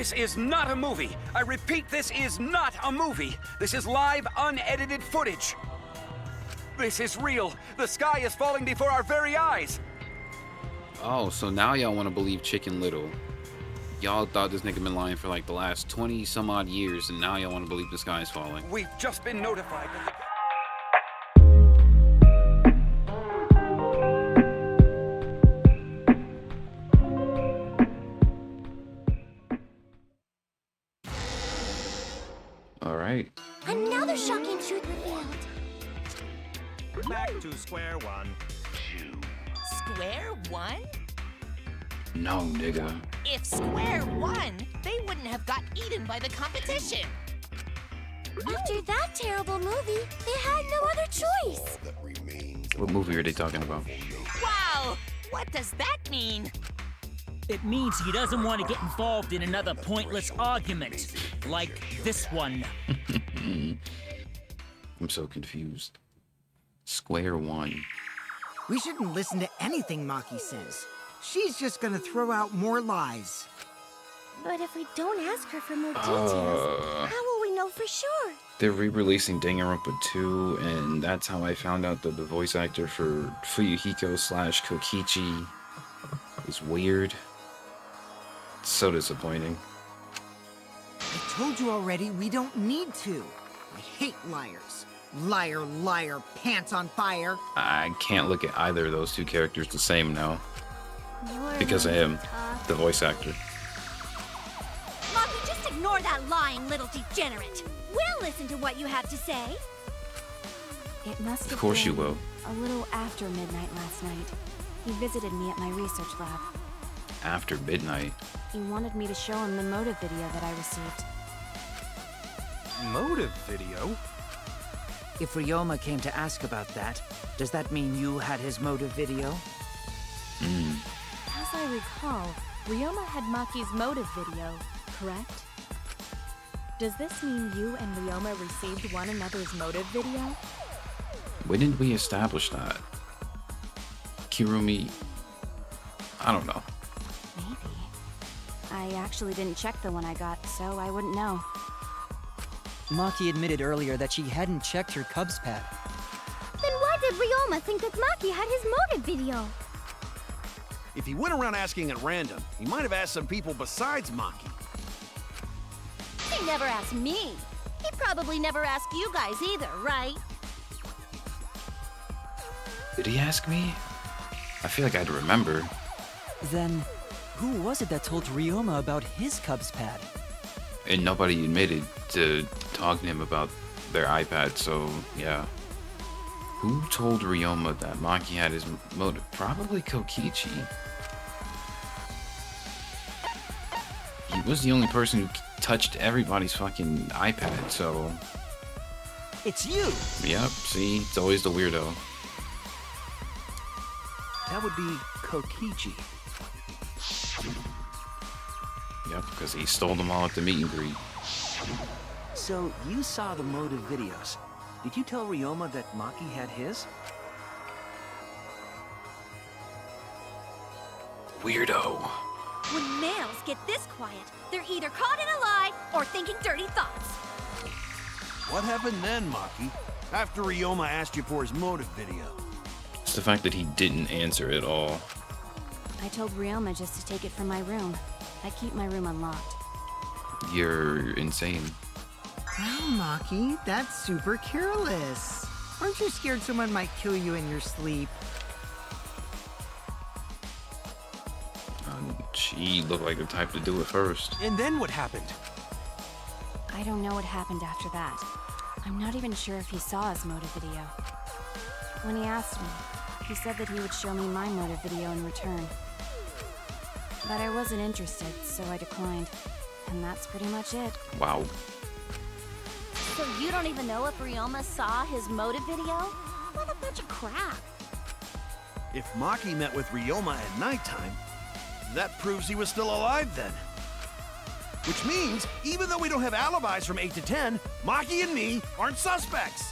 This is not a movie. I repeat, this is not a movie. This is live, unedited footage. This is real. The sky is falling before our very eyes. Oh, so now y'all want to believe Chicken Little. Y'all thought this nigga been lying for like the last 20 some odd years, and now y'all want to believe the sky is falling. We've just been notified that All right. Another shocking truth revealed. Back to square one. Square one? No, nigga. If Square won, they wouldn't have got eaten by the competition. After that terrible movie, they had no other choice. What movie are they talking about? Wow! What does that mean? It means he doesn't want to get involved in another pointless argument, like this one. I'm so confused. Square one. We shouldn't listen to anything Maki says. She's just gonna throw out more lies. But if we don't ask her for more details, how will we know for sure? They're re-releasing Danganronpa 2, and that's how I found out that the voice actor for Fuyuhiko / Kokichi is weird. It's so disappointing. I told you already, we don't need to. I hate liars. Liar, liar, pants on fire. I can't look at either of those two characters the same now. You're Because of him, tough. the voice actor. Maki, just ignore that lying little degenerate. We'll listen to what you have to say. It must have Of course been you will. a little after midnight last night. He visited me at my research lab. After midnight. He wanted me to show him the motive video that I received. Motive video? If Ryoma came to ask about that, does that mean you had his motive video? As I recall, Ryoma had Maki's motive video, correct? Does this mean you and Ryoma received one another's motive video? When did we establish that? Kirumi... I don't know. Maybe. I actually didn't check the one I got, so I wouldn't know. Maki admitted earlier that she hadn't checked her Cubs pad. Then why did Ryoma think that Maki had his motive video? If he went around asking at random, he might have asked some people besides Maki. He never asked me. He probably never asked you guys either, right? Did he ask me? I feel like I'd remember. Then, who was it that told Ryoma about his Cubs pad? And nobody admitted to talking to him about their iPad, so yeah. Who told Ryoma that Maki had his motive? Probably Kokichi. He was the only person who touched everybody's fucking iPad, so... It's you! Yep, see? It's always the weirdo. That would be Kokichi. Yep, because he stole them all at the meet and greet. So, you saw the motive videos. Did you tell Ryoma that Maki had his? Weirdo. When males get this quiet, they're either caught in a lie or thinking dirty thoughts. What happened then, Maki? After Ryoma asked you for his motive video? It's the fact that he didn't answer at all. I told Ryoma just to take it from my room. I keep my room unlocked. You're insane. Wow, Maki, that's super careless. Aren't you scared someone might kill you in your sleep? She looked like the type to do it first. And then what happened? I don't know what happened after that. I'm not even sure if he saw his motive video. When he asked me, he said that he would show me my motive video in return. But I wasn't interested, so I declined. And that's pretty much it. Wow. So you don't even know if Ryoma saw his motive video? What a bunch of crap. If Maki met with Ryoma at nighttime, that proves he was still alive then. Which means, even though we don't have alibis from 8 to 10, Maki and me aren't suspects.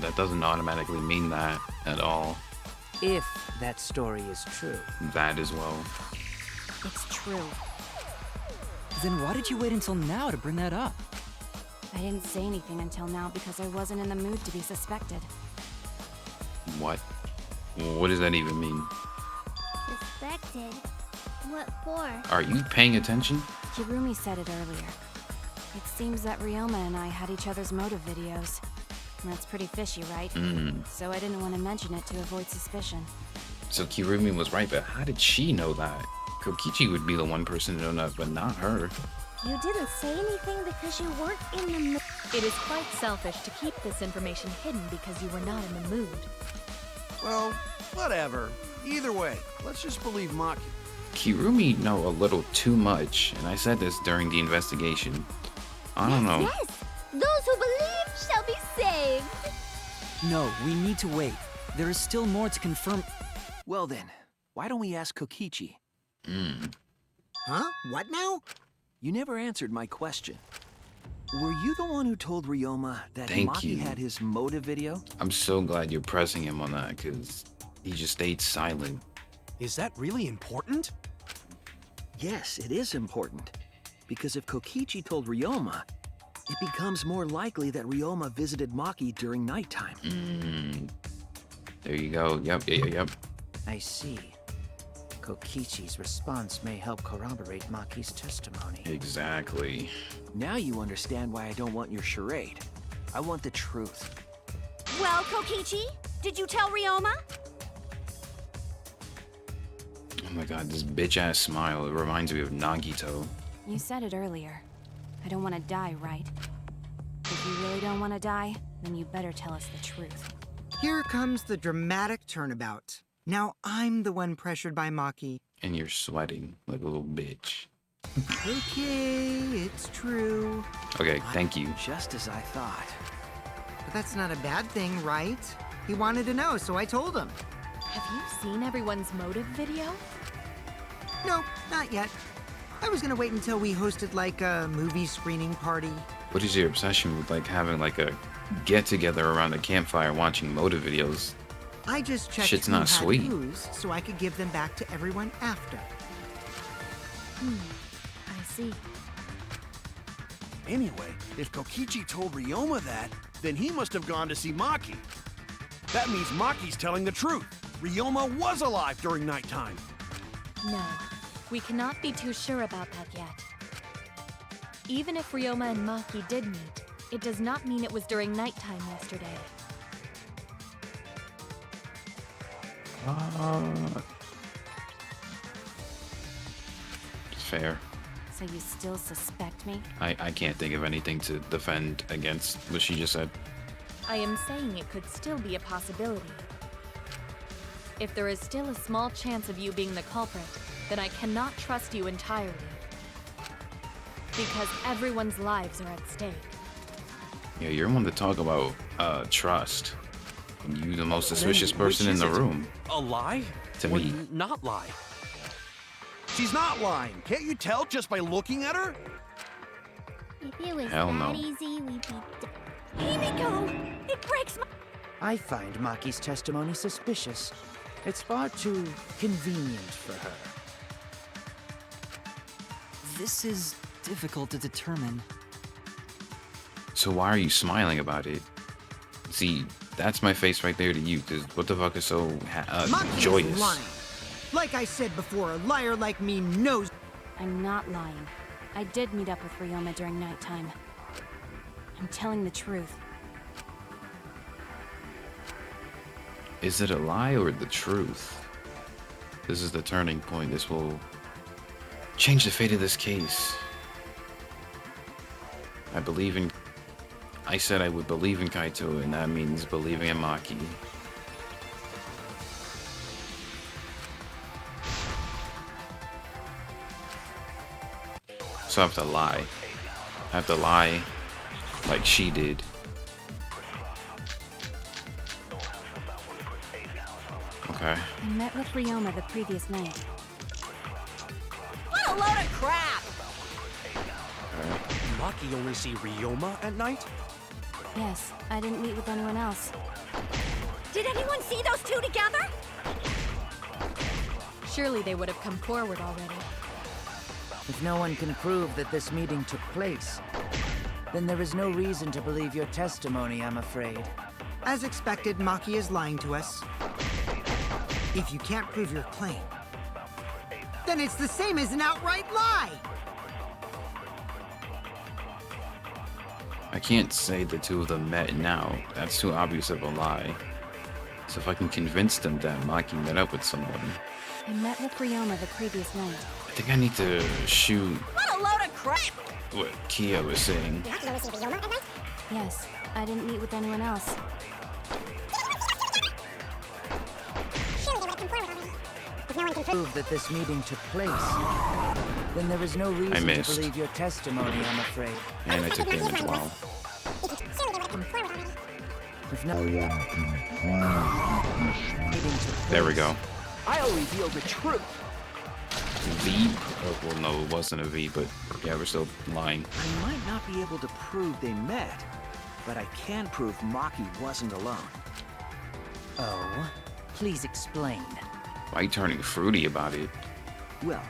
That doesn't automatically mean that at all. If that story is true. That as well. It's true. Then why did you wait until now to bring that up? I didn't say anything until now because I wasn't in the mood to be suspected. What? What does that even mean? Suspected? What for? Are you paying attention? Kirumi said it earlier. It seems that Ryoma and I had each other's motive videos. And that's pretty fishy, right? So I didn't want to mention it to avoid suspicion. So Kirumi was right, but how did she know that? Kokichi would be the one person to know that, but not her. You didn't say anything because you weren't in the mood. It is quite selfish to keep this information hidden because you were not in the mood. Well, whatever. Either way, let's just believe Maki. Kirumi know a little too much, and I said this during the investigation. I don't know. Yes, those who believe shall be saved. No, we need to wait. There is still more to confirm. Well then, why don't we ask Kokichi? Huh? What now? You never answered my question. Were you the one who told Ryoma that Thank Maki you. had his motive video? I'm so glad you're pressing him on that, because he just stayed silent. Is that really important? Yes, it is important. Because if Kokichi told Ryoma, it becomes more likely that Ryoma visited Maki during nighttime. There you go. Yep. I see. Kokichi's response may help corroborate Maki's testimony. Exactly. Now you understand why I don't want your charade. I want the truth. Well, Kokichi, did you tell Ryoma? Oh my god, this bitch-ass smile. It reminds me of Nagito. You said it earlier. I don't want to die, right? If you really don't want to die, then you better tell us the truth. Here comes the dramatic turnabout. Now I'm the one pressured by Maki. And you're sweating like a little bitch. Okay, it's true. Okay, thank you. Just as I thought. But that's not a bad thing, right? He wanted to know, so I told him. Have you seen everyone's motive video? No, not yet. I was gonna wait until we hosted like a movie screening party. What is your obsession with like having like a get-together around a campfire watching motive videos? I just checked Shit's who not had sweet. whose, so I could give them back to everyone after. I see. Anyway, if Kokichi told Ryoma that, then he must have gone to see Maki. That means Maki's telling the truth. Ryoma was alive during nighttime. No, we cannot be too sure about that yet. Even if Ryoma and Maki did meet, it does not mean it was during nighttime yesterday. Fair. So you still suspect me? I can't think of anything to defend against what she just said. I am saying it could still be a possibility. If there is still a small chance of you being the culprit, then I cannot trust you entirely. Because everyone's lives are at stake. Yeah, you're one to talk about trust. You the most suspicious person in the room. A lie? To Or me. not lie? She's not lying. Can't you tell just by looking at her? If it was Hell that no. easy, we'd be Himiko! It breaks my... I find Maki's testimony suspicious. It's far too convenient for her. This is difficult to determine. So why are you smiling about it? See, that's my face right there to you, because what the fuck is so Maki is joyous? lying. Like I said before, a liar like me knows. I'm not lying. I did meet up with Ryoma during nighttime. I'm telling the truth. Is it a lie or the truth? This is the turning point. This will change the fate of this case. I said I would believe in Kaito, and that means believing in Maki. So I have to lie. I have to lie like she did. Okay. I met with Ryoma the previous night. What a load of crap! Maki only see Ryoma at night? Yes, I didn't meet with anyone else. Did anyone see those two together? Surely they would have come forward already. If no one can prove that this meeting took place, then there is no reason to believe your testimony, I'm afraid. As expected, Maki is lying to us. If you can't prove your claim, then it's the same as an outright lie! I can't say the two of them met now. That's too obvious of a lie. So if I can convince them that Maki met up with someone... I met with Ryoma the previous night. I think I need to shoot What a load of crap! what Kia was saying. Yes, I didn't meet with anyone else. Prove that this meeting took place, then there is no reason to believe your testimony, I'm afraid. And I took damage, wow. If no There we go. I'll reveal the truth. V? Oh, well, no, it wasn't a V, but yeah, we're still lying. I might not be able to prove they met, but I can prove Maki wasn't alone. Oh, please explain. Why are you turning fruity about it? Well,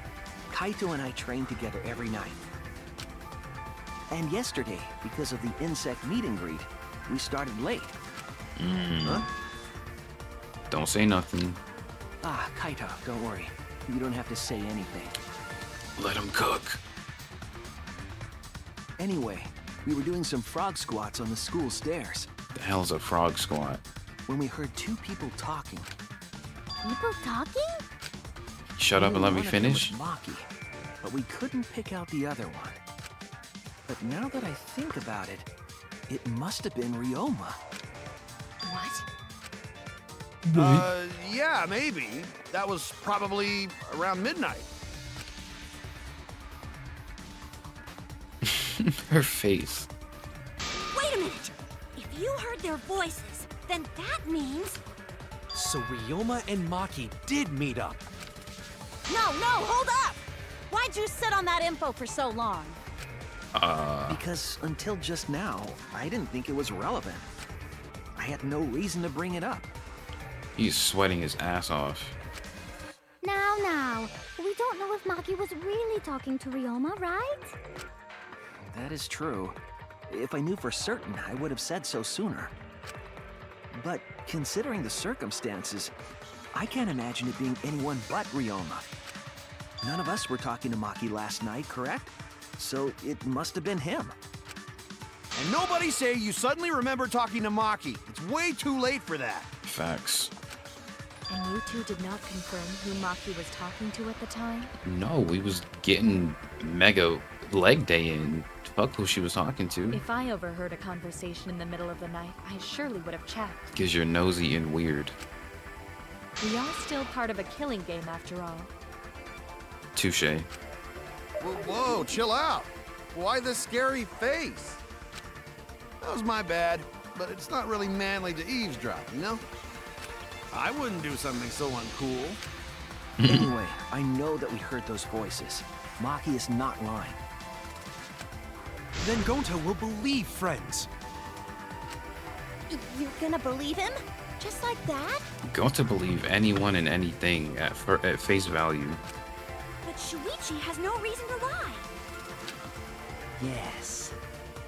Kaito and I train together every night. And yesterday, because of the insect meet and greet, we started late. Huh? Don't say nothing. Ah, Kaito, don't worry. You don't have to say anything. Let him cook. Anyway, we were doing some frog squats on the school stairs The hell's a frog squat? when we heard two people talking. People talking? Shut up and let me One of them was finish. Maki, but we couldn't pick out the other one. But now that I think about it, it must have been Ryoma. What? Yeah, maybe. That was probably around midnight. Her face. Wait a minute! If you heard their voices, then that means... So Ryoma and Maki did meet up. No, hold up! Why'd you sit on that info for so long? Because until just now, I didn't think it was relevant. I had no reason to bring it up. He's sweating his ass off. Now, we don't know if Maki was really talking to Ryoma, right? That is true. If I knew for certain, I would have said so sooner. But considering the circumstances, I can't imagine it being anyone but Ryoma. None of us were talking to Maki last night, correct? So it must have been him. And nobody say you suddenly remember talking to Maki. It's way too late for that. Facts. And you two did not confirm who Maki was talking to at the time? No, we was getting mega leg day in. Fuck who she was talking to. If I overheard a conversation in the middle of the night, I surely would have checked. Because you're nosy and weird. We are still part of a killing game after all. Touche. Whoa, chill out. Why the scary face? That was my bad, but it's not really manly to eavesdrop, you know? I wouldn't do something so uncool. Anyway, I know that we heard those voices. Maki is not lying. Then Gonta will believe friends. You're gonna believe him? Just like that? Going to believe anyone and anything at face value. But Shuichi has no reason to lie. Yes.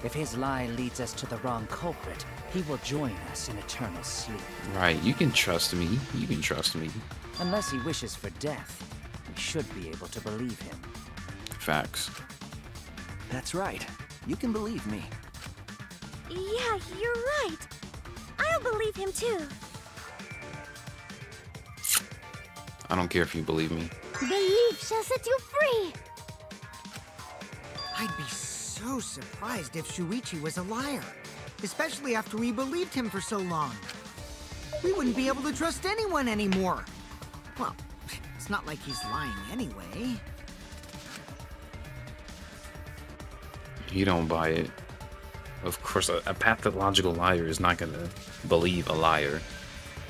If his lie leads us to the wrong culprit, he will join us in eternal sleep. Right, you can trust me. You can trust me. Unless he wishes for death, we should be able to believe him. Facts. That's right. You can believe me. Yeah, you're right. I'll believe him too. I don't care if you believe me. Belief shall set you free. I'd be so surprised if Shuichi was a liar, especially after we believed him for so long. We wouldn't be able to trust anyone anymore. Well, it's not like he's lying anyway. You don't buy it. Of course, a pathological liar is not gonna believe a liar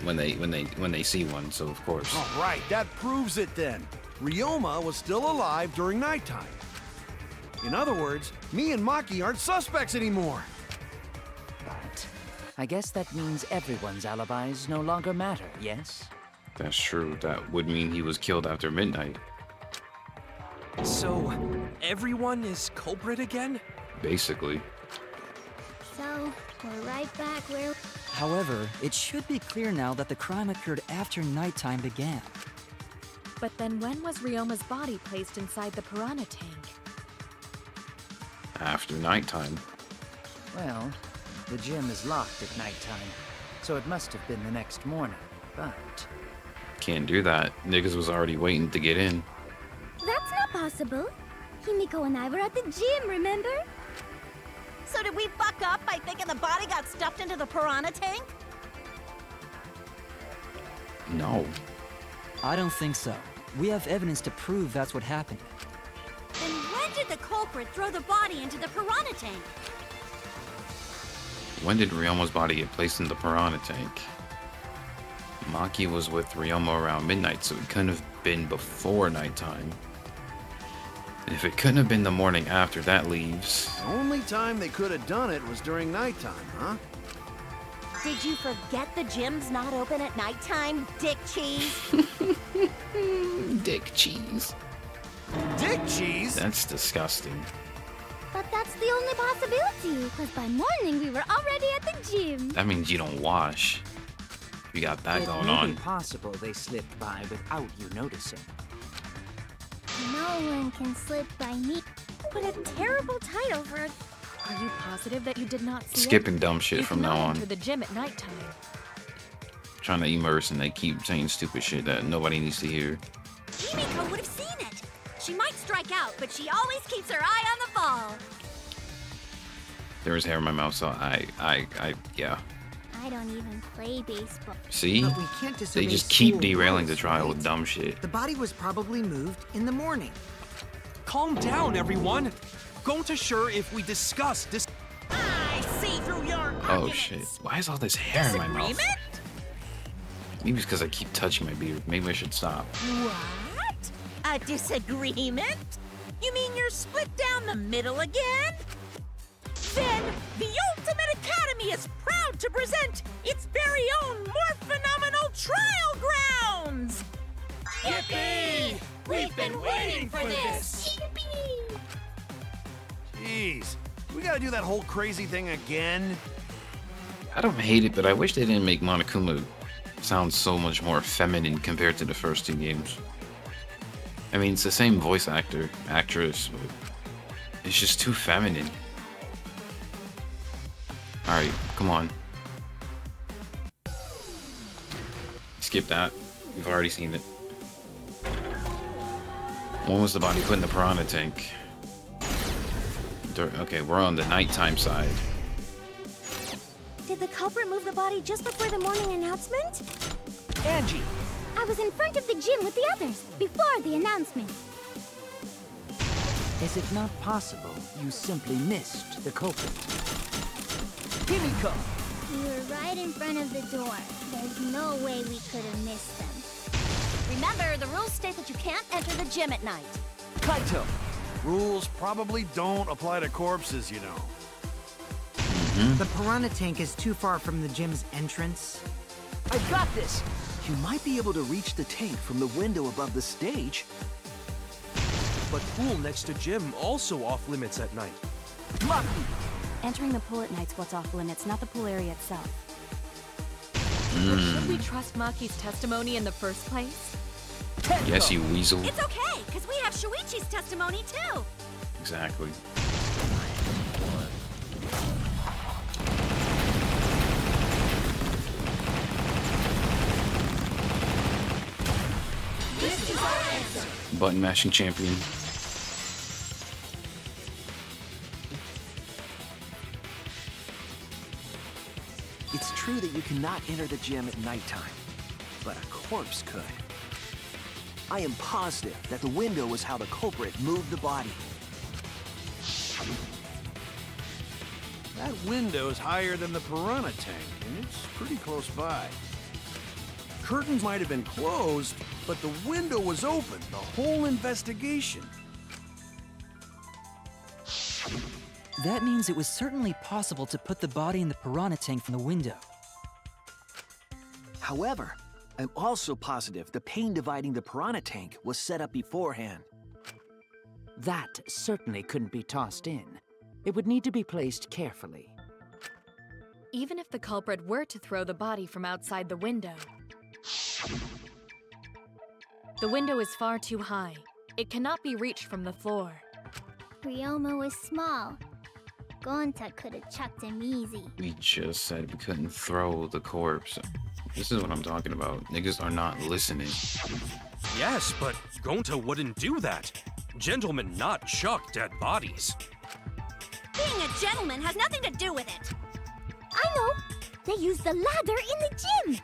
when they see one. So of course. All right, that proves it then. Ryoma was still alive during nighttime. In other words, me and Maki aren't suspects anymore. But I guess that means everyone's alibis no longer matter, yes? That's true. That would mean he was killed after midnight. So, everyone is culprit again? Basically. So, we're right back where... However, it should be clear now that the crime occurred after nighttime began. But then when was Ryoma's body placed inside the piranha tank? After nighttime. Well, the gym is locked at nighttime, so it must have been the next morning, but... Can't do that. Niggas was already waiting to get in. That's not possible. Himiko and I were at the gym, remember? So did we fuck up by thinking the body got stuffed into the piranha tank? No. I don't think so. We have evidence to prove that's what happened. Then when did the culprit throw the body into the piranha tank? When did Ryoma's body get placed in the piranha tank? Maki was with Ryoma around midnight, so it couldn't have been before nighttime. And if it couldn't have been the morning after, that leaves... The only time they could have done it was during nighttime, huh? Did you forget the gym's not open at nighttime, Dick Cheese? Dick cheese. Dick cheese? That's disgusting. But that's the only possibility, because by morning we were already at the gym. That means you don't wash. You got that going It may on. be possible they slipped by without you noticing. No one can slip by me. What a terrible title for a... Are you positive that you did not see Skipping it? dumb shit You from now cannot on. enter the gym at nighttime. Trying to immerse and they keep saying stupid shit that nobody needs to hear. Himiko would have seen it. She might strike out, but she always keeps her eye on the ball. There was hair in my mouth, so yeah. I don't even play baseball. See? But we can't They disobey just keep school derailing the rules, trial right? with dumb shit. The body was probably moved in the morning. Calm down, everyone. Going to sure if we discuss this. I see through your Oh shit. Why is all this hair in my mouth? disagreement. Maybe it's because I keep touching my beard. Maybe I should stop. What? A disagreement? You mean you're split down the middle again? Then the Ultimate Academy is proud to present its very own more phenomenal trial grounds! Yippee! We've been waiting for this. Jeez. We gotta do that whole crazy thing again? I don't hate it, but I wish they didn't make Monokuma sound so much more feminine compared to the first two games. I mean, it's the same voice actress, but it's just too feminine. Alright, come on. Skip that. We've already seen it. When was the body put in the piranha tank? Okay, we're on the nighttime side. Did the culprit move the body just before the morning announcement? Angie! I was in front of the gym with the others, before the announcement. Is it not possible you simply missed the culprit? Himiko! We were right in front of the door. There's no way we could have missed them. Remember, the rules state that you can't enter the gym at night. Kaito! Rules probably don't apply to corpses, you know. The piranha tank is too far from the gym's entrance. I got this! You might be able to reach the tank from the window above the stage. But pool next to gym also off limits at night. Maki! Entering the pool at night's what's off limits, not the pool area itself. But should we trust Maki's testimony in the first place? Yes, you weasel. It's okay, because we have Shuichi's testimony too. Exactly. This is our answer. Button mashing champion. It's true that you cannot enter the gym at nighttime, but a corpse could. I am positive that the window was how the culprit moved the body. That window's higher than the piranha tank, and it's pretty close by. Curtains might have been closed, but the window was open the whole investigation. That means it was certainly possible to put the body in the piranha tank from the window. However, I'm also positive the pane dividing the piranha tank was set up beforehand. That certainly couldn't be tossed in. It would need to be placed carefully. Even if the culprit were to throw the body from outside the window, the window is far too high. It cannot be reached from the floor. Ryoma was small. Gonta could have chucked him easy. We just said we couldn't throw the corpse. This is what I'm talking about. Niggas are not listening. Yes, but Gonta wouldn't do that. Gentlemen not chuck dead bodies. Being a gentleman has nothing to do with it. I know. They used the ladder in the gym.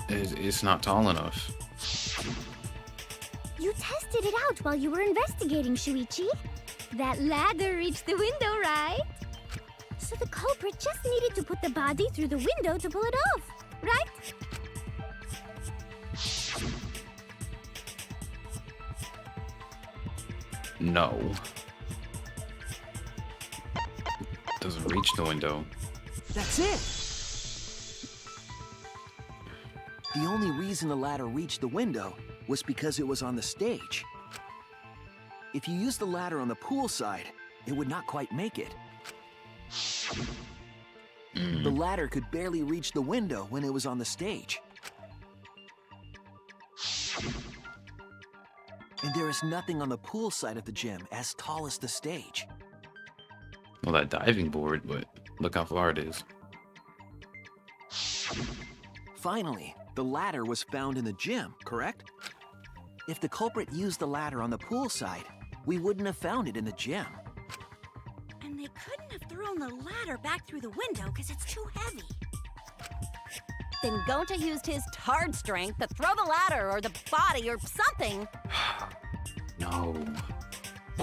It's not tall enough. You tested it out while you were investigating, Shuichi. That ladder reached the window, right? So the culprit just needed to put the body through the window to pull it off, right? No. Doesn't reach the window. That's it! The only reason the ladder reached the window was because it was on the stage. If you used the ladder on the pool side, it would not quite make it. The ladder could barely reach the window when it was on the stage. And there is nothing on the pool side of the gym as tall as the stage. Well, that diving board, but look how far it is. Finally, the ladder was found in the gym, correct? If the culprit used the ladder on the pool side, we wouldn't have found it in the gym. And they couldn't have thrown the ladder back through the window because it's too heavy. Then Gonta used his tard strength to throw the ladder or the body or something. No.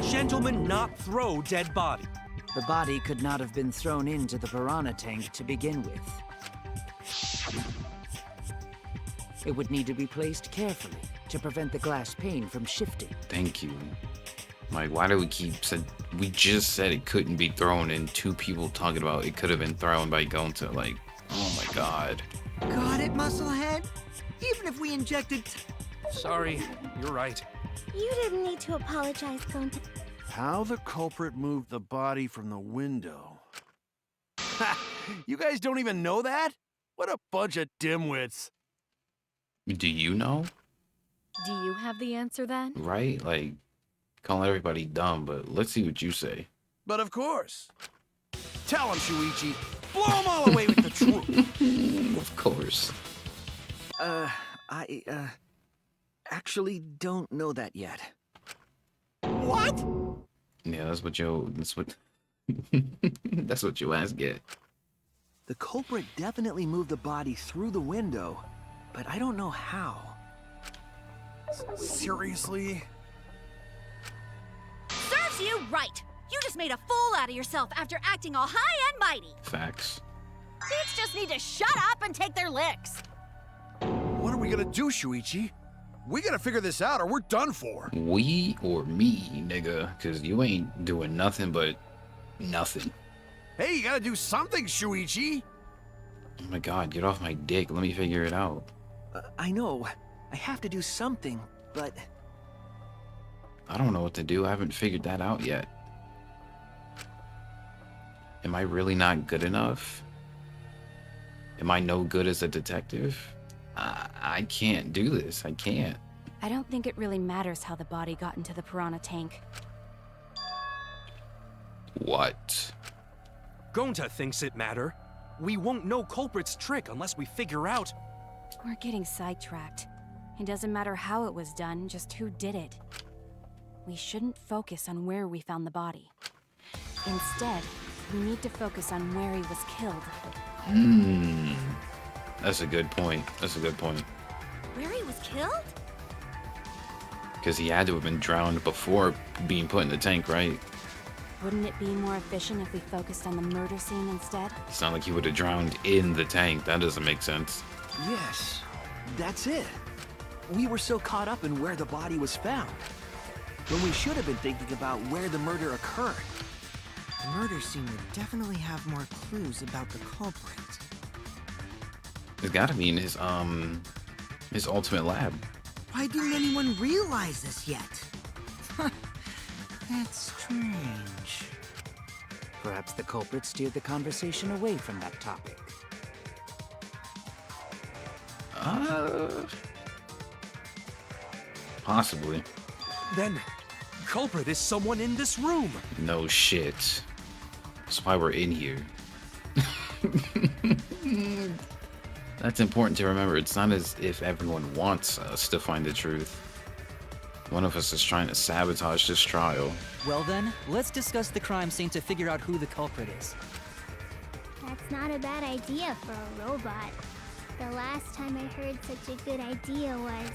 Gentlemen not throw dead body. The body could not have been thrown into the piranha tank to begin with. It would need to be placed carefully to prevent the glass pane from shifting. Thank you. Like, why do we keep said? We just said it couldn't be thrown, and two people talking about it could have been thrown by Gonta. Like, oh my god. Got it, Musclehead? Even if we injected... Sorry, you're right. You didn't need to apologize, Gonta. How the culprit moved the body from the window. Ha! You guys don't even know that? What a bunch of dimwits. Do you know? Do you have the answer then? Right? Like, calling everybody dumb, but let's see what you say. But of course. Tell him, Shuichi. Blow him all away with the truth. Of course. I actually don't know that yet. What? Yeah, that's what that's what you ass get. The culprit definitely moved the body through the window, but I don't know how. Seriously? Serves you right. You just made a fool out of yourself after acting all high and mighty. Facts. Kids just need to shut up and take their licks. What are we gonna do, Shuichi? We gotta figure this out or we're done for. We or me, nigga, because you ain't doing nothing but nothing. Hey, you gotta do something, Shuichi. Oh my god, get off my dick. Let me figure it out. I know. I have to do something, but... I don't know what to do. I haven't figured that out yet. Am I really not good enough? Am I no good as a detective? I can't do this. I can't. I don't think it really matters how the body got into the piranha tank. What? Gonta thinks it matter. We won't know culprit's trick unless we figure out... We're getting sidetracked. It doesn't matter how it was done, just who did it. We shouldn't focus on where we found the body. Instead, we need to focus on where he was killed. That's a good point. That's a good point. Where he was killed? Because he had to have been drowned before being put in the tank, right? Wouldn't it be more efficient if we focused on the murder scene instead? It's not like he would have drowned in the tank. That doesn't make sense. Yes, that's it. We were so caught up in where the body was found, when we should have been thinking about where the murder occurred. The murder scene would definitely have more clues about the culprit. It's gotta be in his ultimate lab. Why didn't anyone realize this yet? That's strange. Perhaps the culprit steered the conversation away from that topic. Possibly. Then, culprit is someone in this room. No shit. That's why we're in here. That's important to remember. It's not as if everyone wants us to find the truth. One of us is trying to sabotage this trial. Well then, let's discuss the crime scene to figure out who the culprit is. That's not a bad idea for a robot. The last time I heard such a good idea was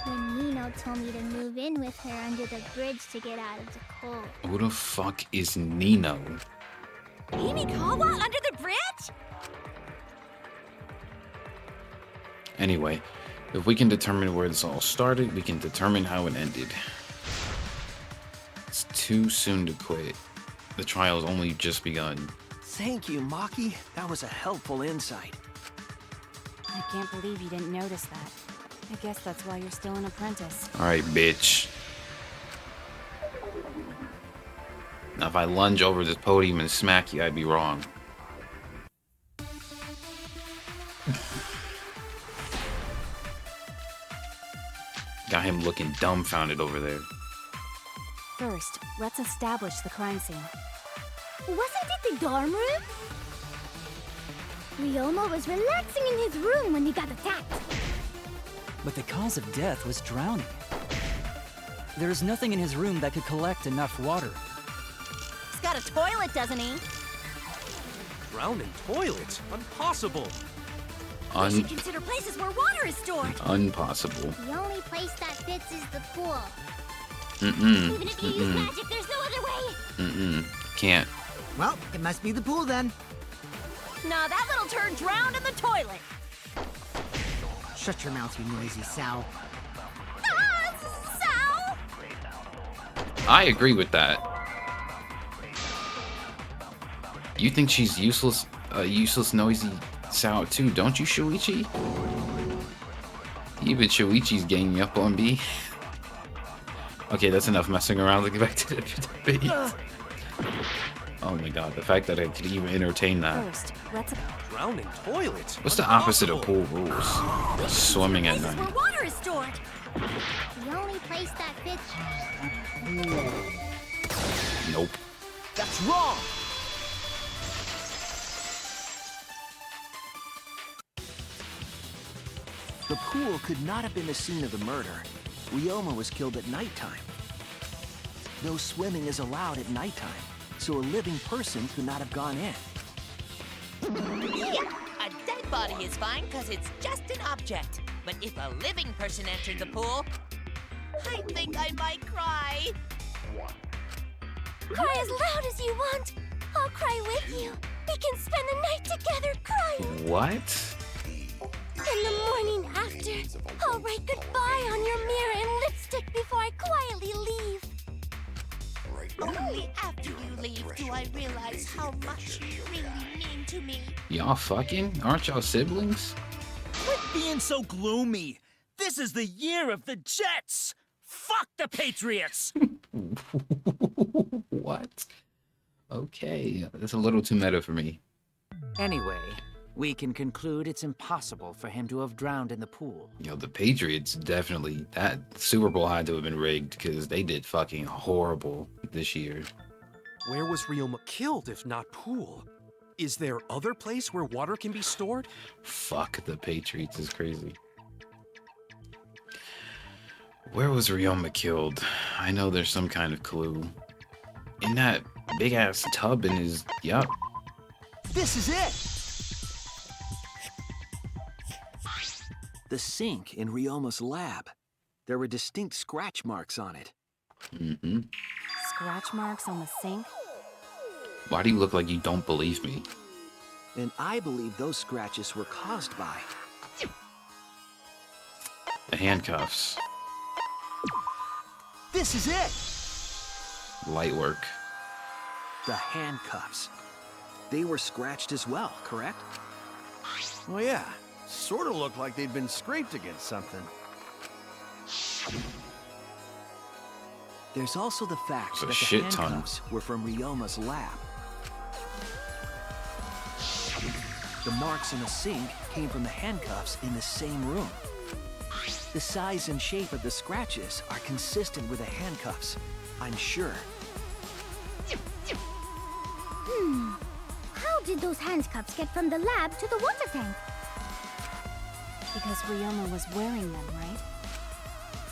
when Nino told me to move in with her under the bridge to get out of the cold. Who the fuck is Nino? Himikawa under the bridge? Anyway, if we can determine where this all started, we can determine how it ended. It's too soon to quit. The trial's only just begun. Thank you, Maki. That was a helpful insight. I can't believe you didn't notice that. I guess that's why you're still an apprentice. Alright, bitch. Now, if I lunge over this podium and smack you, I'd be wrong. Got him looking dumbfounded over there. First, let's establish the crime scene. Wasn't it the dorm room? Ryoma was relaxing in his room when he got attacked. But the cause of death was drowning. There's nothing in his room that could collect enough water. He's got a toilet, doesn't he? Drowning toilet? Impossible. We should consider places where water is stored. Unpossible. The only place that fits is the pool. Mm-mm. Even if you use magic, there's no other way. Mm-mm. Can't. Well, it must be the pool then. Nah, that little turd drowned in the toilet. Shut your mouth, you noisy sow. Sal! I agree with that. You think she's useless, useless noisy sow too, don't you, Shuichi? Even Shuichi's ganging up on B. Okay, that's enough messing around. Let's get back to the debate. Oh my god, the fact that I could even entertain that. First, let's... Drowning toilet? What's the opposite of pool rules? Swimming at Places night. where water is stored. The only place that fits. Nope. That's wrong! The pool could not have been the scene of the murder. Ryoma was killed at nighttime. No swimming is allowed at nighttime, so a living person could not have gone in. Yeah, a dead body is fine because it's just an object. But if a living person entered the pool, I think I might cry. Cry as loud as you want. I'll cry with you. We can spend the night together crying. What? In the morning after, I'll write goodbye on your mirror in lipstick before I quietly leave. Only after you leave do I realize how much you really mean to me. Y'all fucking? Aren't y'all siblings? Quit being so gloomy. This is the year of the Jets. Fuck the Patriots. What? Okay, that's a little too meta for me. Anyway, we can conclude it's impossible for him to have drowned in the pool. Yo, the Patriots definitely, that Super Bowl had to have been rigged because they did fucking horrible this year. Where was Ryoma killed if not pool? Is there other place where water can be stored? Fuck, the Patriots is crazy. Where was Ryoma killed? I know there's some kind of clue. In that big ass tub in his, yup. This is it! The sink in Ryoma's lab. There were distinct scratch marks on it. Mm-hmm. Scratch marks on the sink? Why do you look like you don't believe me? And I believe those scratches were caused by... The handcuffs. This is it! Light work. The handcuffs. They were scratched as well, correct? Well, yeah. Sort of looked like they'd been scraped against something. There's also the fact It's a that the shit ton. handcuffs were from Ryoma's lab. The marks in the sink came from the handcuffs in the same room. The size and shape of the scratches are consistent with the handcuffs, I'm sure. How did those handcuffs get from the lab to the water tank? Because Ryoma was wearing them, right?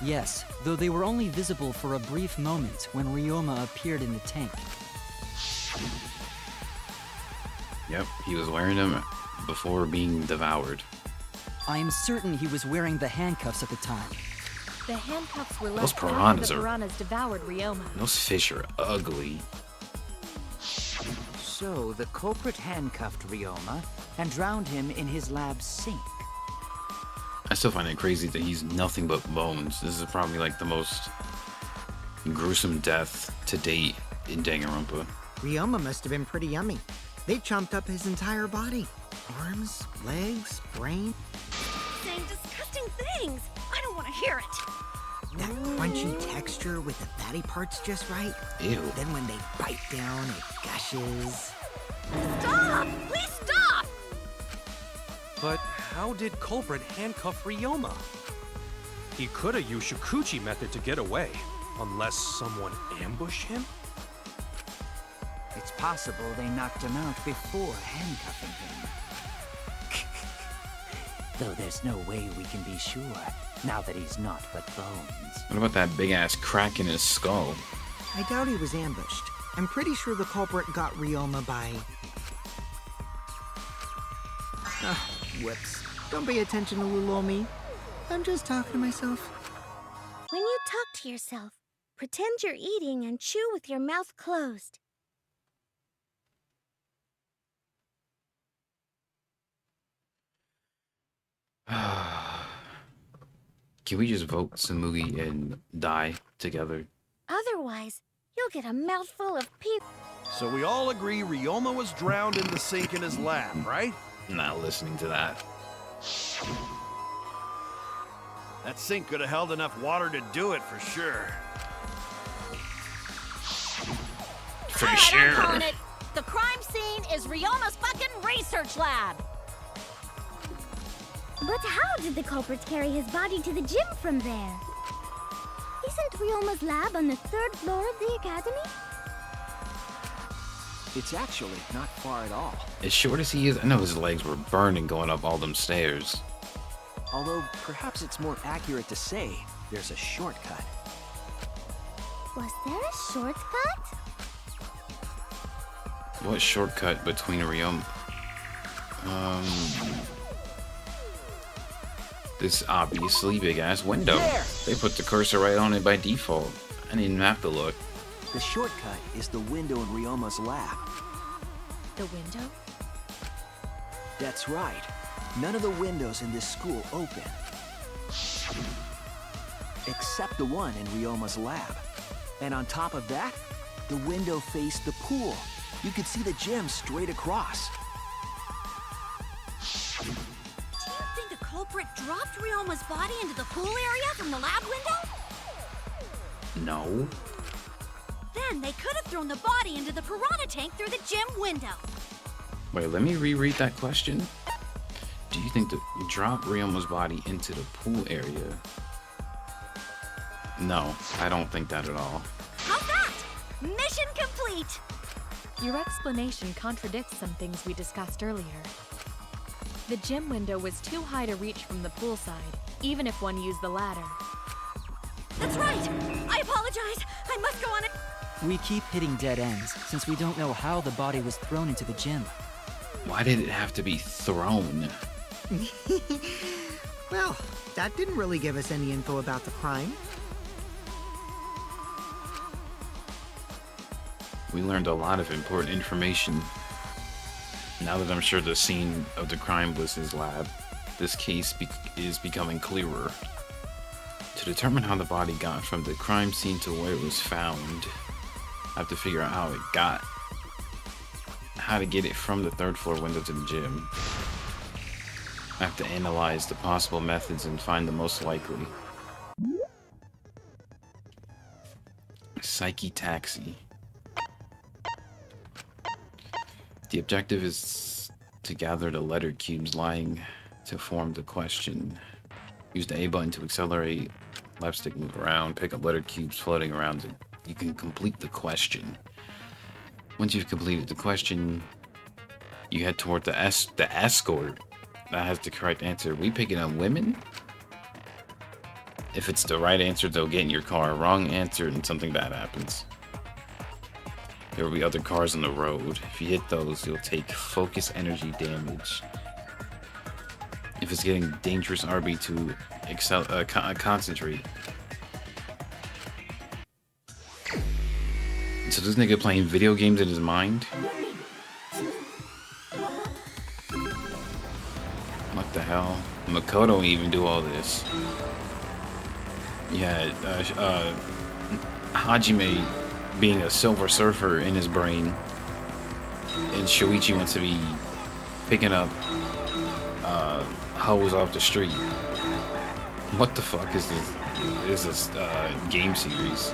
Yes, though they were only visible for a brief moment when Ryoma appeared in the tank. Yep, he was wearing them before being devoured. I am certain he was wearing the handcuffs at the time. The handcuffs were Those left after piranhas the are- piranhas devoured Ryoma. Those fish are ugly. So the culprit handcuffed Ryoma and drowned him in his lab sink. I still find it crazy that he's nothing but bones. This is probably like the most gruesome death to date in Danganronpa. Ryoma must have been pretty yummy. They chomped up his entire body. Arms, legs, brain. Saying disgusting things. I don't want to hear it. That crunchy texture with the fatty parts just right. Ew. Then when they bite down, it gushes. Stop! Please stop! But how did culprit handcuff Ryoma? He could have used Shukuchi method to get away, unless someone ambushed him? It's possible they knocked him out before handcuffing him. Though there's no way we can be sure, now that he's not but bones. What about that big ass crack in his skull? I doubt he was ambushed. I'm pretty sure the culprit got Ryoma by... Whoops. Don't pay attention to little old me. I'm just talking to myself. When you talk to yourself, pretend you're eating and chew with your mouth closed. Can we just vote Samugi and die together? Otherwise, you'll get a mouthful of pee. So we all agree Ryoma was drowned in the sink in his lab, right? I'm not listening to that. That sink could have held enough water to do it for sure. For All right, sure. I'm calling it. The crime scene is Ryoma's fucking research lab. But how did the culprit carry his body to the gym from there? Isn't Ryoma's lab on the 3rd floor of the academy? It's actually not far at all. As short as he is, I know his legs were burning going up all them stairs. Although perhaps it's more accurate to say there's a shortcut. Was there a shortcut? What shortcut between Ryoma? This obviously big ass window. There! They put the cursor right on it by default. I didn't even have to look. The shortcut is the window in Ryoma's lab. The window? That's right. None of the windows in this school open. Except the one in Ryoma's lab. And on top of that, the window faced the pool. You could see the gym straight across. Do you think the culprit dropped Ryoma's body into the pool area from the lab window? No. Then they could have thrown the body into the piranha tank through the gym window. Wait, let me reread that question. Do you think that you drop Ryoma's body into the pool area? No, I don't think that at all. How's that? Mission complete! Your explanation contradicts some things we discussed earlier. The gym window was too high to reach from the pool side, even if one used the ladder. That's right! I apologize! I must go on it! We keep hitting dead ends, since we don't know how the body was thrown into the gym. Why did it have to be thrown? Well, that didn't really give us any info about the crime. We learned a lot of important information. Now that I'm sure the scene of the crime was his lab, this case is becoming clearer. To determine how the body got from the crime scene to where it was found, I have to figure out how to get it from the 3rd floor window to the gym. I have to analyze the possible methods and find the most likely. Psyche Taxi. The objective is to gather the letter cubes lying to form the question. Use the A button to accelerate, left stick move around, pick up letter cubes floating around it. You can complete the question. Once you've completed the question, you head toward the escort that has the correct answer. We picking up women? If it's the right answer, they'll get in your car. Wrong answer, and something bad happens. There will be other cars on the road. If you hit those, you'll take focus energy damage. If it's getting dangerous, RB to concentrate. So this nigga playing video games in his mind? What the hell? Makoto don't even do all this. Yeah, Hajime being a Silver Surfer in his brain, and Shuichi wants to be picking up hoes off the street. What the fuck is this? Is this game series?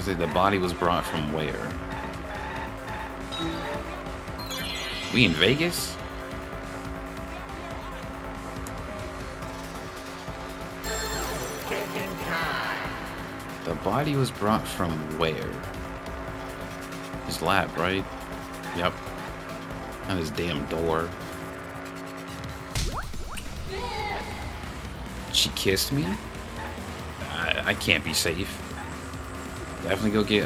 The body was brought from where? We in Vegas? The body was brought from where? His lab, right? Yep. Not his damn door. She kissed me? I can't be safe. Definitely go get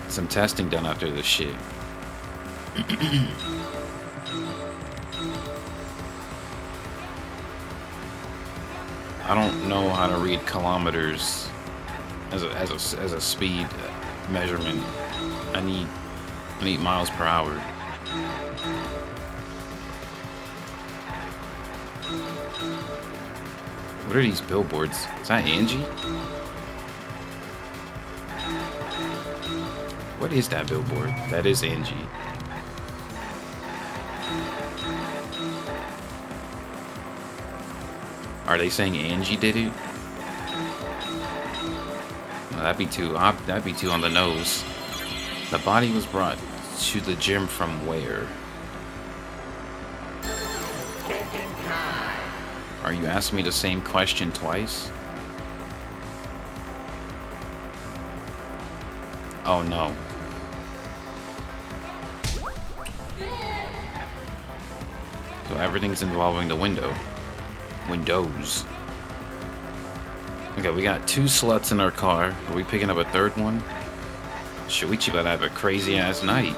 some testing done after this shit. I don't know how to read kilometers as a speed measurement. I need miles per hour. What are these billboards? Is that Angie? What is that billboard? That is Angie. Are they saying Angie did it? No, that'd be too on the nose. The body was brought to the gym from where? Are you asking me the same question twice? Oh no. So everything's involving the window. Windows. Okay, we got 2 sluts in our car. Are we picking up a 3rd one? Shuichi better have a crazy ass night.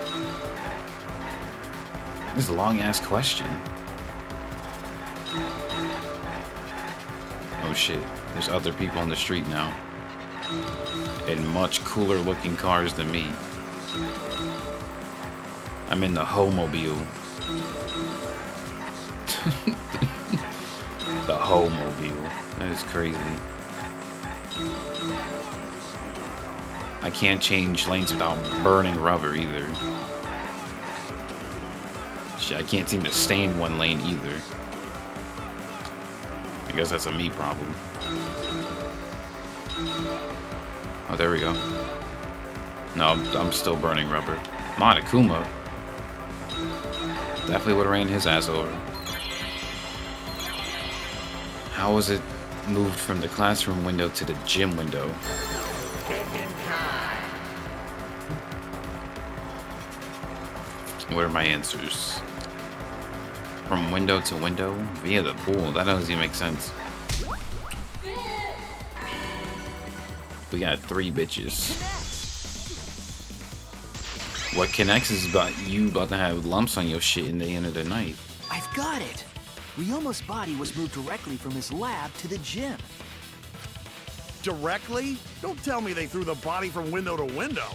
This is a long ass question. Oh shit, there's other people on the street now. In much cooler looking cars than me. I'm in the Ho-mobile. The Ho-mobile. That is crazy. I can't change lanes without burning rubber either. Shit, I can't seem to stay in one lane either. I guess that's a me problem. Oh, there we go. No, I'm still burning rubber. Monokuma. Definitely would have ran his ass over. How was it moved from the classroom window to the gym window? What are my answers? From window to window? Via the pool? That doesn't even make sense. We got 3 bitches. What connects is about you about to have lumps on your shit in the end of the night. I've got it! Ryoma's body was moved directly from his lab to the gym. Directly? Don't tell me they threw the body from window to window.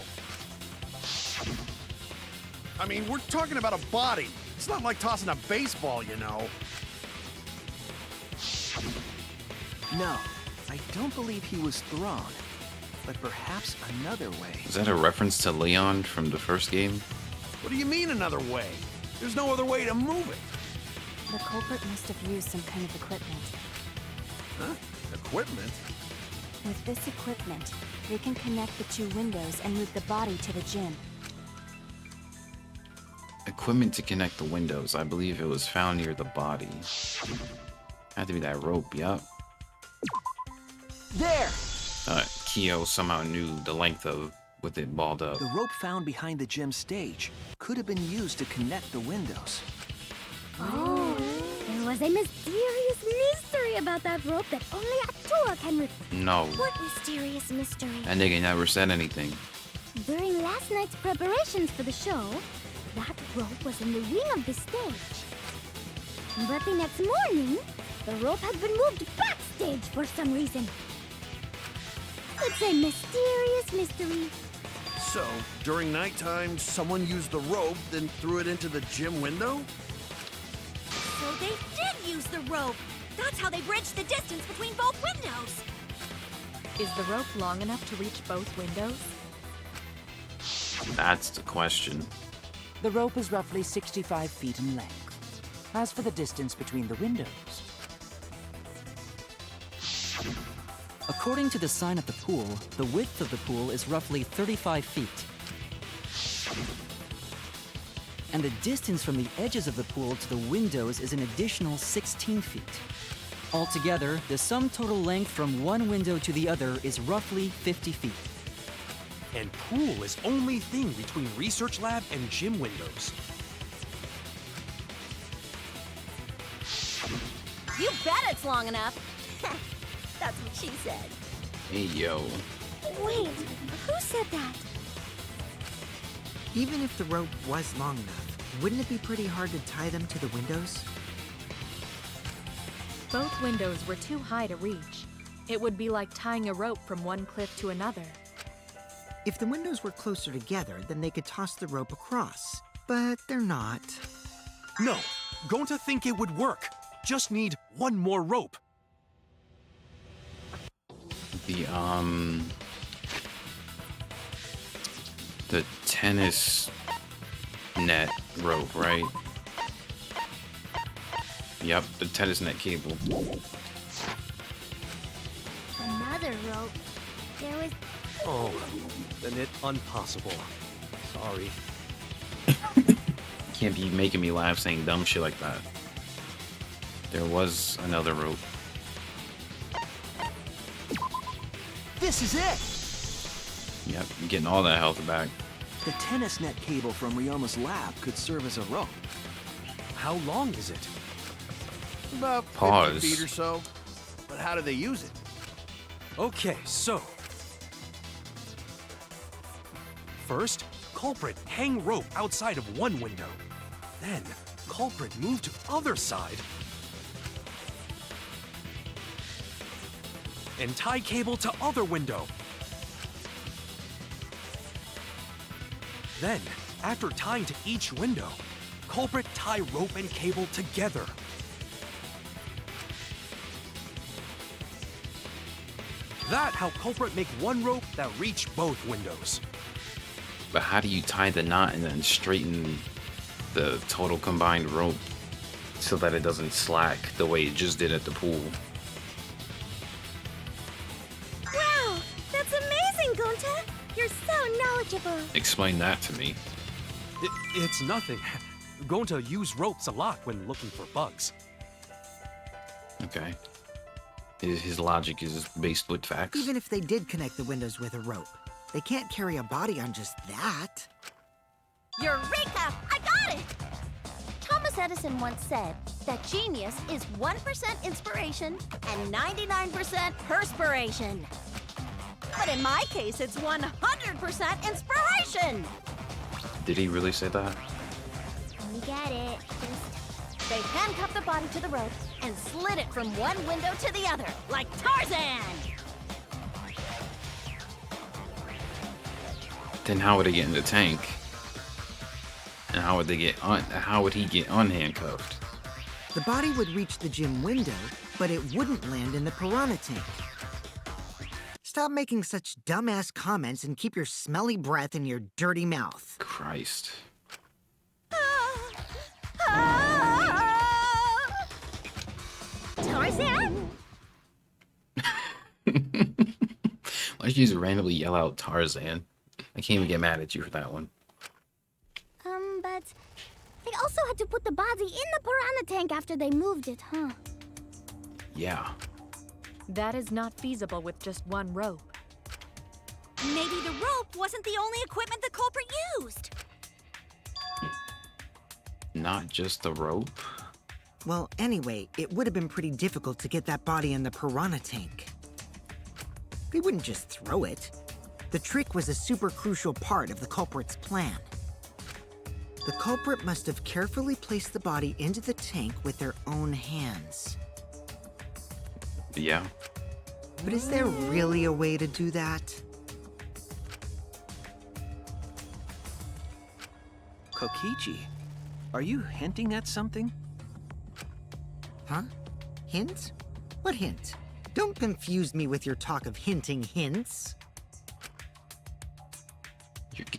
I mean, we're talking about a body. It's not like tossing a baseball, you know. No, I don't believe he was thrown. But perhaps another way. Is that a reference to Leon from the first game? What do you mean another way? There's no other way to move it. The culprit must have used some kind of equipment. Huh? Equipment? With this equipment, they can connect the two windows and move the body to the gym. Equipment to connect the windows. I believe it was found near the body. Had to be that rope, yup. There! Kyo somehow knew the length of with it balled up. The rope found behind the gym stage could have been used to connect the windows. Oh, there was a mysterious mystery about that rope that only Atua can reveal. No. What mysterious mystery? That nigga never said anything. During last night's preparations for the show, that rope was in the wing of the stage. But the next morning, the rope had been moved backstage for some reason. It's a mysterious mystery. So, during nighttime, someone used the rope, then threw it into the gym window? So they did use the rope. That's how they bridged the distance between both windows. Is the rope long enough to reach both windows? That's the question. The rope is roughly 65 feet in length. As for the distance between the windows, According to the sign at the pool, the width of the pool is roughly 35 feet. And the distance from the edges of the pool to the windows is an additional 16 feet. Altogether, the sum total length from one window to the other is roughly 50 feet. And pool is only thing between research lab and gym windows. You bet it's long enough. That's what she said. Hey, yo. Wait, who said that? Even if the rope was long enough, wouldn't it be pretty hard to tie them to the windows? Both windows were too high to reach. It would be like tying a rope from one cliff to another. If the windows were closer together, then they could toss the rope across. But they're not. No, going to think it would work. Just need one more rope. The tennis net rope, right? Yep, the tennis net cable. Another rope. There was... Oh, then it's impossible. Sorry. Can't be making me laugh saying dumb shit like that. There was another rope. This is it! Yep, I'm getting all that health back. The tennis net cable from Ryoma's lab could serve as a rope. How long is it? About 50 Pause. feet or so. But how do they use it? Okay, so... First, culprit hang rope outside of one window. Then, culprit move to other side. And tie cable to other window. Then, after tying to each window, culprit tie rope and cable together. That how culprit make one rope that reach both windows. But how do you tie the knot and then straighten the total combined rope so that it doesn't slack the way it just did at the pool? Wow, that's amazing, Gonta! You're so knowledgeable. Explain that to me. It's nothing. Going to use ropes a lot when looking for bugs. Okay. His logic is based with facts. Even if they did connect the windows with a rope, they can't carry a body on just that. Eureka! I got it! Thomas Edison once said that genius is 1% inspiration and 99% perspiration. But in my case, it's 100% inspiration! Did he really say that? We get it. They handcuffed the body to the rope and slid it from one window to the other, like Tarzan! Then how would they get in the tank? And how would they get how would he get unhandcuffed? The body would reach the gym window, but it wouldn't land in the piranha tank. Stop making such dumbass comments and keep your smelly breath in your dirty mouth. Christ. Why'd you just randomly yell out Tarzan? I can't even get mad at you for that one. But they also had to put the body in the piranha tank after they moved it, huh? Yeah. That is not feasible with just one rope. Maybe the rope wasn't the only equipment the culprit used. Not just the rope? Well, anyway, it would have been pretty difficult to get that body in the piranha tank. They wouldn't just throw it. The trick was a super crucial part of the culprit's plan. The culprit must have carefully placed the body into the tank with their own hands. Yeah. But is there really a way to do that? Kokichi, are you hinting at something? Huh? Hint? What hint? Don't confuse me with your talk of hinting hints.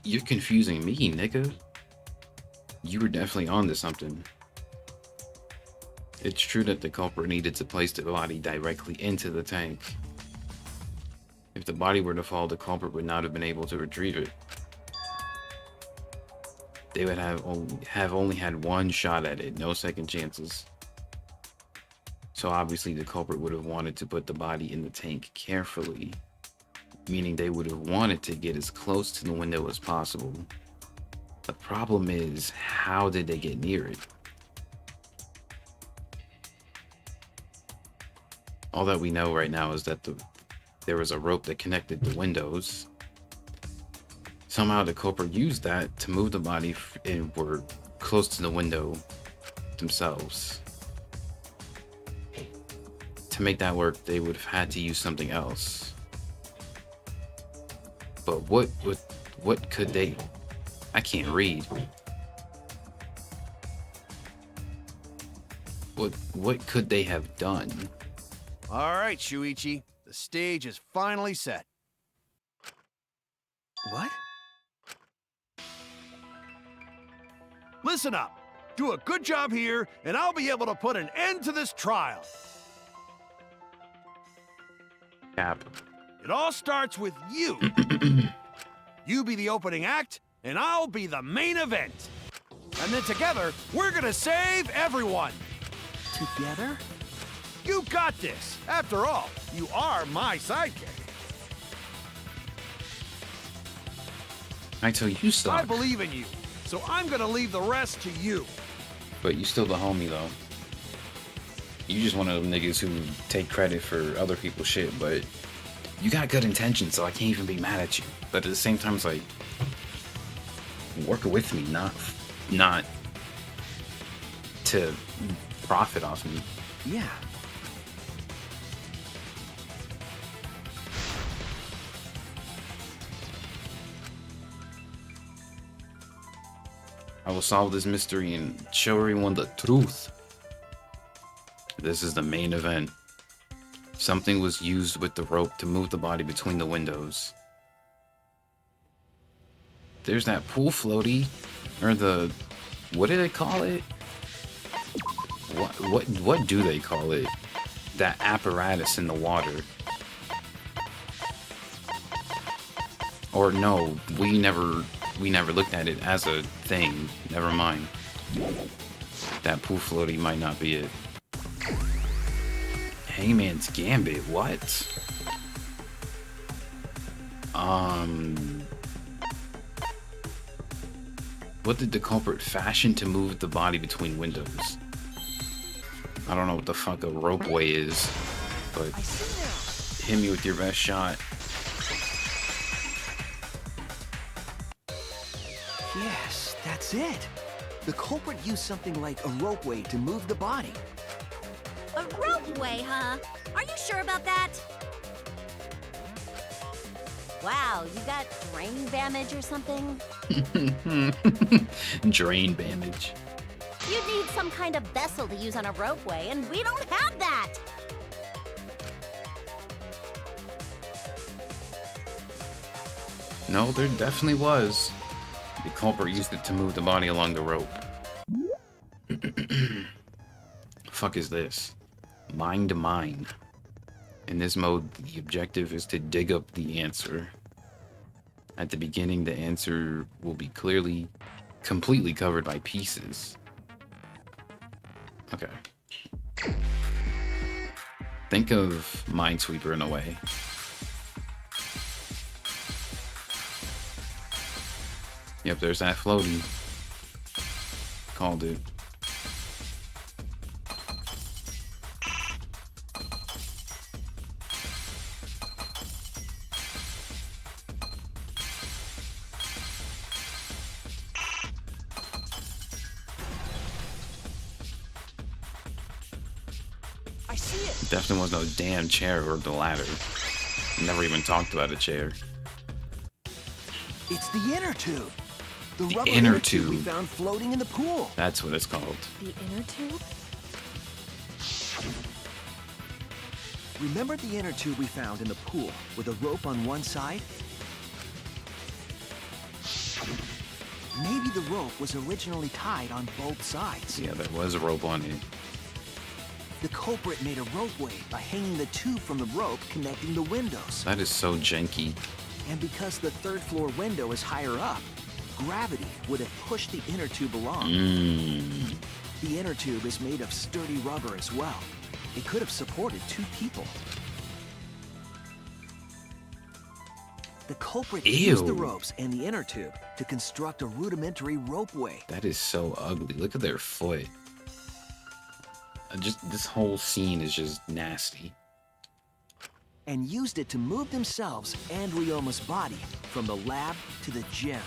You're confusing me, nigga. You were definitely onto something. It's true that the culprit needed to place the body directly into the tank. If the body were to fall, the culprit would not have been able to retrieve it. They would have only had one shot at it, no second chances. So obviously the culprit would have wanted to put the body in the tank carefully, meaning they would have wanted to get as close to the window as possible. The problem is, how did they get near it? All that we know right now is that there was a rope that connected the windows. Somehow the culprit used that to move the body and were close to the window themselves. To make that work, they would have had to use something else. But what could they? I can't read. What could they have done? All right, Shuichi. The stage is finally set. What? Listen up. Do a good job here, and I'll be able to put an end to this trial. Cap. It all starts with you. You be the opening act, and I'll be the main event. And then together, we're gonna save everyone. Together? You got this. After all, you are my sidekick. I tell you, suck. I believe in you, so I'm gonna leave the rest to you. But you still the homie, though. You just one of them niggas who take credit for other people's shit, but you got good intentions, so I can't even be mad at you. But at the same time, it's like, work with me, not to profit off me. Yeah. I will solve this mystery and show everyone the truth. This is the main event. Something was used with the rope to move the body between the windows. There's that pool floaty, or the, what do they call it? What do they call it? That apparatus in the water. Or no, we never looked at it as a thing. Never mind. That pool floaty might not be it. Hangman's Gambit, what? What did the culprit fashion to move the body between windows? I don't know what the fuck a ropeway is, but hit me with your best shot. Yes, that's it. The culprit used something like a ropeway to move the body. A ropeway, huh? Are you sure about that? Wow, you got brain damage or something? Drain damage. You'd need some kind of vessel to use on a ropeway, and we don't have that! No, there definitely was. The culprit used it to move the body along the rope. Fuck is this? Mine to mine. In this mode, the objective is to dig up the answer. At the beginning, the answer will be completely covered by pieces. Okay. Think of Minesweeper in a way. Yep, there's that floaty. Called it. I see it. Definitely was no damn chair or the ladder. Never even talked about a chair. It's the inner tube. The rubber inner tube we tube. found floating in the pool. That's what it's called. The inner tube? Remember the inner tube we found in the pool with a rope on one side? Maybe the rope was originally tied on both sides. Yeah, there was a rope on it. The culprit made a ropeway by hanging the tube from the rope connecting the windows. That is so janky. And because the third floor window is higher up, gravity would have pushed the inner tube along. The inner tube is made of sturdy rubber as well. It could have supported 2 people. The culprit used the ropes and the inner tube to construct a rudimentary ropeway. That is so ugly. Look at their foot. Just this whole scene is just nasty. And used it to move themselves and Ryoma's body from the lab to the gym.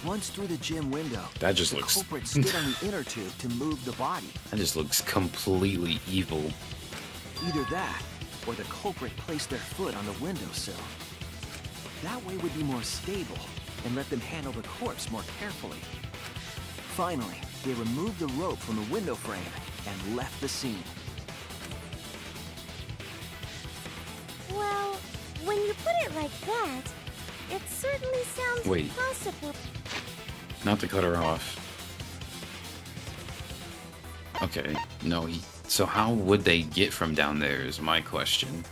Once through the gym window, That just the looks- culprit stood on the inner tube to move the body. That just looks completely evil. Either that, or the culprit placed their foot on the windowsill. That way would be more stable and let them handle the corpse more carefully. Finally, they removed the rope from the window frame and left the scene. Well, when you put it like that, it certainly sounds Wait. possible. Not to cut her off. Okay, no, so how would they get from down there is my question.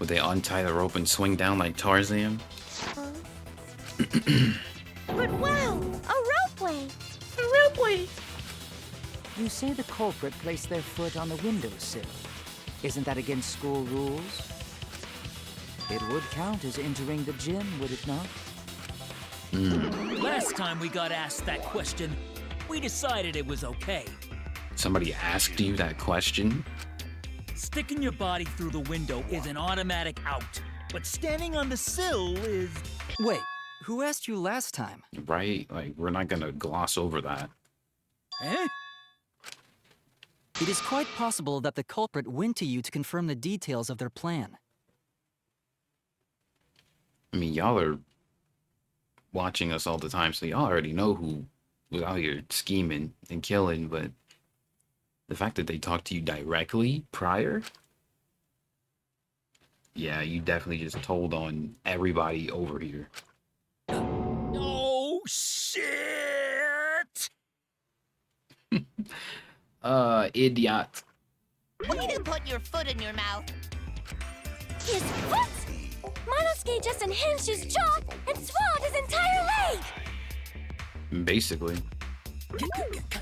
Would they untie the rope and swing down like Tarzan? But wow, a ropeway! A ropeway! You say the culprit placed their foot on the windowsill. Isn't that against school rules? It would count as entering the gym, would it not? Last time we got asked that question, we decided it was okay. Somebody asked you that question? Sticking your body through the window is an automatic out, but standing on the sill is... Wait, who asked you last time? Right? Like, we're not gonna gloss over that. Eh? It is quite possible that the culprit went to you to confirm the details of their plan. I mean, y'all are watching us all the time, so y'all already know who was out here scheming and killing, but the fact that they talked to you directly prior? Yeah, you definitely just told on everybody over here. Oh, shit! Idiot. Way to put your foot in your mouth. His foot? Monosuke just unhinged his jaw and swallowed his entire leg! Basically.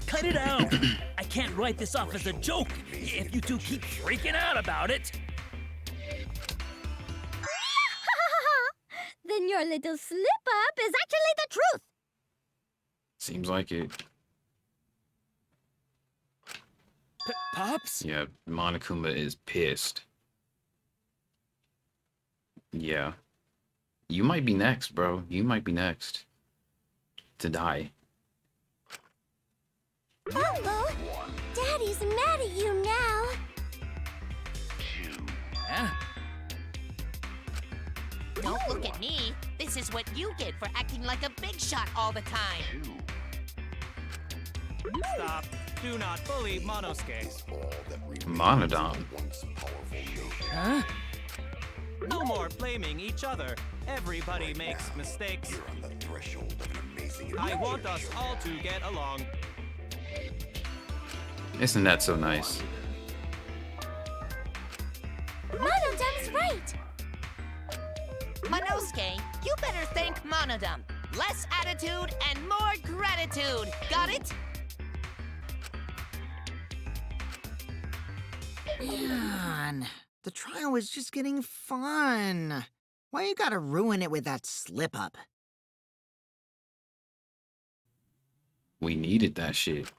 Cut it out! I can't write this off as a joke if you two keep freaking out about it. Then your little slip-up is actually the truth! Seems like it. Pops? Yeah, Monokuma is pissed. Yeah. You might be next, bro. You might be next to die. Uh-oh! Daddy's mad at you now! Huh? Don't look at me. This is what you get for acting like a big shot all the time. Stop. Do not bully Monosuke. Monodon. Huh? No more blaming each other. Everybody makes mistakes. I want us all to get along. Isn't that so nice? Monodam's right! Monosuke, you better thank Monodam. Less attitude and more gratitude. Got it? Man, the trial was just getting fun. Why you gotta ruin it with that slip-up? We needed that shit.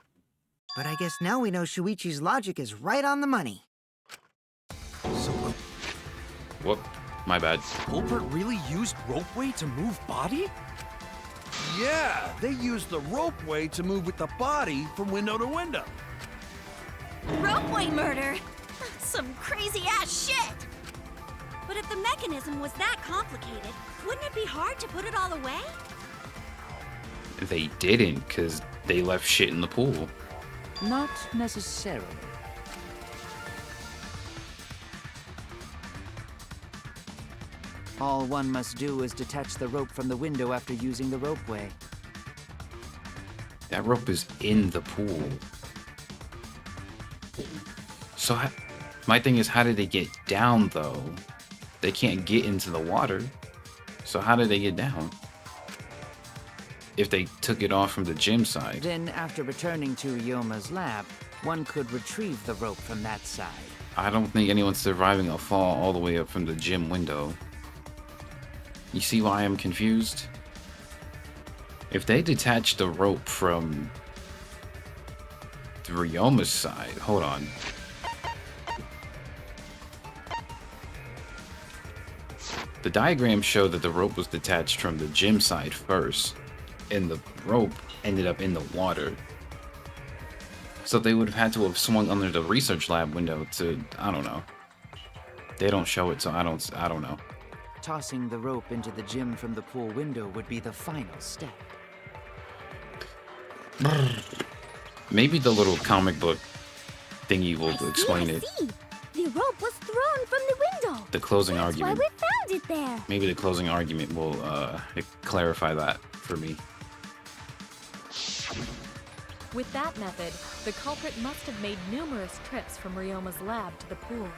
But I guess now we know Shuichi's logic is right on the money. Whoop, my bad. Culprit really used ropeway to move body? Yeah, they used the ropeway to move with the body from window to window. Ropeway murder? Some crazy-ass shit! But if the mechanism was that complicated, wouldn't it be hard to put it all away? They didn't, because they left shit in the pool. Not necessarily. All one must do is detach the rope from the window after using the ropeway. That rope is in the pool. So, my thing is, how did they get down, though? They can't get into the water. So how did they get down? If they took it off from the gym side. Then, after returning to Ryoma's lab, one could retrieve the rope from that side. I don't think anyone's surviving a fall all the way up from the gym window. You see why I'm confused? If they detach the rope from the Ryoma's side, hold on. The diagram showed that the rope was detached from the gym side first, and the rope ended up in the water. So they would have had to have swung under the research lab window to, I don't know. They don't show it, so I don't know. Tossing the rope into the gym from the pool window would be the final step. Maybe the little comic book thingy will explain it. See. The rope was thrown from the window. The closing That's argument. why we found it there. Maybe the closing argument will clarify that for me. With that method, the culprit must have made numerous trips from Ryoma's lab to the pool.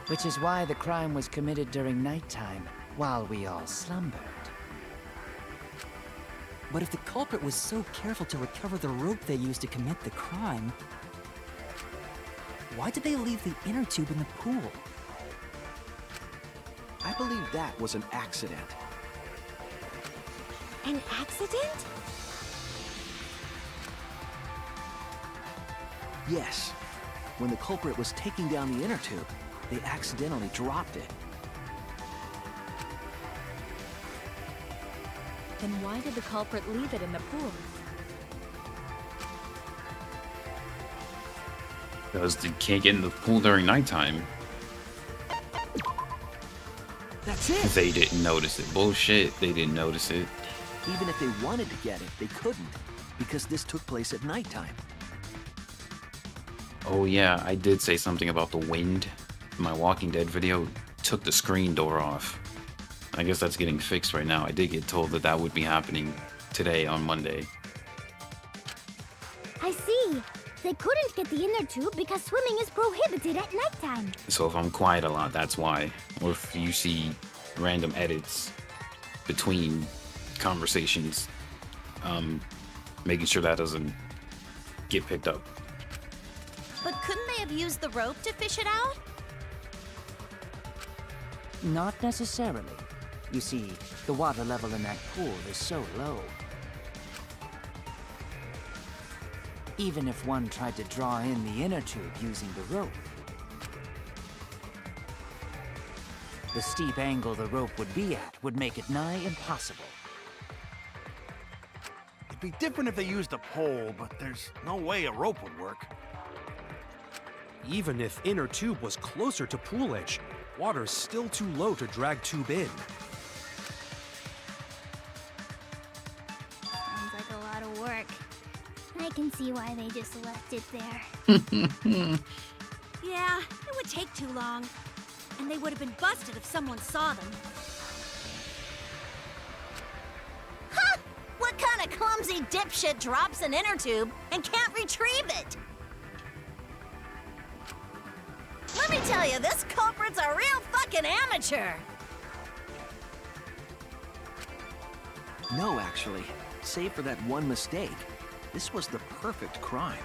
Which is why the crime was committed during nighttime, while we all slumbered. But if the culprit was so careful to recover the rope they used to commit the crime, why did they leave the inner tube in the pool? I believe that was an accident. An accident? Yes. When the culprit was taking down the inner tube, they accidentally dropped it. Then why did the culprit leave it in the pool? Because they can't get in the pool during nighttime. That's it! They didn't notice it. Bullshit, they didn't notice it. Even if they wanted to get it, they couldn't, because this took place at nighttime. Oh yeah, I did say something about the wind. My Walking Dead video took the screen door off. I guess that's getting fixed right now. I did get told that that would be happening today on Monday. I see. They couldn't get the inner tube because swimming is prohibited at nighttime. So if I'm quiet a lot, that's why. Or if you see random edits between conversations, making sure that doesn't get picked up. But couldn't they have used the rope to fish it out? Not necessarily. You see, the water level in that pool is so low. Even if one tried to draw in the inner tube using the rope, the steep angle the rope would be at would make it nigh impossible. It'd be different if they used a pole, but there's no way a rope would work. Even if inner tube was closer to pool edge, water's still too low to drag tube in. Sounds like a lot of work. I can see why they just left it there. Yeah, it would take too long. And they would have been busted if someone saw them. Ha! What kind a clumsy dipshit drops an inner tube and can't retrieve it? Let me tell you, this culprit's a real fucking amateur. No, actually. Save for that one mistake, this was the perfect crime.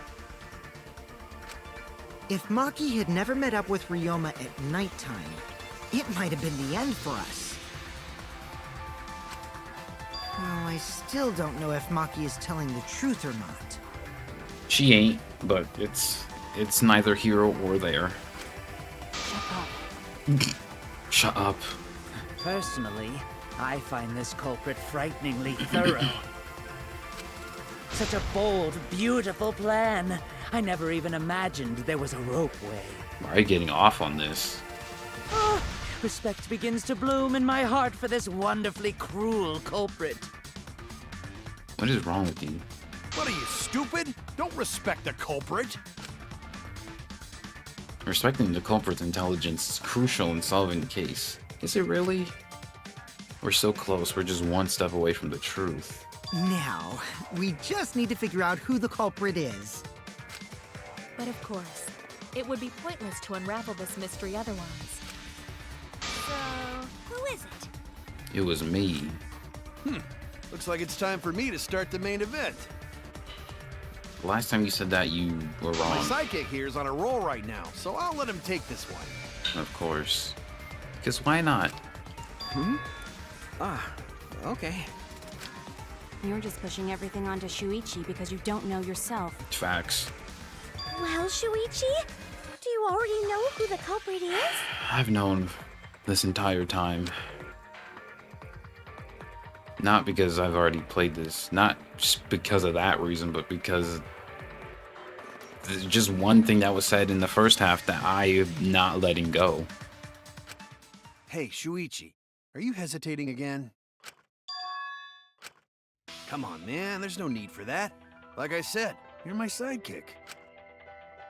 If Maki had never met up with Ryoma at nighttime, it might have been the end for us. Well, I still don't know if Maki is telling the truth or not. She ain't, but it's neither here or there. Shut up. Personally, I find this culprit frighteningly thorough. Such a bold, beautiful plan. I never even imagined there was a ropeway. Why are you getting off on this? Oh, respect begins to bloom in my heart for this wonderfully cruel culprit. What is wrong with you? What are you, stupid? Don't respect the culprit. Respecting the culprit's intelligence is crucial in solving the case. Is it really? We're so close, we're just one step away from the truth. Now, we just need to figure out who the culprit is. But of course, it would be pointless to unravel this mystery otherwise. So, who is it? It was me. Looks like it's time for me to start the main event. Last time you said that, you were wrong. My sidekick here is on a roll right now, so I'll let him take this one. Of course. Because why not? Okay. You're just pushing everything onto Shuichi because you don't know yourself. Facts. Well, Shuichi, do you already know who the culprit is? I've known this entire time. Not because I've already played this. Not just because of that reason, but because there's just one thing that was said in the first half that I am not letting go. Hey, Shuichi, are you hesitating again? Come on, man, there's no need for that. Like I said, you're my sidekick.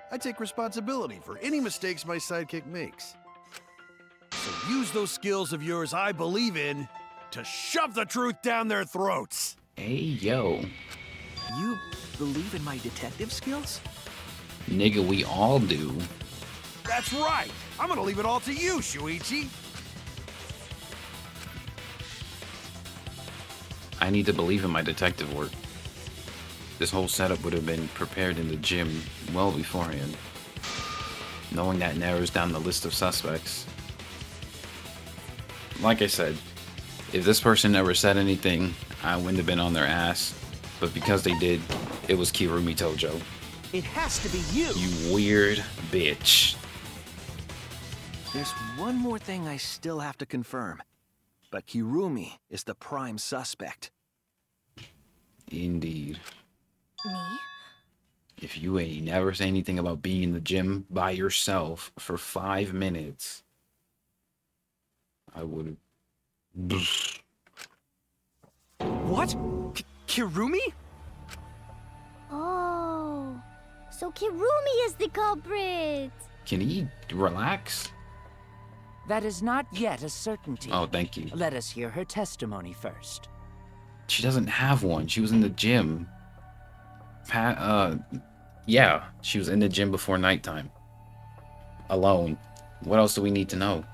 I take responsibility for any mistakes my sidekick makes. So use those skills of yours I believe in to shove the truth down their throats. Hey, yo. You believe in my detective skills? Nigga, we all do. That's right. I'm gonna leave it all to you, Shuichi. I need to believe in my detective work. This whole setup would have been prepared in the gym well beforehand. Knowing that narrows down the list of suspects. Like I said, if this person never said anything, I wouldn't have been on their ass. But because they did, it was Kirumi Tojo. It has to be you! You weird bitch. There's one more thing I still have to confirm. But Kirumi is the prime suspect. Indeed. Me? If you ain't never say anything about being in the gym by yourself for 5 minutes, I would have... What? Kirumi? Oh, so Kirumi is the culprit. Can he relax? That is not yet a certainty. Oh, thank you. Let us hear her testimony first. She doesn't have one. She was in the gym. Yeah, she was in the gym before nighttime. Alone. What else do we need to know?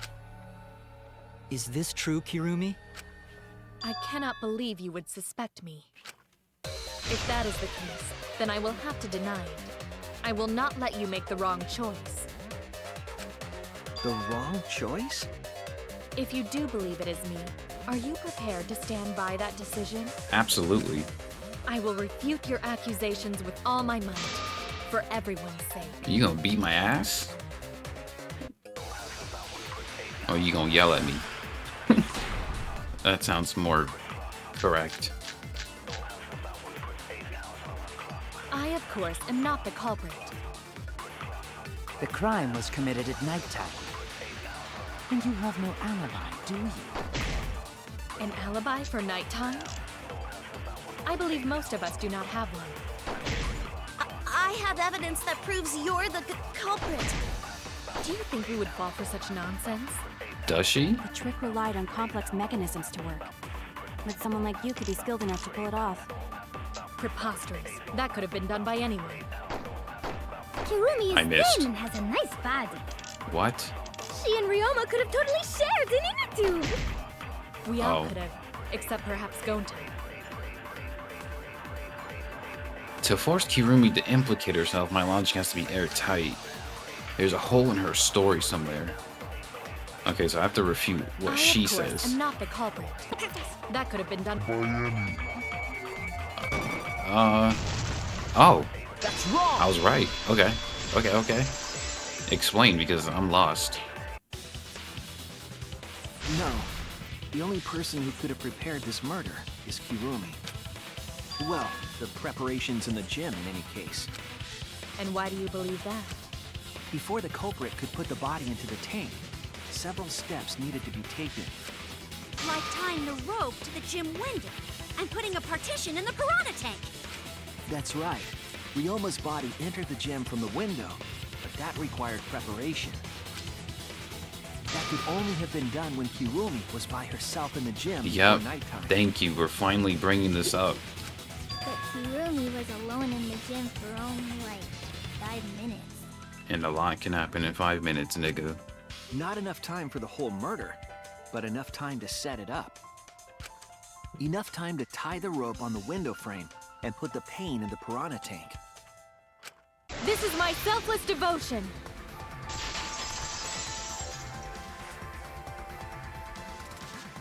Is this true, Kirumi? I cannot believe you would suspect me. If that is the case, then I will have to deny it. I will not let you make the wrong choice. The wrong choice? If you do believe it is me, are you prepared to stand by that decision? Absolutely. I will refute your accusations with all my might, for everyone's sake. You gonna beat my ass? Or you gonna yell at me? That sounds more correct. I, of course, am not the culprit. The crime was committed at nighttime. And you have no alibi, do you? An alibi for nighttime? I believe most of us do not have one. I have evidence that proves you're the culprit. Do you think we would fall for such nonsense? Does she? The trick relied on complex mechanisms to work. But someone like you could be skilled enough to pull it off. preposterous. That could have been done by anyone. Kirumi I is missed. thin and has a nice body. What? She and Ryoma could have totally shared an inner tube. We all Oh. could have, except perhaps Gonta. To force Kirumi to implicate herself, my logic has to be airtight. There's a hole in her story somewhere. Okay, so I have to refute what she Of course, says. I'm not the culprit. That could have been done. Oh. That's wrong. I was right. Okay. Okay. Explain, because I'm lost. No. The only person who could have prepared this murder is Kirumi. Well, the preparations in the gym in any case. And why do you believe that? Before the culprit could put the body into the tank, several steps needed to be taken. Like tying the rope to the gym window and putting a partition in the piranha tank. That's right. Ryoma's body entered the gym from the window, but that required preparation. That could only have been done when Kirumi was by herself in the gym Yep. before nighttime. Thank you. We're finally bringing this up. But Kirumi was alone in the gym for only like 5 minutes. And a lot can happen in 5 minutes, nigga. Not enough time for the whole murder, but enough time to set it up. Enough time to tie the rope on the window frame and put the pain in the piranha tank. This is my selfless devotion.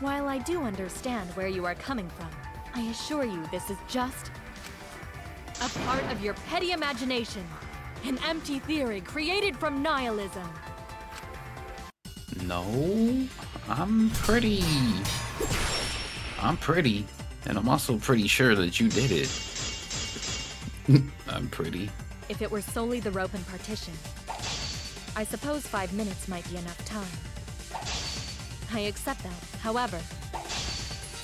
While I do understand where you are coming from, I assure you this is just a part of your petty imagination. An empty theory created from nihilism. No. I'm pretty. And I'm also pretty sure that you did it. I'm pretty. If it were solely the rope and partition, I suppose 5 minutes might be enough time. I accept that. However,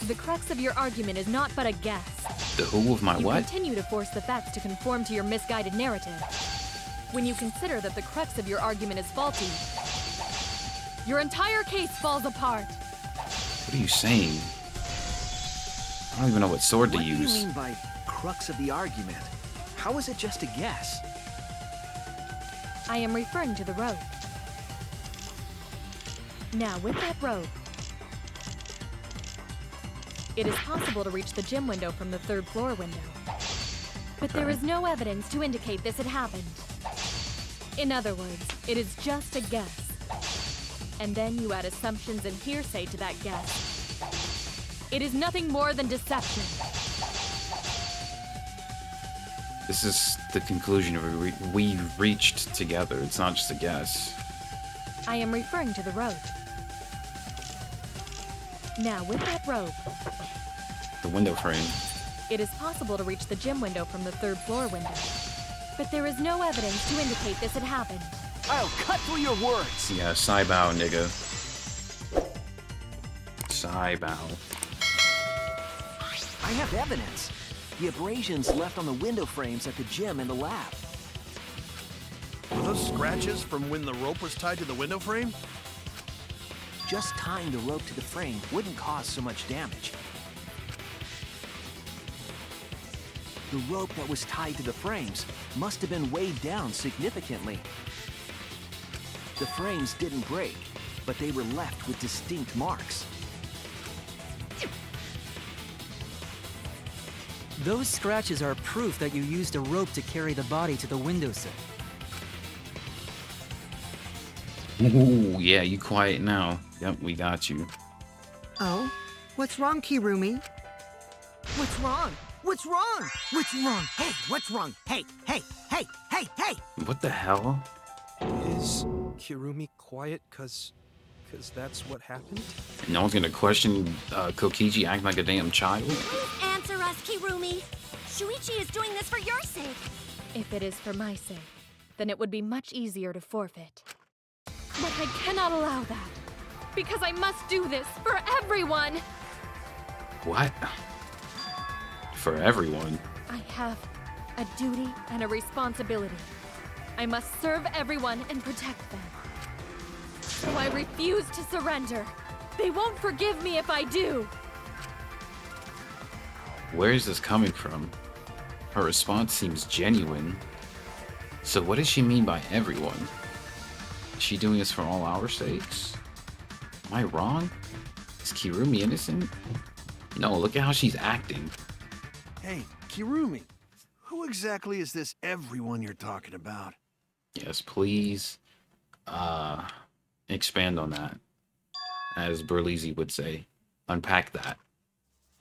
the crux of your argument is not but a guess. The who of my You what? continue to force the facts to conform to your misguided narrative. When you consider that the crux of your argument is faulty, your entire case falls apart. What are you saying? I don't even know what sword to What do use. you mean by crux of the argument? How is it just a guess? I am referring to the rope. Now, with that rope, it is possible to reach the gym window from the 3rd floor window. But there is no evidence to indicate this had happened. In other words, it is just a guess. And then you add assumptions and hearsay to that guess. It is nothing more than deception. This is the conclusion we reached together. It's not just a guess. I am referring to the rope. Now, with that rope, The window frame. it is possible to reach the gym window from the 3rd floor window. But there is no evidence to indicate this had happened. I'll cut through your words. Yeah, Saibao, nigga. Saibao. I have evidence. The abrasions left on the window frames at the gym and the lab. Were those scratches from when the rope was tied to the window frame? Just tying the rope to the frame wouldn't cause so much damage. The rope that was tied to the frames must have been weighed down significantly. The frames didn't break, but they were left with distinct marks. Those scratches are proof that you used a rope to carry the body to the windowsill. Ooh, yeah, you quiet now. Yep, we got you. Oh? What's wrong, Kirumi? What's wrong? What's wrong? What's wrong? Hey, what's wrong? Hey! What the hell? Is Kirumi quiet cause that's what happened? No one's gonna question Kokichi acting like a damn child? Please answer us, Kirumi. Shuichi is doing this for your sake. If it is for my sake, then it would be much easier to forfeit. But I cannot allow that, because I must do this for everyone! What? For everyone? I have a duty and a responsibility. I must serve everyone and protect them. So I refuse to surrender. They won't forgive me if I do. Where is this coming from? Her response seems genuine. So what does she mean by everyone? Is she doing this for all our sakes? Am I wrong? Is Kirumi innocent? No, look at how she's acting. Hey, Kirumi, who exactly is this everyone you're talking about? Yes, please, expand on that. As Berlizzi would say. Unpack that.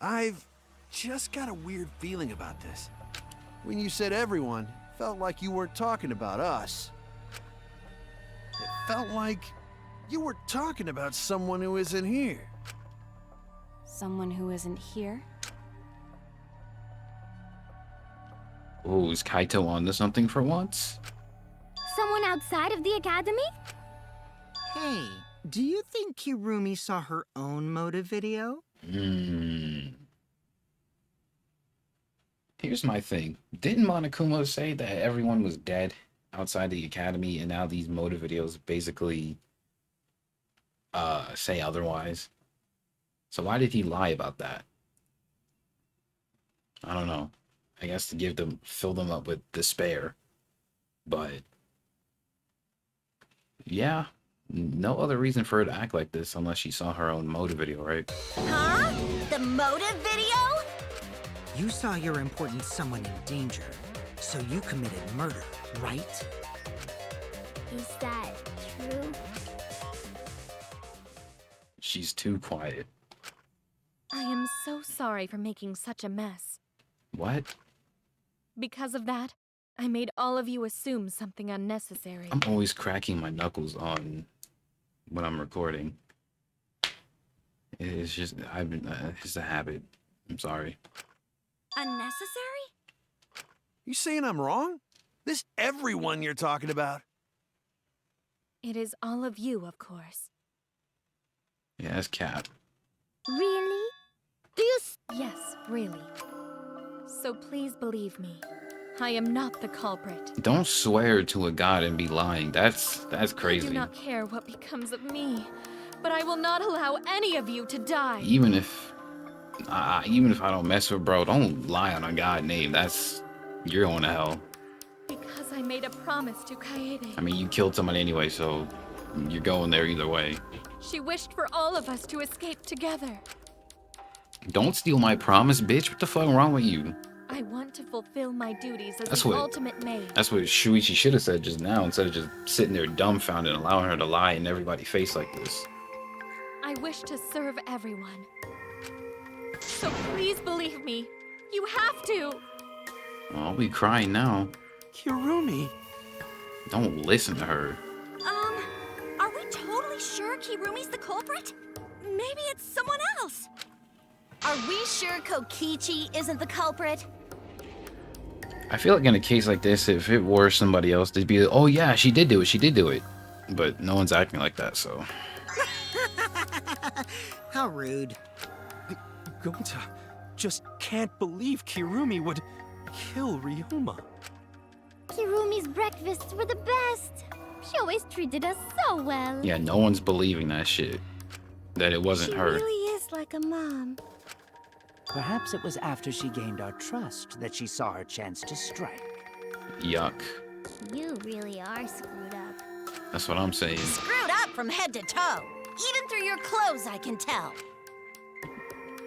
I've just got a weird feeling about this. When you said everyone, it felt like you weren't talking about us. It felt like you were talking about someone who isn't here. Someone who isn't here? Oh, is Kaito onto something for once? Someone outside of the academy? Hey, do you think Kirumi saw her own motive video? Here's my thing. Didn't Monokuma say that everyone was dead outside the academy and now these motive videos basically say otherwise? So why did he lie about that? I don't know. I guess to fill them up with despair. But yeah, no other reason for her to act like this unless she saw her own motive video, right? Huh? The motive video? You saw your important someone in danger, so you committed murder, right? Is that true? She's too quiet. I am so sorry for making such a mess. What? Because of that, I made all of you assume something unnecessary. I'm always cracking my knuckles on when I'm recording. It's just it's a habit. I'm sorry. Unnecessary? You saying I'm wrong? This everyone you're talking about? It is all of you, of course. Yeah, that's Cap. Really? Do you Yes, really. So please believe me. I am not the culprit. Don't swear to a god and be lying. That's crazy. I do not care what becomes of me, but I will not allow any of you to die. Even if I don't mess with bro, don't lie on a god name. You're going to hell. Because I made a promise to Kaede. I mean, you killed somebody anyway, so you're going there either way. She wished for all of us to escape together. Don't steal my promise, bitch. What the fuck wrong with you? I want to fulfill my duties as That's the what- ultimate maid. That's what Shuichi should have said just now, instead of just sitting there dumbfounded and allowing her to lie in everybody's face like this. I wish to serve everyone. So please believe me. You have to. I'll be crying now. Kirumi. Don't listen to her. Are we totally sure Kirumi's the culprit? Maybe it's someone else. Are we sure Kokichi isn't the culprit? I feel like in a case like this, if it were somebody else, they'd be like, oh yeah, she did do it. But no one's acting like that, so. How rude. Gonta just can't believe Kirumi would kill Ryoma. Kirumi's breakfasts were the best. She always treated us so well. Yeah, no one's believing that shit. That it wasn't She her. really is like a mom. Perhaps it was after she gained our trust that she saw her chance to strike. Yuck. You really are screwed up. That's what I'm saying. Screwed up from head to toe. Even through your clothes, I can tell.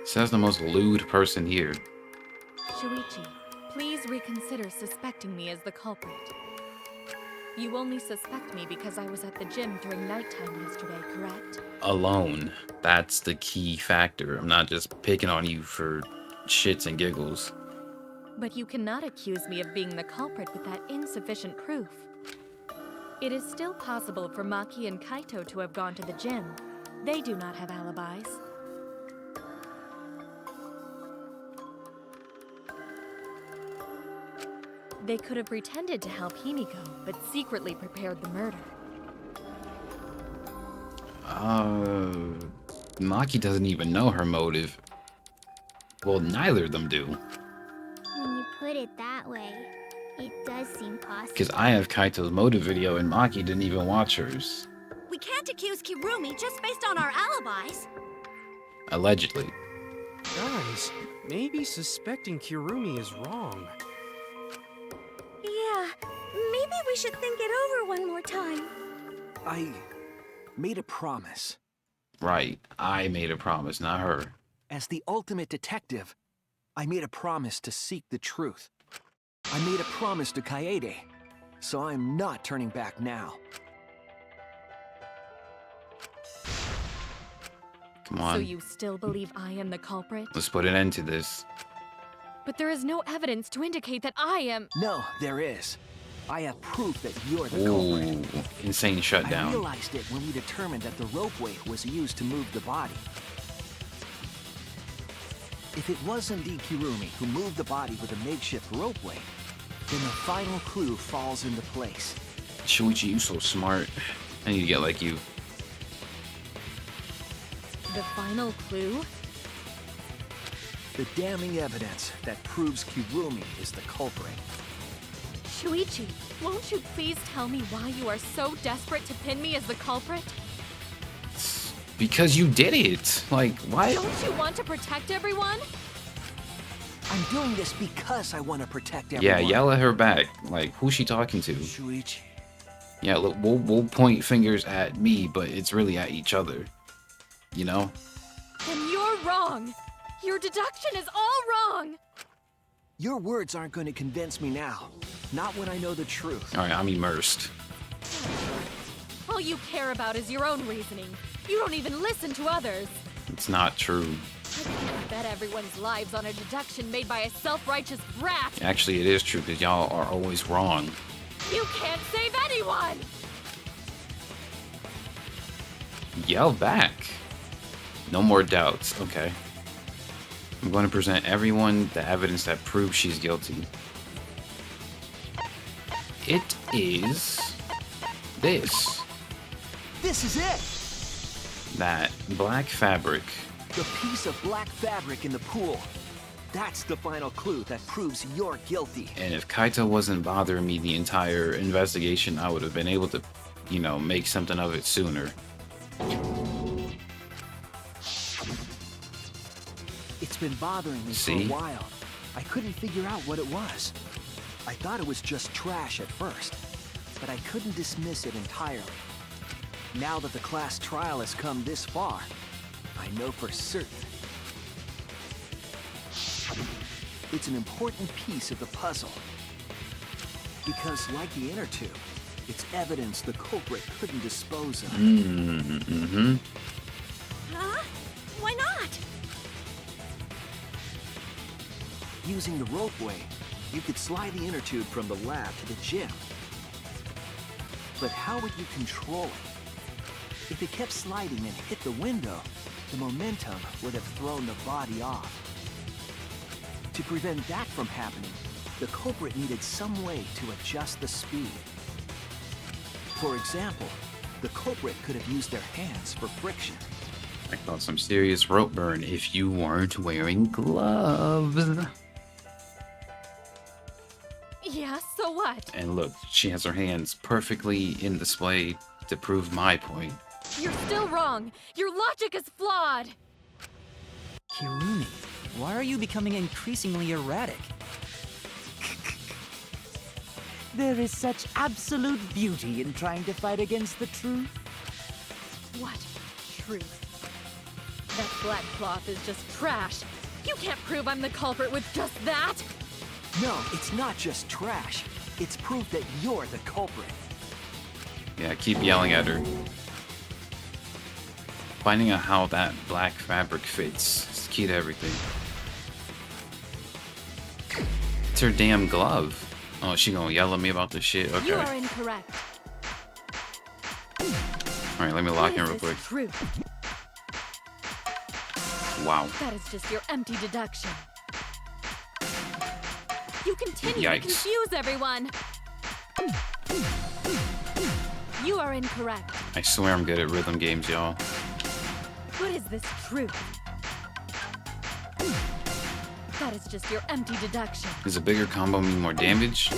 Says the most lewd person here. Shuichi, please reconsider suspecting me as the culprit. You only suspect me because I was at the gym during nighttime yesterday, correct? Alone. That's the key factor. I'm not just picking on you for shits and giggles. But you cannot accuse me of being the culprit with that insufficient proof. It is still possible for Maki and Kaito to have gone to the gym. They do not have alibis. They could have pretended to help Himiko, but secretly prepared the murder. Maki doesn't even know her motive. Well, neither of them do. When you put it that way, it does seem possible. Because I have Kaito's motive video and Maki didn't even watch hers. We can't accuse Kirumi just based on our alibis. Allegedly. Guys, maybe suspecting Kirumi is wrong. we should think it over one more time. I made a promise. Right. I made a promise, not her. As the ultimate detective, I made a promise to seek the truth. I made a promise to Kaede, so I'm not turning back now. Come on. So you still believe I am the culprit? Let's put an end to this. But there is no evidence to indicate that I am... No, there is. I have proof that you're the culprit. Ooh, insane shutdown. I realized it when we determined that the ropeway was used to move the body. If it was indeed Kirumi who moved the body with a makeshift ropeway, then the final clue falls into place. Shuichi, you so smart. I need to get like you. The final clue? The damning evidence that proves Kirumi is the culprit. Shuichi, won't you please tell me why you are so desperate to pin me as the culprit? Because you did it. Like, why? Don't you want to protect everyone? I'm doing this because I want to protect everyone. Yeah, yell at her back. Like, who's she talking to? Shuichi. Yeah, look, we'll point fingers at me, but it's really at each other. You know? Then you're wrong. Your deduction is all wrong. Your words aren't going to convince me now. Not when I know the truth. Alright, I'm immersed. All you care about is your own reasoning. You don't even listen to others. It's not true. I can't bet everyone's lives on a deduction made by a self-righteous brat. Actually, it is true, because y'all are always wrong. You can't save anyone! Yell back. No more doubts. Okay. I'm going to present everyone the evidence that proves she's guilty. It is this. This is it! That black fabric. The piece of black fabric in the pool. That's the final clue that proves you're guilty. And if Kaito wasn't bothering me the entire investigation, I would have been able to, you know, make something of it sooner. It's been bothering me for a while. I couldn't figure out what it was. I thought it was just trash at first, but I couldn't dismiss it entirely. Now that the class trial has come this far, I know for certain. It's an important piece of the puzzle. Because like the inner tube, it's evidence the culprit couldn't dispose of. Mm-hmm. Huh? Why not? Using the ropeway, you could slide the inner tube from the lab to the gym. But how would you control it? If it kept sliding and hit the window, the momentum would have thrown the body off. To prevent that from happening, the culprit needed some way to adjust the speed. For example, the culprit could have used their hands for friction. I caught some serious rope burn if you weren't wearing gloves. Yeah, so what? And look, she has her hands perfectly in display to prove my point. You're still wrong. Your logic is flawed. Kirumi, why are you becoming increasingly erratic? There is such absolute beauty in trying to fight against the truth. What truth? That black cloth is just trash. You can't prove I'm the culprit with just that. No, it's not just trash. It's proof that you're the culprit. Yeah, keep yelling at her. Finding out how that black fabric fits is key to everything. It's her damn glove. Oh, she gonna yell at me about this shit? Okay. You are incorrect. Alright, let me lock in real quick. Truth. Wow. That is just your empty deduction. You continue Yikes. to confuse everyone. You are incorrect. I swear I'm good at rhythm games, y'all. What is this truth? That is just your empty deduction. Does a bigger combo mean more damage?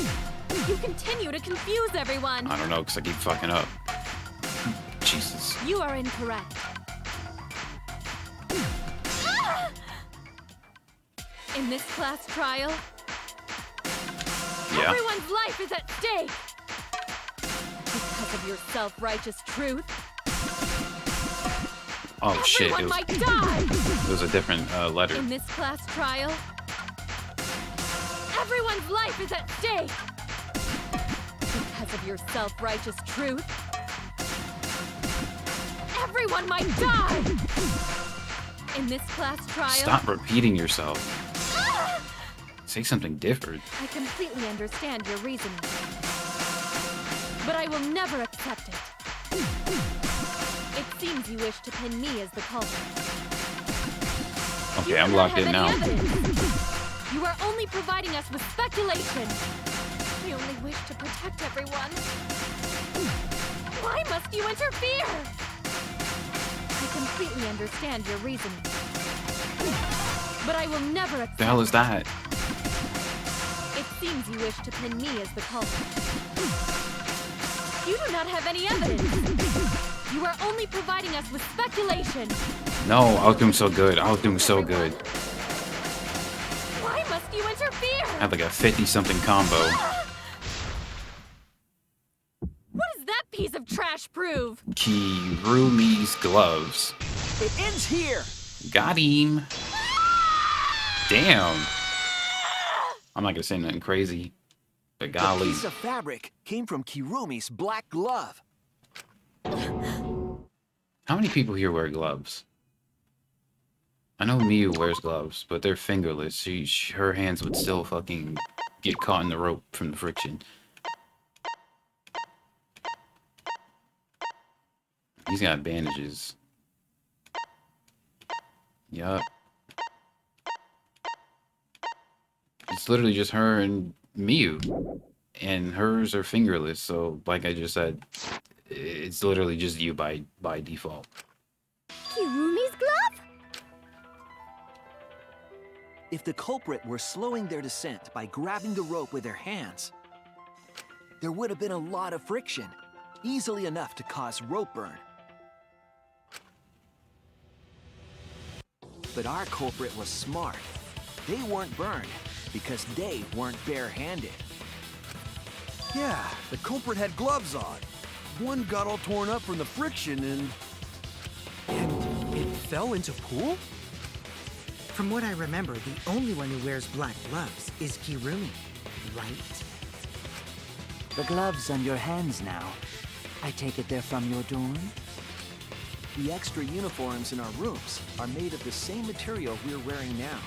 You continue to confuse everyone. I don't know, because I keep fucking up. Jesus. You are incorrect. In this class trial, Yeah. everyone's life is at stake. Because of your self-righteous truth. Oh shit! Everyone It might die! was a different letter. In this class trial, everyone's life is at stake! Because of your self-righteous truth, everyone might die! In this class trial... Stop repeating yourself. Say something different. I completely understand your reasoning. But I will never accept it. It seems you wish to pin me as the culprit. Okay, I'm locked in now. You are only providing us with speculation. We only wish to protect everyone. Why must you interfere? I completely understand your reasoning. But I will never accept. The hell is that? It seems you wish to pin me as the culprit. You do not have any evidence. You are only providing us with speculation. No, I was doing so good. I was doing so good. Why must you interfere? I had like a 50-something combo. What does that piece of trash prove? Kirumi's gloves. It ends here. Got him. Damn. I'm not gonna say nothing crazy, but The golly. piece of fabric came from Kirumi's black glove. How many people here wear gloves? I know Miyu wears gloves, but they're fingerless. Her hands would still fucking get caught in the rope from the friction. He's got bandages. Yup. It's literally just her and Miyu. And hers are fingerless, so like I just said, it's literally just you by default. Kirumi's glove? If the culprit were slowing their descent by grabbing the rope with their hands, there would have been a lot of friction, easily enough to cause rope burn. But our culprit was smart. They weren't burned because they weren't barehanded. Yeah, the culprit had gloves on. One got all torn up from the friction and it fell into pool? From what I remember, the only one who wears black gloves is Kirumi, right? The gloves on your hands now. I take it they're from your dorm? The extra uniforms in our rooms are made of the same material we're wearing now.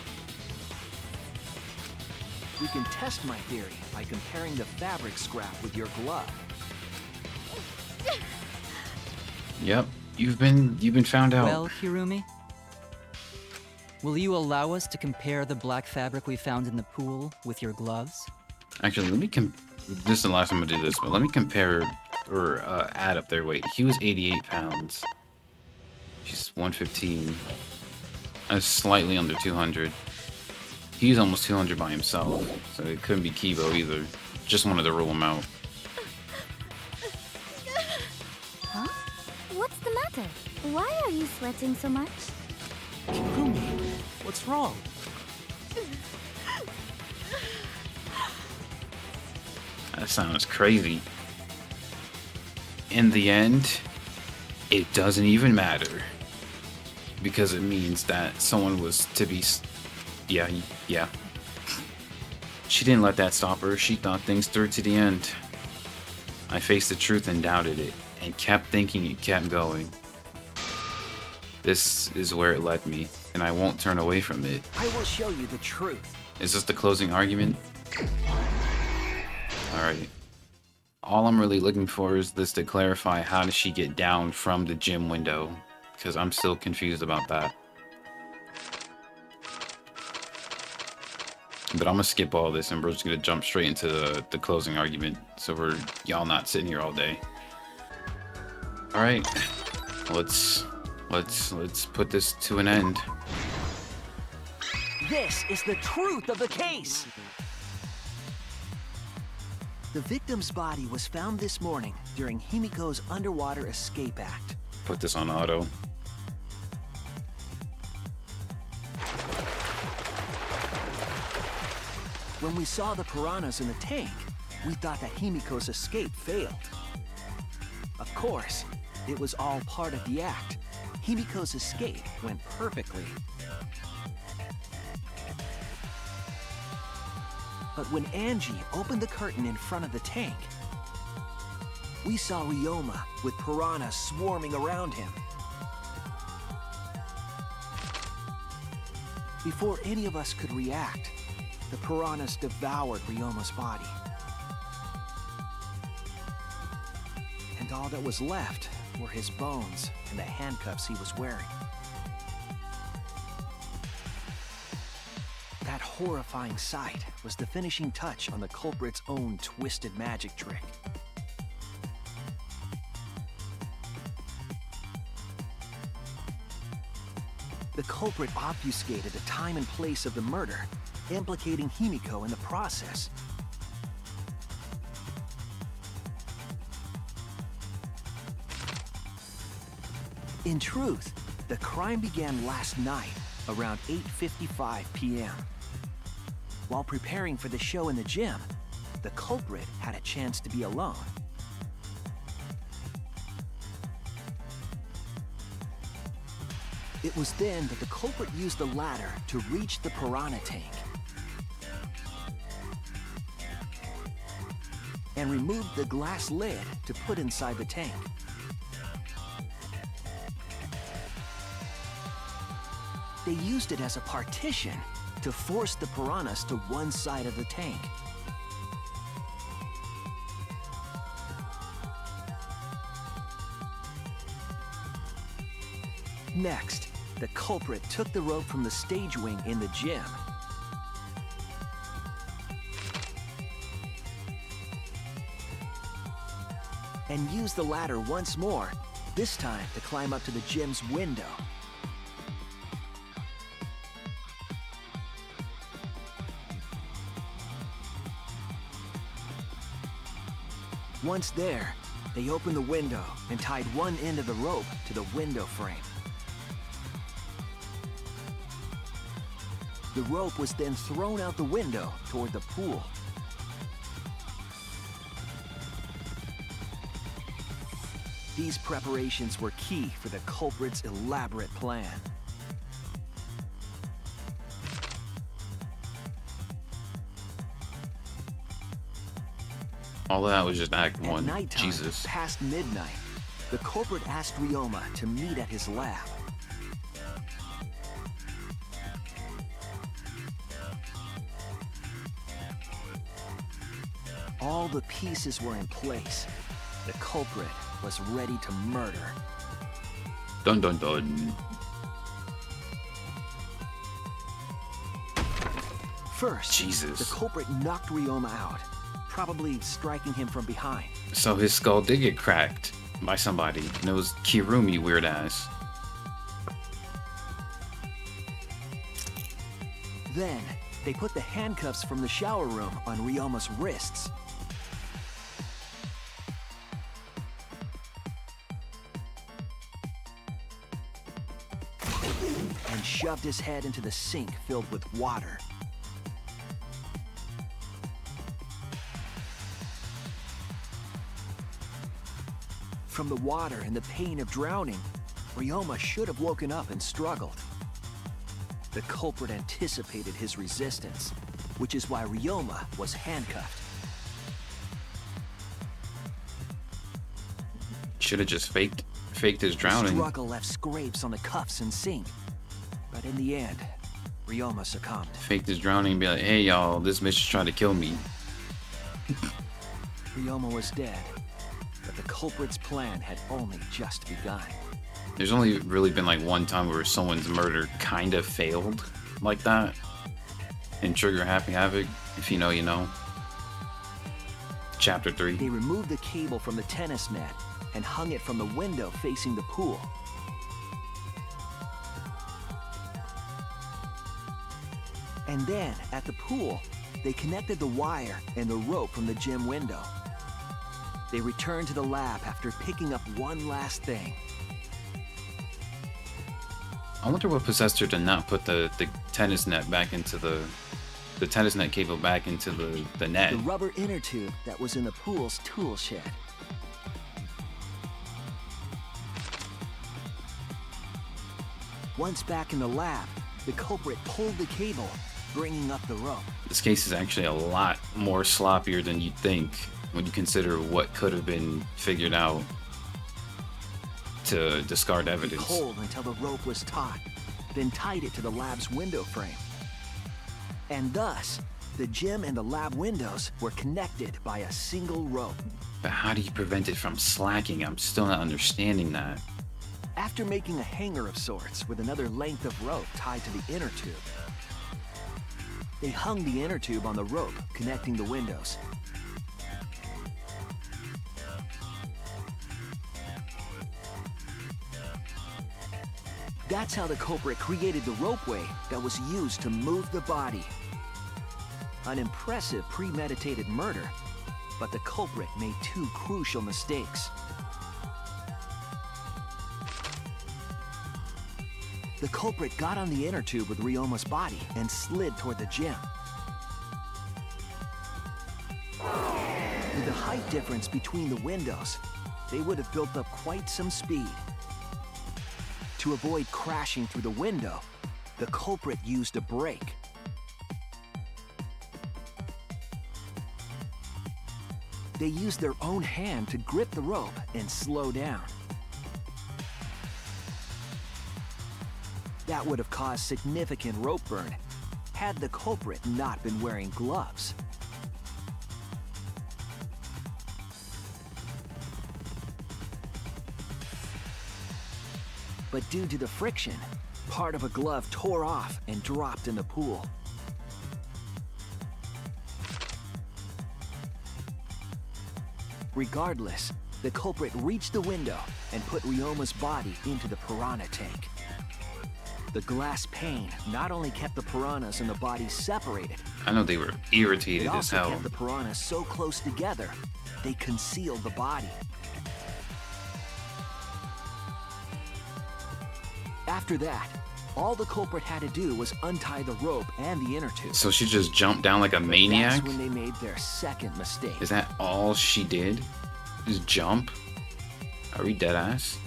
We can test my theory by comparing the fabric scrap with your glove. Yep, you've been found out. Well, Kirumi, will you allow us to compare the black fabric we found in the pool with your gloves? Actually, let me this is the last time I do this, but let me compare or add up their weight. He was 88 pounds. She's 115. That's slightly under 200. He's almost 200 by himself, so it couldn't be Kibo either. Just wanted to rule him out. Huh? What's the matter? Why are you sweating so much? Kirumi, what's wrong? That sounds crazy. In the end, it doesn't even matter. Because it means that someone was to be... Yeah. She didn't let that stop her. She thought things through to the end. I faced the truth and doubted it, and kept thinking it kept going. This is where it led me, and I won't turn away from it. I will show you the truth. Is this the closing argument? Alright. All I'm really looking for is this to clarify how did she get down from the gym window, because I'm still confused about that. But I'm gonna skip all this and we're just gonna jump straight into the closing argument, so y'all not sitting here all day. Alright. Let's put this to an end. This is the truth of the case. The victim's body was found this morning during Himiko's underwater escape act. Put this on auto. When we saw the piranhas in the tank, we thought that Himiko's escape failed. Of course, it was all part of the act. Himiko's escape went perfectly. But when Angie opened the curtain in front of the tank, we saw Ryoma with piranhas swarming around him. Before any of us could react, the piranhas devoured Ryoma's body. And all that was left were his bones and the handcuffs he was wearing. That horrifying sight was the finishing touch on the culprit's own twisted magic trick. The culprit obfuscated the time and place of the murder, implicating Himiko in the process. In truth, the crime began last night, around 8:55 p.m. While preparing for the show in the gym, the culprit had a chance to be alone. It was then that the culprit used the ladder to reach the piranha tank and removed the glass lid to put inside the tank. They used it as a partition to force the piranhas to one side of the tank. Next, the culprit took the rope from the stage wing in the gym and used the ladder once more, this time to climb up to the gym's window. Once there, they opened the window and tied one end of the rope to the window frame. The rope was then thrown out the window toward the pool. These preparations were key for the culprit's elaborate plan. All of that was just Act At 1. nighttime, Jesus. past midnight, the culprit asked Ryoma to meet at his lab. All the pieces were in place. The culprit was ready to murder. Dun dun dun. First, Jesus. the culprit knocked Ryoma out, probably striking him from behind. So his skull did get cracked by somebody, and it was Kirumi, weird ass. Then, they put the handcuffs from the shower room on Ryoma's wrists. And shoved his head into the sink filled with water. From the water and the pain of drowning, Ryoma should have woken up and struggled. The culprit anticipated his resistance, which is why Ryoma was handcuffed. Should have just faked his drowning. The struggle left scrapes on the cuffs and sink, but in the end, Ryoma succumbed. Faked his drowning and be like, hey y'all, this bitch is trying to kill me. Ryoma was dead, but the culprit's plan had only just begun. There's only really been like one time where someone's murder kind of failed like that in Trigger Happy Havoc. If you know, you know. Chapter 3. They removed the cable from the tennis net and hung it from the window facing the pool. And then, at the pool, they connected the wire and the rope from the gym window. They returned to the lab after picking up one last thing. I wonder what possessed her to not put the tennis net back into the tennis net cable back into the net. The rubber inner tube that was in the pool's tool shed. Once back in the lab, the culprit pulled the cable, bringing up the rope. This case is actually a lot more sloppier than you'd think when you consider what could have been figured out to discard evidence. Cold until the rope was taut, then tied it to the lab's window frame. And thus, the gym and the lab windows were connected by a single rope. But how do you prevent it from slacking? I'm still not understanding that. After making a hanger of sorts with another length of rope tied to the inner tube, they hung the inner tube on the rope connecting the windows. That's how the culprit created the ropeway that was used to move the body. An impressive premeditated murder, but the culprit made two crucial mistakes. The culprit got on the inner tube with Ryoma's body and slid toward the gym. With the height difference between the windows, they would have built up quite some speed. To avoid crashing through the window, the culprit used a brake. They used their own hand to grip the rope and slow down. That would have caused significant rope burn had the culprit not been wearing gloves. But due to the friction, part of a glove tore off and dropped in the pool. Regardless, the culprit reached the window and put Ryoma's body into the piranha tank. The glass pane not only kept the piranhas and the body separated, I know they were irritated it as also hell. kept the piranhas so close together, they concealed the body. After that, all the culprit had to do was untie the rope and the inner tube. So she just jumped down like a maniac? That's when they made their second mistake. Is that all she did? Just jump? Are we dead ass?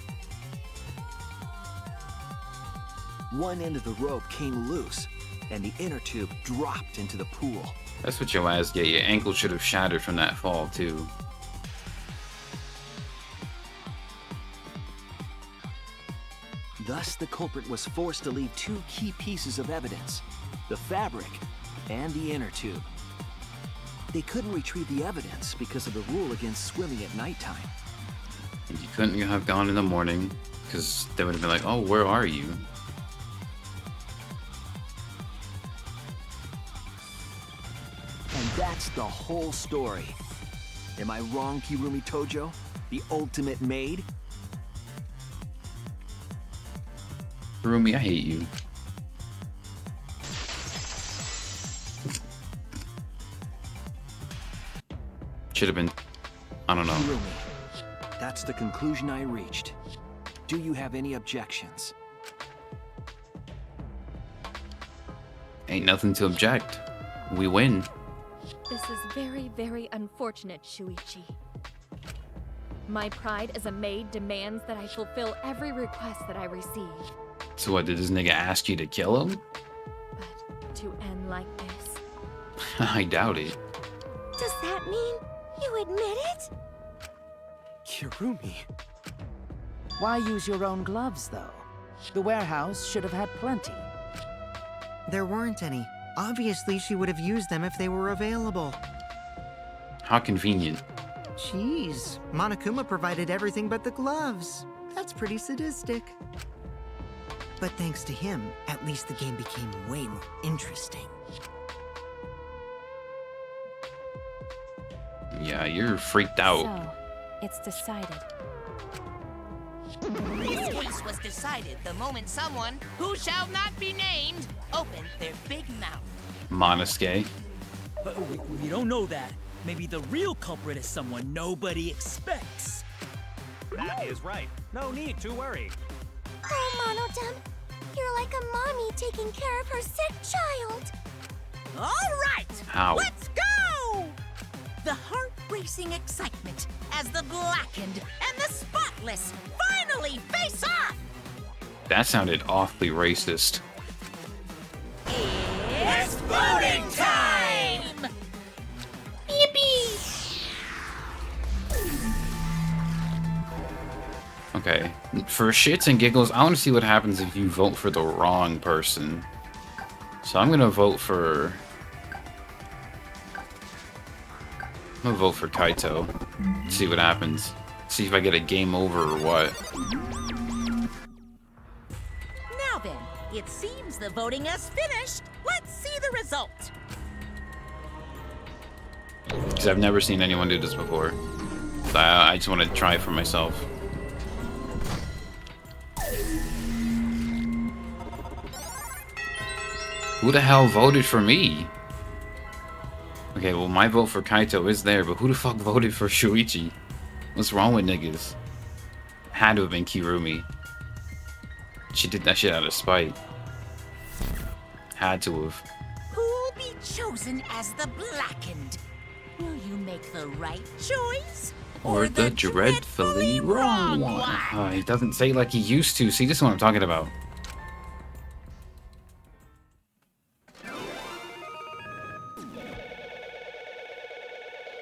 One end of the rope came loose, and the inner tube dropped into the pool. That's what your ass get. Your ankle should have shattered from that fall, too. Thus, the culprit was forced to leave two key pieces of evidence, the fabric and the inner tube. They couldn't retrieve the evidence because of the rule against swimming at nighttime. You couldn't have gone in the morning, because they would have been like, oh, where are you? And that's the whole story. Am I wrong, Kirumi Tojo? The ultimate maid? Rumi, I hate you. Should have been, I don't know. Kirumi, that's the conclusion I reached. Do you have any objections? Ain't nothing to object. We win. This is very, very unfortunate, Shuichi. My pride as a maid demands that I fulfill every request that I receive. So what, did this nigga ask you to kill him? But to end like this... I doubt it. Does that mean you admit it? Kirumi. Why use your own gloves, though? The warehouse should have had plenty. There weren't any. Obviously, she would have used them if they were available. How convenient. Jeez, Monokuma provided everything but the gloves. That's pretty sadistic. But thanks to him, at least the game became way more interesting. Yeah, you're freaked out. So, it's decided. This case was decided the moment someone, who shall not be named, opened their big mouth. Monosuke. We don't know that. Maybe the real culprit is someone nobody expects. That is right. No need to worry. Oh, Monotem, you're like a mommy taking care of her sick child. All right, How? let's go! The heart-racing excitement as the blackened and the spotless finally face off! That sounded awfully racist. It's voting time! Yippee! Okay, for shits and giggles, I want to see what happens if you vote for the wrong person. So I'm gonna vote for... Kaito. See what happens. See if I get a game over or what. Now then, it seems the voting has finished. Let's see the result. Because I've never seen anyone do this before. So I just want to try it for myself. Who the hell voted for me? Okay, well, my vote for Kaito is there, but who the fuck voted for Shuichi? What's wrong with niggas? Had to have been Kirumi. She did that shit out of spite. Had to have. Who'll be chosen as the Blackened? Will you make the right choice? Or the dreadfully wrong one. He doesn't say like he used to. See, this is what I'm talking about.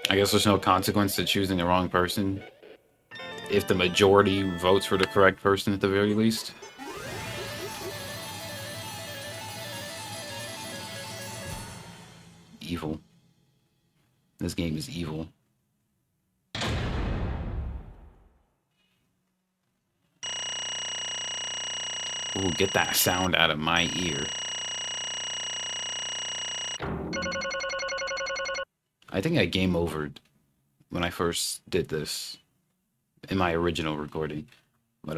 I guess there's no consequence to choosing the wrong person. If the majority votes for the correct person at the very least. Evil. This game is evil. Ooh, get that sound out of my ear. I think I game overed when I first did this in my original recording. But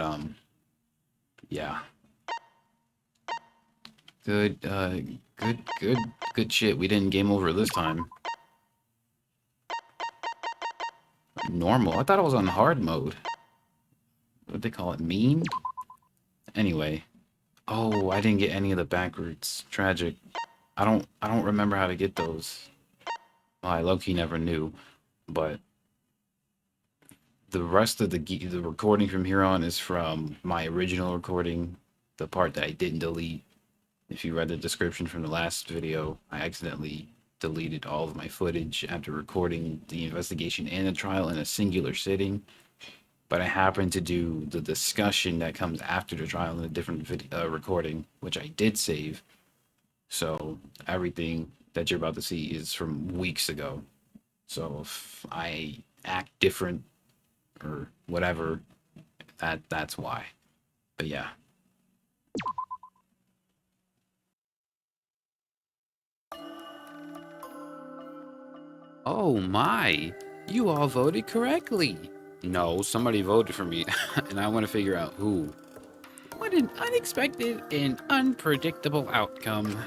yeah. Good shit. We didn't game over this time. Normal. I thought I was on hard mode. What they call it? Mean? Anyway. Oh, I didn't get any of the backwards. Tragic. I don't remember how to get those. Well, I low-key never knew, but the rest of the recording from here on is from my original recording, the part that I didn't delete. If you read the description from the last video, I accidentally deleted all of my footage after recording the investigation and the trial in a singular sitting, but I happened to do the discussion that comes after the trial in a different recording, which I did save. So everything that you're about to see is from weeks ago. So if I act different or whatever, that's why. But yeah. Oh my, you all voted correctly. No, somebody voted for me, and I want to figure out who. What an unexpected and unpredictable outcome.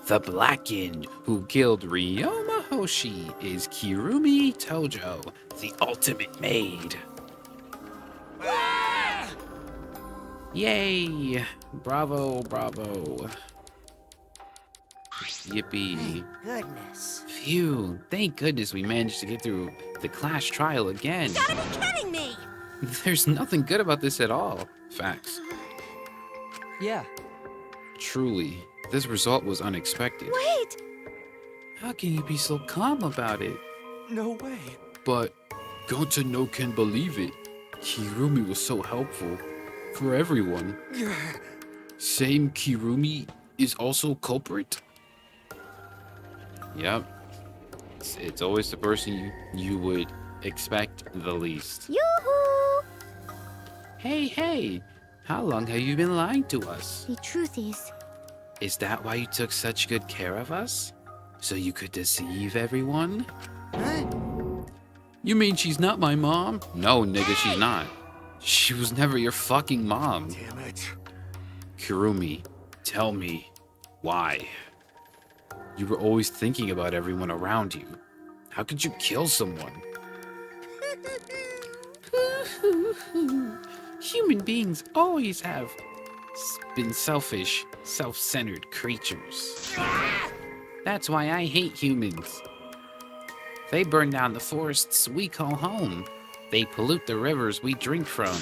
The Blackened who killed Ryoma Hoshi is Kirumi Tojo, the ultimate maid. Yay! Bravo, bravo. Yippee. Goodness. Phew, thank goodness we managed to get through the Clash trial again. You gotta be kidding me! There's nothing good about this at all. Facts. Yeah. Truly, this result was unexpected. Wait! How can you be so calm about it? No way. But Gota no can believe it. Kirumi was so helpful for everyone. Same Kirumi is also culprit? Yep. It's always the person you would expect the least. Yoo-hoo! Hey, how long have you been lying to us? The truth Is that why you took such good care of us? So you could deceive everyone? You mean she's not my mom? No, nigga, she's not. She was never your fucking mom. Damn it. Kirumi, tell me, why? You were always thinking about everyone around you. How could you kill someone? Human beings always have been selfish, self-centered creatures. That's why I hate humans. They burn down the forests we call home. They pollute the rivers we drink from.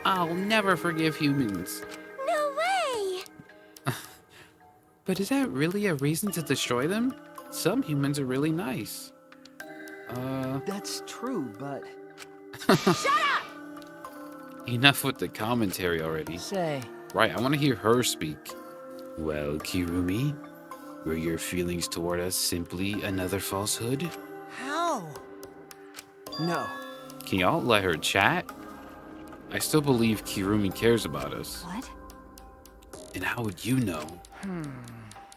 I'll never forgive humans. No way! But is that really a reason to destroy them? Some humans are really nice. That's true, but... Shut up! Enough with the commentary already. Say. Right, I want to hear her speak. Well, Kirumi, were your feelings toward us simply another falsehood? How? No. Can y'all let her chat? I still believe Kirumi cares about us. What? And how would you know?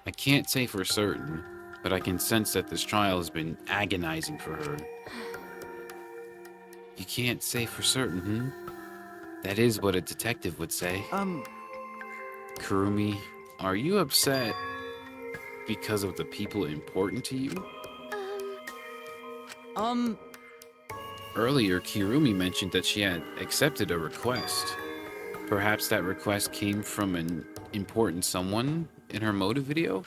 I can't say for certain, but I can sense that this trial has been agonizing for her. You can't say for certain, That is what a detective would say. Kurumi, are you upset because of the people important to you? Earlier, Kirumi mentioned that she had accepted a request. Perhaps that request came from an important someone in her motive video?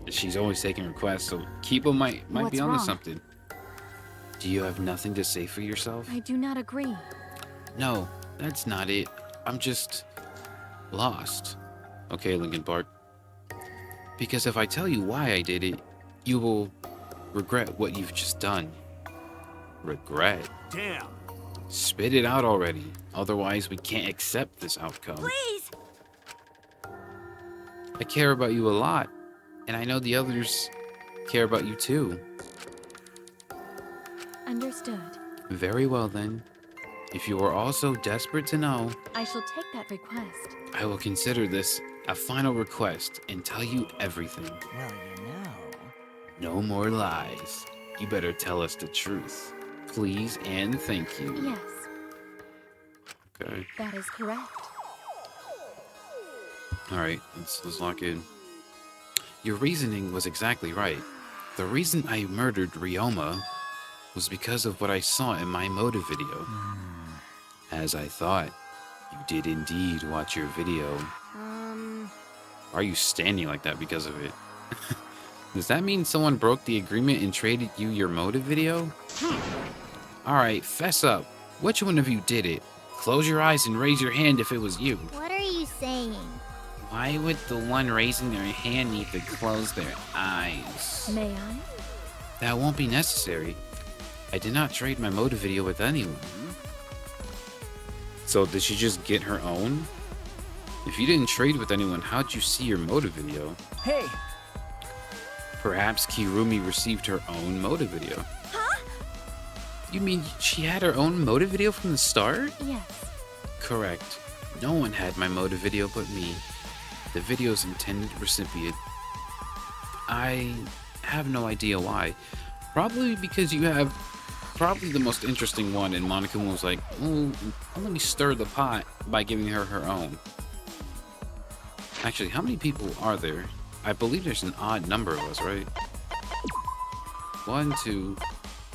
She's always taking requests, so Kiba might What's be onto wrong? something. Do you have nothing to say for yourself? I do not agree. No, that's not it. I'm just lost. Okay, Linkin Park. Because if I tell you why I did it, you will regret what you've just done. Regret? Damn. Spit it out already. Otherwise, we can't accept this outcome. Please! I care about you a lot, and I know the others care about you too. Understood. Very well then. If you are also desperate to know, I shall take that request. I will consider this a final request and tell you everything. Well, you know. No more lies. You better tell us the truth. Please and thank you. Yes, Okay. that is correct. Alright, let's lock in. Your reasoning was exactly right. The reason I murdered Ryoma was because of what I saw in my motive video. As I thought, you did indeed watch your video. Why are you standing like that because of it? Does that mean someone broke the agreement and traded you your motive video? Alright, fess up. Which one of you did it? Close your eyes and raise your hand if it was you. What are you saying? Why would the one raising their hand need to close their eyes? May I? That won't be necessary. I did not trade my motive video with anyone. So did she just get her own? If you didn't trade with anyone, how'd you see your motive video? Hey! Perhaps Kirumi received her own motive video. Huh? You mean she had her own motive video from the start? Yes. Correct. No one had my motive video but me, the video's intended recipient. I have no idea why. Probably because you have probably the most interesting one, and Monica was like, oh, let me stir the pot by giving her her own. Actually, how many people are there? I believe there's an odd number of us, right? 1, 2,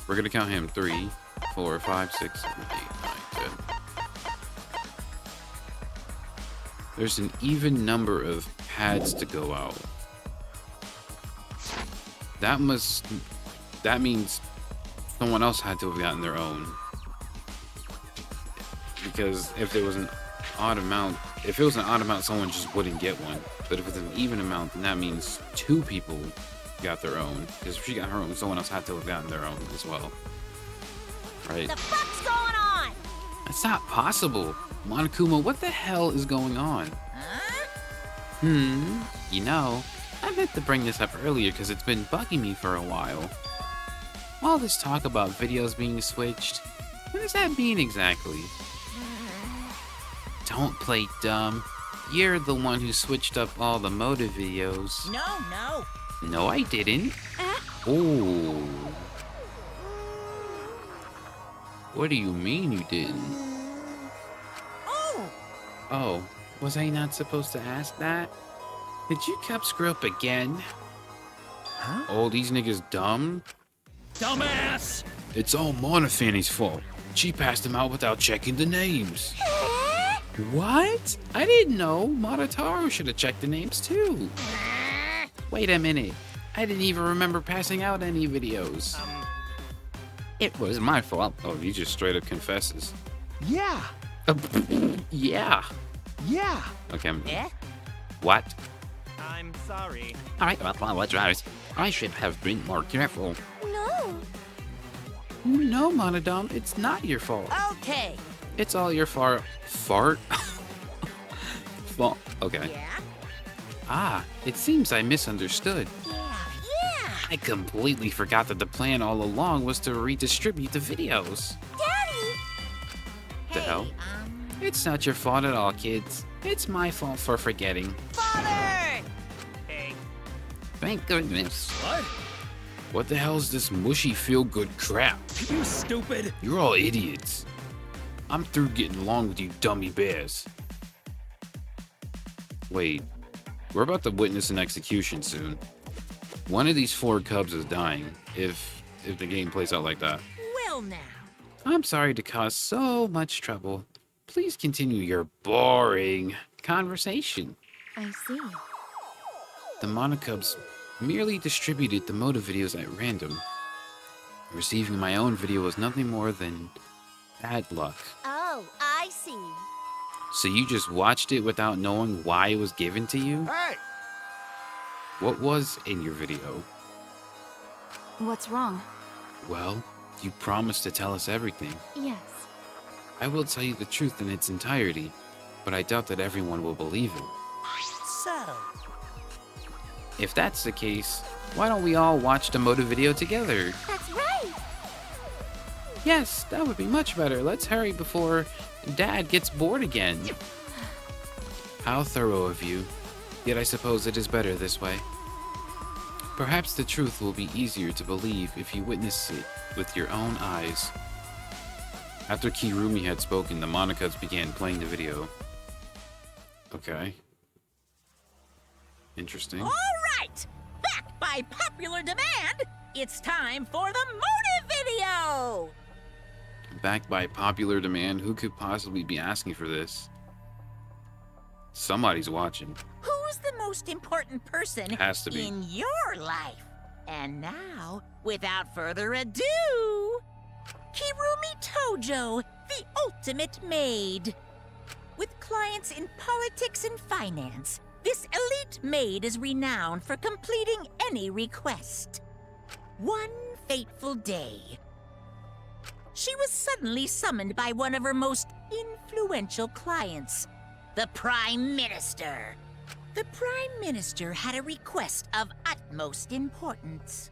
we're gonna count him. 3, 4, 5, 6, 7, 8, 9, 10. There's an even number of pads to go out. That means someone else had to have gotten their own. Because if it was an odd amount, someone just wouldn't get one. But if it's an even amount, then that means 2 people got their own. Because if she got her own, someone else had to have gotten their own as well. Right? The fuck's going on? That's not possible. Monokuma, what the hell is going on? You know, I meant to bring this up earlier because it's been bugging me for a while. All this talk about videos being switched, what does that mean exactly? Don't play dumb. You're the one who switched up all the motive videos. No. No, I didn't. Oh. What do you mean you didn't? Oh, was I not supposed to ask that? Did you cup screw up again? Huh? Oh, these niggas dumb? Dumbass! It's all Monofanny's fault. She passed him out without checking the names. What? I didn't know. Monotaro should have checked the names too. Wait a minute. I didn't even remember passing out any videos. It was my fault. Oh, he just straight up confesses. Yeah. Yeah. Yeah. Okay. Yeah? What? I'm sorry. I apologize. I should have been more careful. No. No, Monodon, it's not your fault. Okay. It's all your fart. Fault? Okay. Yeah? Ah, it seems I misunderstood. Yeah. I completely forgot that the plan all along was to redistribute the videos. Daddy! The hell? It's not your fault at all, kids. It's my fault for forgetting. Father! Hey. Thank goodness. What? What the hell is this mushy feel-good crap? You stupid! You're all idiots. I'm through getting along with you dummy bears. Wait, we're about to witness an execution soon. One of these 4 cubs is dying, if the game plays out like that. Well now. I'm sorry to cause so much trouble. Please continue your boring conversation. I see. The Monocubs merely distributed the motive videos at random. Receiving my own video was nothing more than bad luck. Oh, I see. So you just watched it without knowing why it was given to you? Hey! What was in your video? What's wrong? Well, you promised to tell us everything. Yes. I will tell you the truth in its entirety, but I doubt that everyone will believe it. So, If that's the case, why don't we all watch the motive video together? That's right. Yes, that would be much better. Let's hurry before Dad gets bored again. How thorough of you. Yet I suppose it is better this way. Perhaps the truth will be easier to believe if you witness it with your own eyes. After Kirumi had spoken, the Monocubs began playing the video. Okay. Interesting. All right! Back by popular demand, it's time for the motive video! Backed by popular demand, who could possibly be asking for this? Somebody's watching. Who's the most important person Has to be. in your life? And now, without further ado, Kirumi Tojo, the ultimate maid. With clients in politics and finance, this elite maid is renowned for completing any request. One fateful day, she was suddenly summoned by one of her most influential clients, the Prime Minister. The Prime Minister had a request of utmost importance.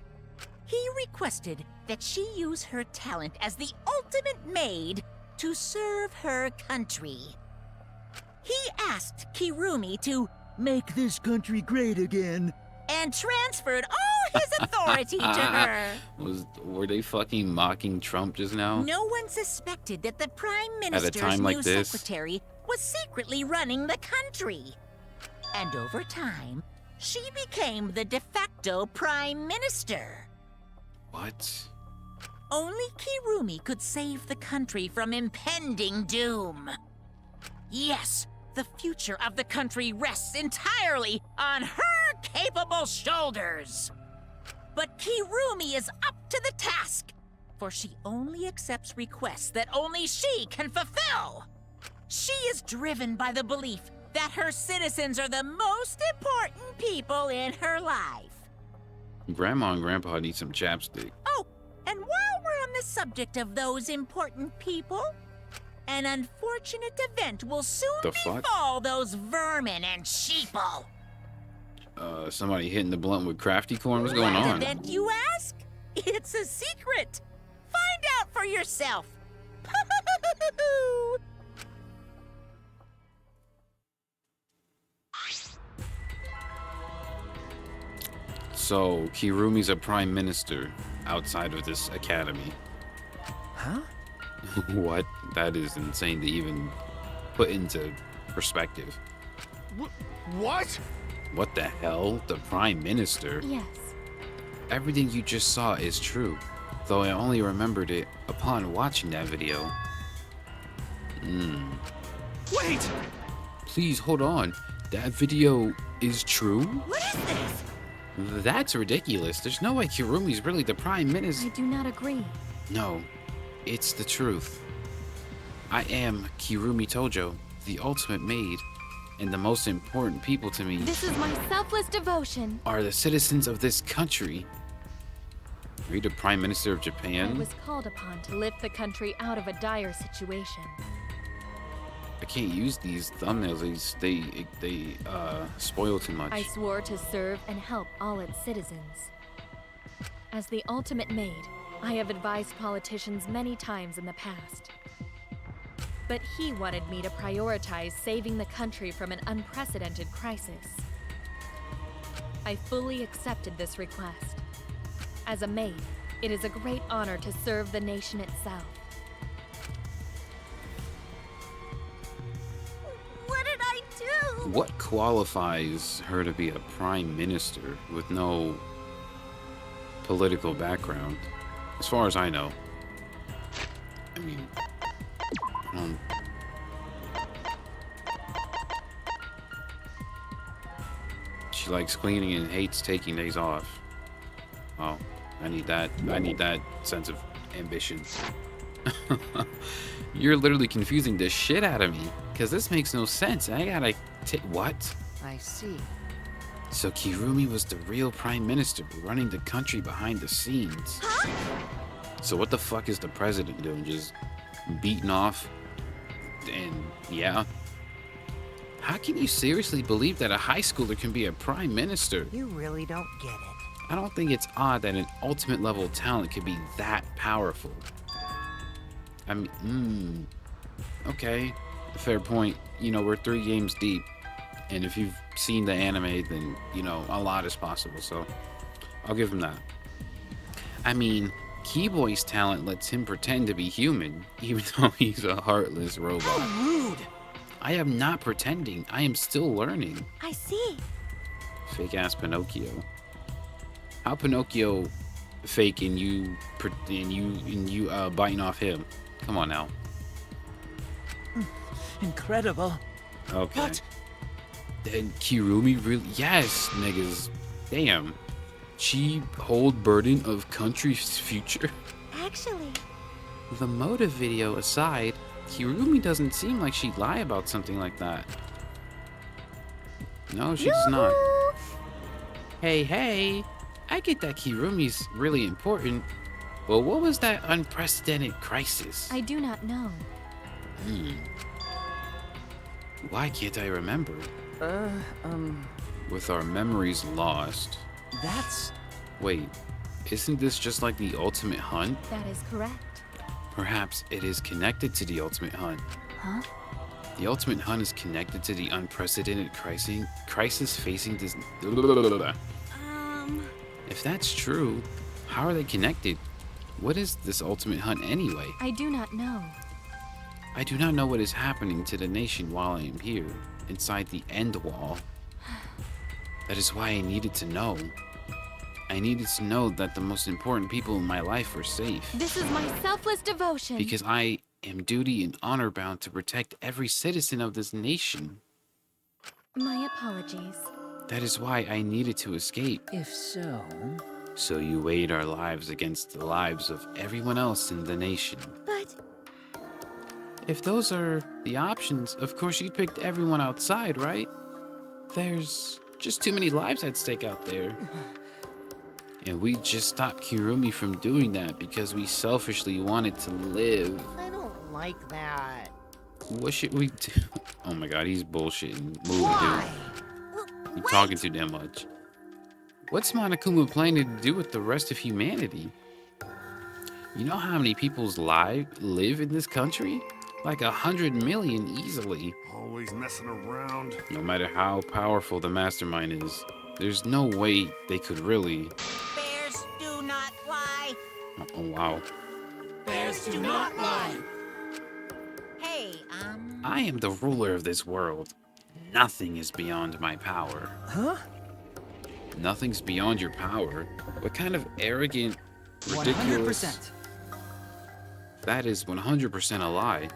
He requested that she use her talent as the ultimate maid to serve her country. He asked Kirumi to make this country great again and transferred all his authority to her. Were they fucking mocking Trump just now? No one suspected that the Prime At a Minister's time like new this? secretary was secretly running the country. And over time, she became the de facto Prime Minister. What? Only Kirumi could save the country from impending doom. Yes, the future of the country rests entirely on her capable shoulders. But Kirumi is up to the task, for she only accepts requests that only she can fulfill. She is driven by the belief that her citizens are the most important people in her life. Grandma and Grandpa need some chapstick. Oh, and while we're on the subject of those important people, an unfortunate event will soon The fuck? befall those vermin and sheeple. Somebody hitting the blunt with crafty corn? What's going What on? event, you ask? It's a secret. Find out for yourself. So, Kirumi's a prime minister outside of this academy. Huh? What? That is insane to even put into perspective. What? What the hell? The prime minister? Yes. Everything you just saw is true, though I only remembered it upon watching that video. Wait! Please hold on. That video is true? What is this? That's ridiculous. There's no way Kirumi's really the prime minister. I do not agree. No, it's the truth. I am Kirumi Tojo, the ultimate maid, and the most important people to me This is my selfless devotion. are the citizens of this country. Are you the Prime Minister of I Japan? was called upon to lift the country out of a dire situation. I can't use these thumbnails. They spoil too much. I swore to serve and help all its citizens. As the ultimate maid, I have advised politicians many times in the past. But he wanted me to prioritize saving the country from an unprecedented crisis. I fully accepted this request. As a maid, it is a great honor to serve the nation itself. What did I do? What qualifies her to be a prime minister with no political background? As far as I know. I mean, she likes cleaning and hates taking days off. Oh, I need that. I need that sense of ambition. You're literally confusing the shit out of me, because this makes no sense. I gotta what? I see. So Kirumi was the real prime minister running the country behind the scenes. Huh? So what the fuck is the president doing? Just beating off? And yeah. How can you seriously believe that a high schooler can be a prime minister? You really don't get it. I don't think it's odd that an ultimate level talent could be that powerful. I mean, okay, fair point. You know, we're 3 games deep, and if you've seen the anime, then, you know, a lot is possible, so I'll give him that. I mean, Keyboy's talent lets him pretend to be human, even though he's a heartless robot. How rude! I am not pretending. I am still learning. I see. Fake-ass Pinocchio. How Pinocchio fake and you biting off him? Come on now. Incredible. Okay. What? Then Kirumi really? Yes, niggas. Damn. She hold burden of country's future. Actually, The motive video aside, Kirumi doesn't seem like she'd lie about something like that. No, she does not. Hey, I get that Kirumi's really important, but what was that unprecedented crisis? I do not know. Why can't I remember? With our memories lost. That's... Wait, isn't this just like the ultimate hunt? That is correct. Perhaps it is connected to the ultimate hunt. Huh? The ultimate hunt is connected to the unprecedented crisis facing this... If that's true, how are they connected? What is this ultimate hunt anyway? I do not know. I do not know what is happening to the nation while I am here, inside the end wall. That is why I needed to know. I needed to know that the most important people in my life were safe. This is my selfless devotion. Because I am duty and honor bound to protect every citizen of this nation. My apologies. That is why I needed to escape. If so... So you weighed our lives against the lives of everyone else in the nation. but If those are the options, of course you picked everyone outside, right? There's just too many lives at stake out there. And we just stopped Kirumi from doing that because we selfishly wanted to live. I don't like that. What should we do? Oh my god, he's bullshitting. Move, Why? dude. You're talking too damn much. What's Monokuma planning to do with the rest of humanity? You know how many people's live live in this country? Like 100 million easily. Always messing around. No matter how powerful the mastermind is, there's no way they could really... Bears do not lie. Oh wow. Bears do not lie. Hey, I am the ruler of this world. Nothing is beyond my power. Huh? Nothing's beyond your power? What kind of arrogant, ridiculous... 100%. That is 100% a lie.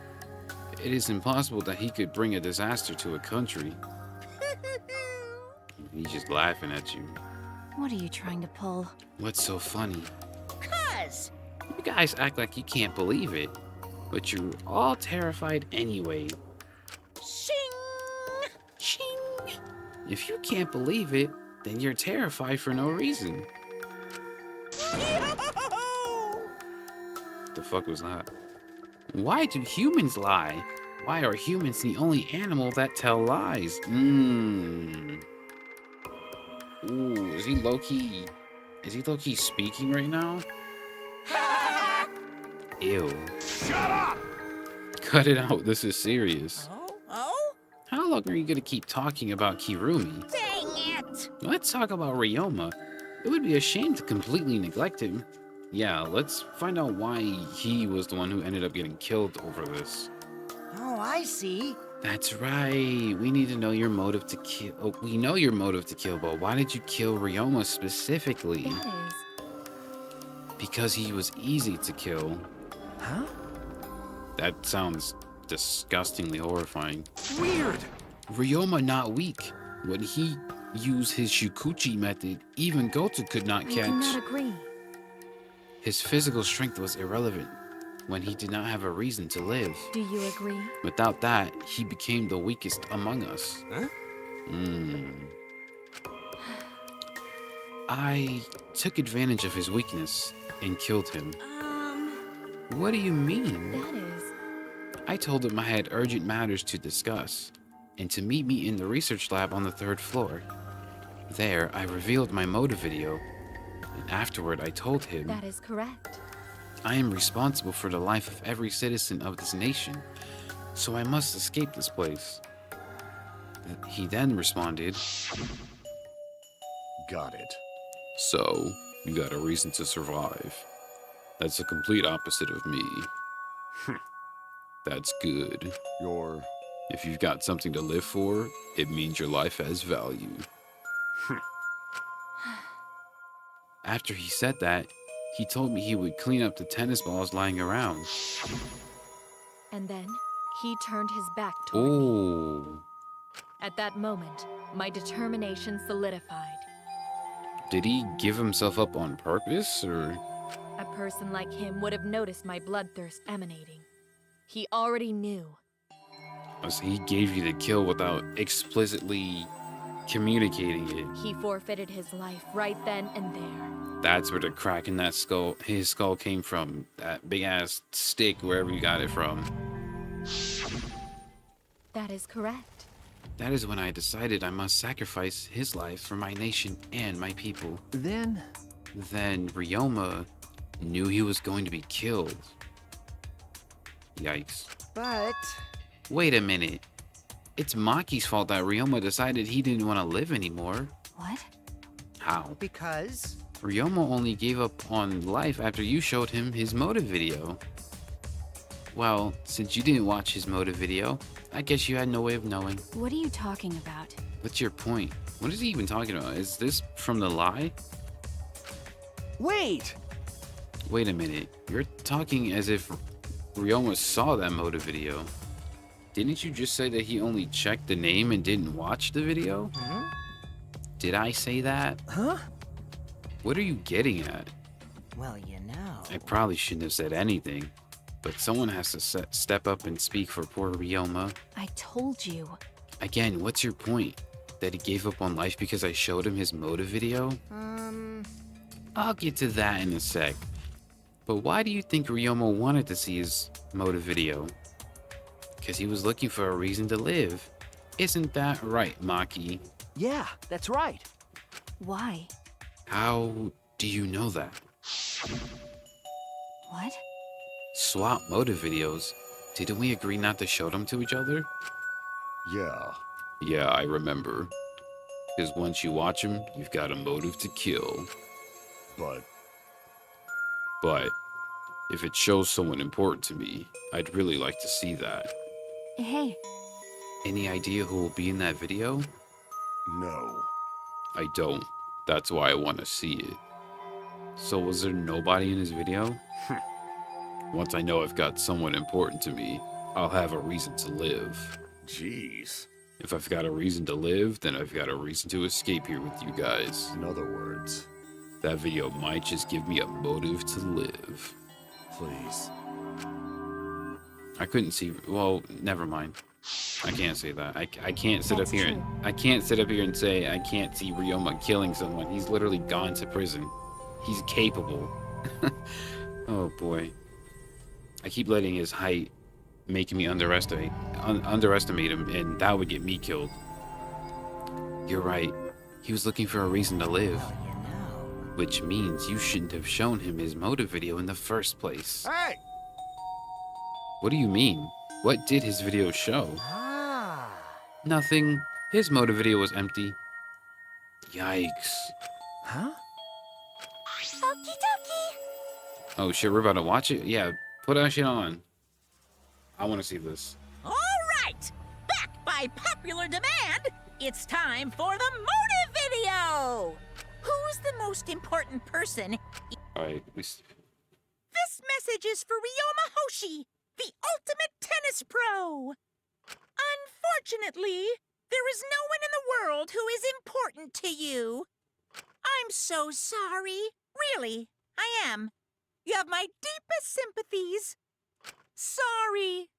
It is impossible that he could bring a disaster to a country. He's just laughing at you. What are you trying to pull? What's so funny? 'cause You guys act like you can't believe it, but you're all terrified anyway. Shing! Ching! If you can't believe it, then you're terrified for no reason. The fuck was that? Why do humans lie? Why are humans the only animal that tell lies? Ooh, is he low-key speaking right now? Ew. Shut up! Cut it out, this is serious. Oh? How long are you gonna keep talking about Kirumi? Dang it! Let's talk about Ryoma. It would be a shame to completely neglect him. Yeah, let's find out why he was the one who ended up getting killed over this. Oh, I see. That's right. We need to know your motive to kill. Oh, we know your motive to kill, but why did you kill Ryoma specifically? That is. Because he was easy to kill. Huh? That sounds disgustingly horrifying. Weird! Ryoma not weak. When he used his Shukuchi method, even Goto could not I catch. do not agree. His physical strength was irrelevant when he did not have a reason to live. Do you agree? Without that, he became the weakest among us. Huh? I took advantage of his weakness and killed him. What do you mean? That is. I told him I had urgent matters to discuss and to meet me in the research lab on the 3rd floor. There, I revealed my motive video, and afterward I told him, That is correct. I am responsible for the life of every citizen of this nation, so I must escape this place. He then responded, Got it. So, you got a reason to survive. That's the complete opposite of me. That's good. If you've got something to live for, it means your life has value. After he said that, he told me he would clean up the tennis balls lying around. And then he turned his back toward me. Oh. At that moment, my determination solidified. Did he give himself up on purpose, or? A person like him would have noticed my bloodthirst emanating. He already knew. So he gave you the kill without explicitly communicating it. He forfeited his life right then and there. That's where the crack in that skull, his skull came from. That big ass stick, wherever you got it from. That is correct. That is when I decided I must sacrifice his life for my nation and my people. Then Ryoma knew he was going to be killed. Yikes. But Wait a minute. It's Maki's fault that Ryoma decided he didn't want to live anymore. What? How? because Ryoma only gave up on life after you showed him his motive video. Well, since you didn't watch his motive video, I guess you had no way of knowing. What are you talking about? What's your point? What is he even talking about? Is this from the lie? wait! Wait a minute. You're talking as if Ryoma saw that motive video. Didn't you just say that he only checked the name and didn't watch the video? Did I say that? Huh? What are you getting at? well, you know. I probably shouldn't have said anything, but someone has to step up and speak for poor Ryoma. I told you. Again, what's your point? That he gave up on life because I showed him his motive video? I'll get to that in a sec. But why do you think Ryoma wanted to see his motive video? Because he was looking for a reason to live. Isn't that right, Maki? Yeah, that's right. Why? How do you know that? What? Swap motive videos. Didn't we agree not to show them to each other? Yeah. Yeah, I remember. Because once you watch them, you've got a motive to kill. But if it shows someone important to me, I'd really like to see that. Hey. Any idea who will be in that video? No. I don't. That's why I want to see it. So was there nobody in his video? Once I know I've got someone important to me, I'll have a reason to live. Jeez. If I've got a reason to live, then I've got a reason to escape here with you guys. In other words, that video might just give me a motive to live. please. I couldn't see. Well, never mind. I can't say that. I can't sit up That's here. true. I can't sit up here and say I can't see Ryoma killing someone. He's literally gone to prison. He's capable. Oh boy. I keep letting his height make me underestimate him, and that would get me killed. You're right. He was looking for a reason to live. Which means you shouldn't have shown him his motive video in the first place. Hey! What do you mean? What did his video show? Ah. Nothing. His motive video was empty. Yikes. Huh? Okie dokie. Oh shit, we're about to watch it? Yeah, put that shit on. I want to see this. All right! Back by popular demand, it's time for the motive video! Who's the most important person? Alright, This message is for Ryoma Hoshi, the ultimate tennis pro! Unfortunately, there is no one in the world who is important to you. I'm so sorry. Really, I am. You have my deepest sympathies. Sorry.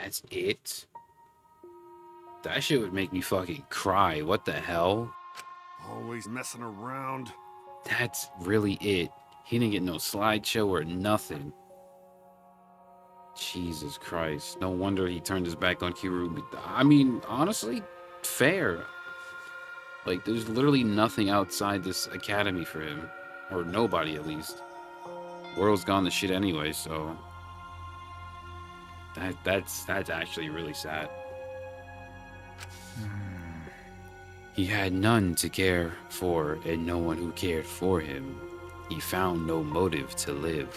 that's it? That shit would make me fucking cry. What the hell? Always messing around. That's really it. He didn't get no slideshow or nothing. Jesus Christ. No wonder he turned his back on Kirumi. I mean, honestly, fair. Like, there's literally nothing outside this academy for him. Or nobody, at least. World's gone to shit anyway, so... That's actually really sad. He had none to care for and no one who cared for him. He found no motive to live.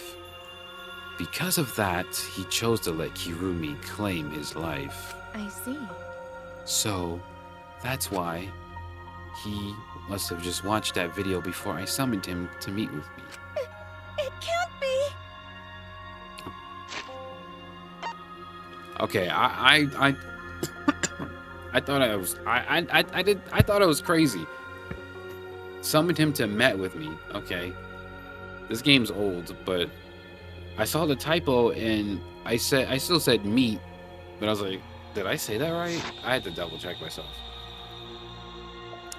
Because of that, he chose to let Kirumi claim his life. I see. So, that's why he must have just watched that video before I summoned him to meet with me. It can't be. Okay, I thought I was I thought I was crazy. Summoned him to met with me. Okay. This game's old, but I saw the typo and I still said meet, but I was like, did I say that right? I had to double check myself.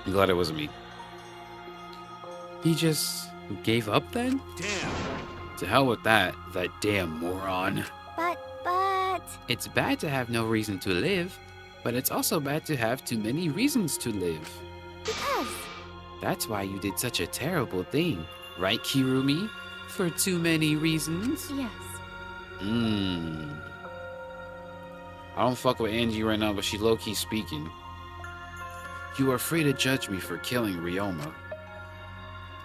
I'm glad it wasn't me. He just gave up then? Damn. To hell with that damn moron. But... It's bad to have no reason to live, but it's also bad to have too many reasons to live. Because... That's why you did such a terrible thing, right, Kirumi? For too many reasons? Yes. I don't fuck with Angie right now, but she low-key speaking. You are free to judge me for killing Ryoma.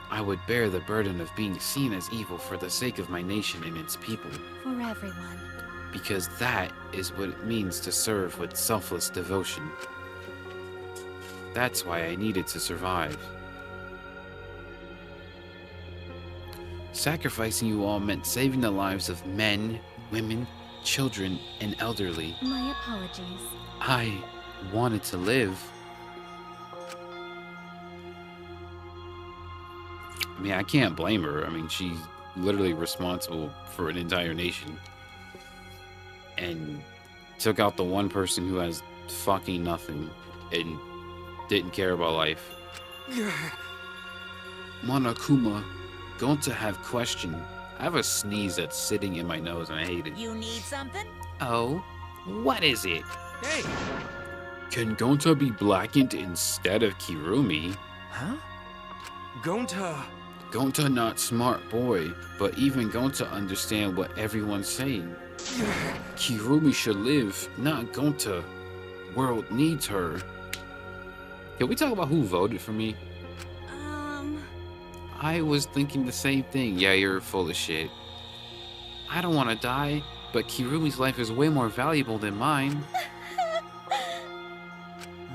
I would bear the burden of being seen as evil for the sake of my nation and its people. For everyone. Because that is what it means to serve with selfless devotion. That's why I needed to survive. Sacrificing you all meant saving the lives of men, women, children, and elderly. My apologies. I wanted to live. I mean, I can't blame her. I mean, she's literally responsible for an entire nation. And took out the one person who has fucking nothing and didn't care about life. Monokuma, going to have question. I have a sneeze that's sitting in my nose and I hate it. You need something? Oh, what is it? Hey! Can Gonta be blackened instead of Kirumi? Huh? Gonta not smart boy, but even Gonta understand what everyone's saying. Kirumi should live, not Gonta. World needs her. Can we talk about who voted for me? I was thinking the same thing. Yeah, you're full of shit. I don't want to die, but Kirumi's life is way more valuable than mine.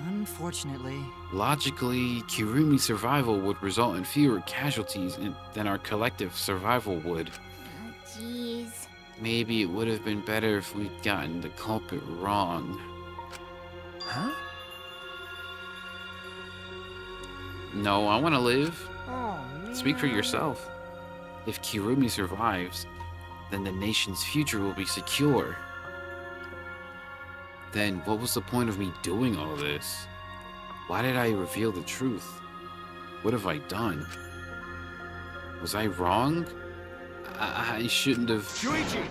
Unfortunately. Logically, Kirumi's survival would result in fewer casualties than our collective survival would. Jeez. Maybe it would have been better if we'd gotten the culprit wrong. Huh? No, I want to live. Oh, Speak for yourself. If Kirumi survives, then the nation's future will be secure. Then what was the point of me doing all this? Why did I reveal the truth? What have I done? Was I wrong? I shouldn't have... Shuichi!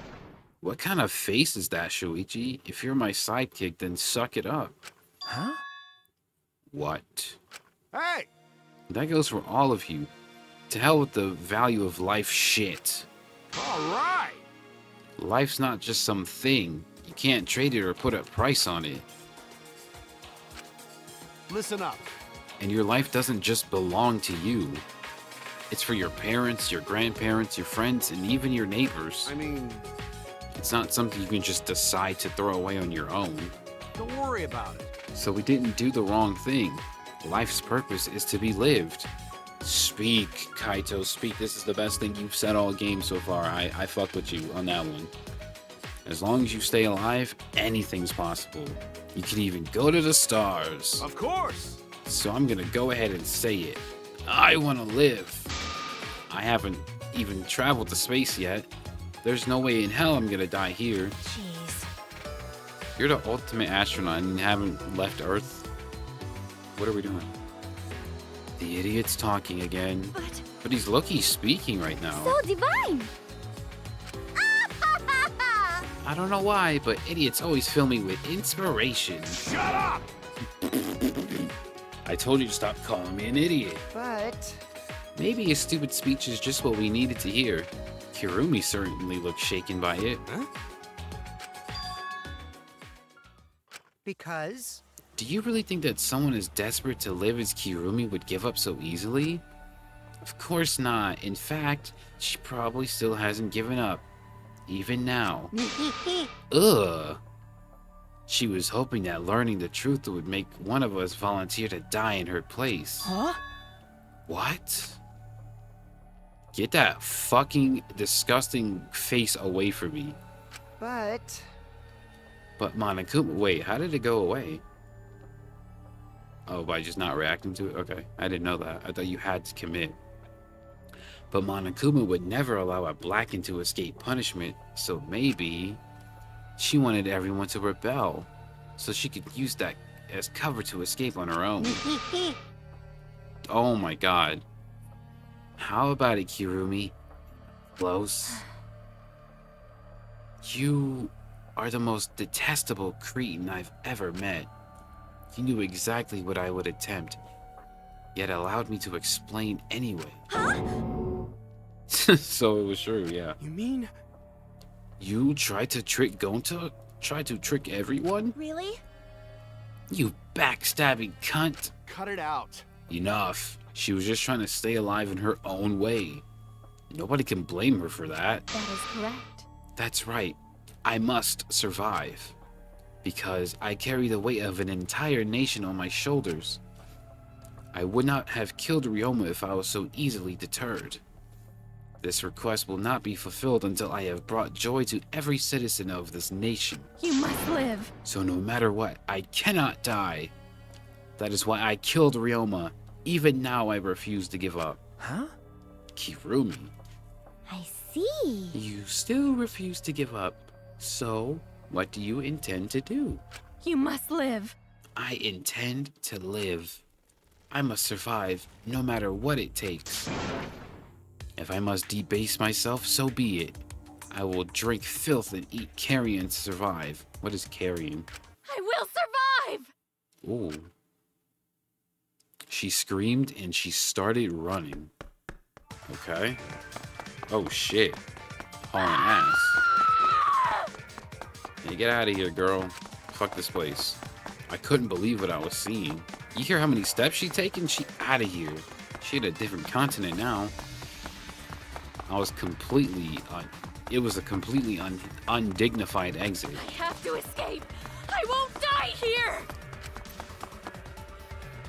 What kind of face is that, Shuichi? If you're my sidekick, then suck it up. Huh? What? Hey! That goes for all of you. To hell with the value of life shit. Alright! Life's not just some thing. You can't trade it or put a price on it. Listen up. And your life doesn't just belong to you. It's for your parents, your grandparents, your friends, and even your neighbors. I mean... It's not something you can just decide to throw away on your own. Don't worry about it. So we didn't do the wrong thing. Life's purpose is to be lived. Speak, Kaito, speak. This is the best thing you've said all game so far. I fuck with you on that one. As long as you stay alive, anything's possible. You can even go to the stars. Of course! So I'm gonna go ahead and say it. I wanna live. I haven't even traveled to space yet. There's no way in hell I'm gonna die here. Jeez. You're the ultimate astronaut and you haven't left Earth. What are we doing? The idiot's talking again. But he's lucky speaking right now. So divine! I don't know why, but idiots always fill me with inspiration. Shut up! I told you to stop calling me an idiot. But... Maybe his stupid speech is just what we needed to hear. Kirumi certainly looked shaken by it. Huh? Because? Do you really think that someone as desperate to live as Kirumi would give up so easily? Of course not. In fact, she probably still hasn't given up. Even now. Ugh. She was hoping that learning the truth would make one of us volunteer to die in her place. Huh? What? Get that fucking disgusting face away from me. But... But Monokuma, wait, how did it go away? Oh, by just not reacting to it? Okay, I didn't know that. I thought you had to commit. But Monokuma would never allow a Blacken to escape punishment, so maybe she wanted everyone to rebel, so she could use that as cover to escape on her own. Oh my god. How about it, Kirumi? Close. You are the most detestable cretin I've ever met. You knew exactly what I would attempt, yet allowed me to explain anyway. So it was true, yeah. You mean? You tried to trick Gonta? Tried to trick everyone? Really? You backstabbing cunt. Cut it out. Enough. She was just trying to stay alive in her own way. Nobody can blame her for that. That is correct. That's right. I must survive. Because I carry the weight of an entire nation on my shoulders. I would not have killed Ryoma if I was so easily deterred. This request will not be fulfilled until I have brought joy to every citizen of this nation. You must live. So no matter what, I cannot die. That is why I killed Ryoma. Even now, I refuse to give up. Huh? Kirumi. I see. You still refuse to give up. So, what do you intend to do? You must live. I intend to live. I must survive, no matter what it takes. If I must debase myself, so be it. I will drink filth and eat carrion to survive. What is carrion? I will survive! Ooh. She screamed and she started running. Okay. Oh shit. Hauling ass. Hey, get out of here, girl. Fuck this place. I couldn't believe what I was seeing. You hear how many steps she's taken? She out of here. She had a different continent now. I was completely it was a completely undignified exit. I have to escape. I won't die here.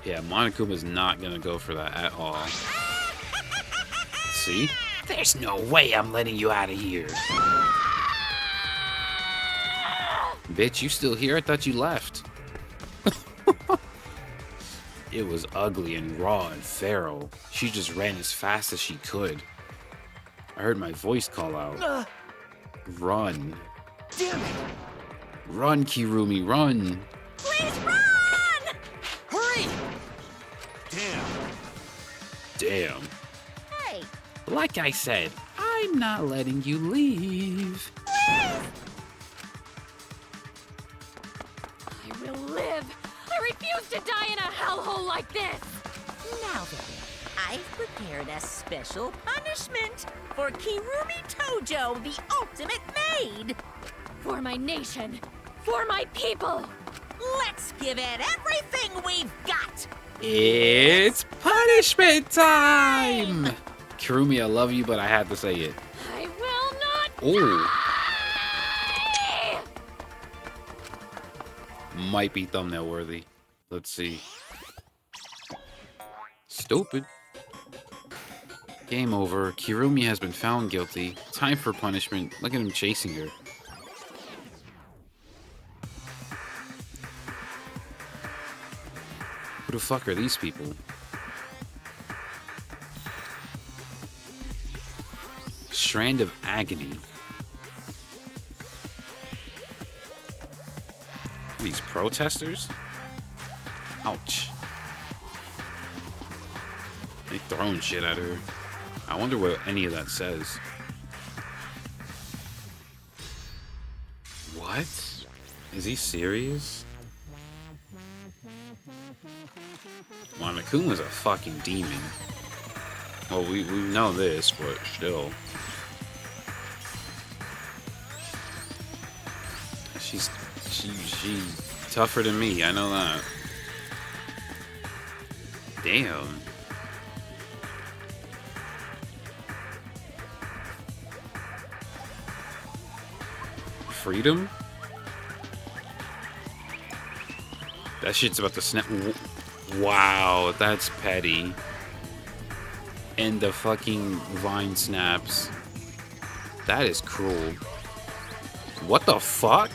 Yeah, Monokuma's not gonna go for that at all. See? There's no way I'm letting you out of here. Bitch, you still here? I thought you left. It was ugly and raw and feral. She just ran as fast as she could. I heard my voice call out. Run. Damn it! Run, Kirumi, run! Please run! Hurry! Damn. Hey, Like I said, I'm not letting you leave. I will live. I refuse to die in a hellhole like this. Now then, I've prepared a special punishment for Kirumi Tojo, the ultimate maid. For my nation. For my people. Let's give it everything we've got. It's punishment time! Kirumi, I love you, but I had to say it. I will not Oh. die! Might be thumbnail worthy. Let's see. Stupid. Game over. Kirumi has been found guilty. Time for punishment. Look at him chasing her. Who the fuck are these people? Strand of Agony. These protesters? Ouch. They throwing shit at her. I wonder what any of that says. What? Is he serious? Monokuma's a fucking demon. Well, we know this, but still. She's tougher than me, I know that. Damn. Freedom? That shit's about to snap. Wow, that's petty. And the fucking vine snaps. That is cruel. What the fuck?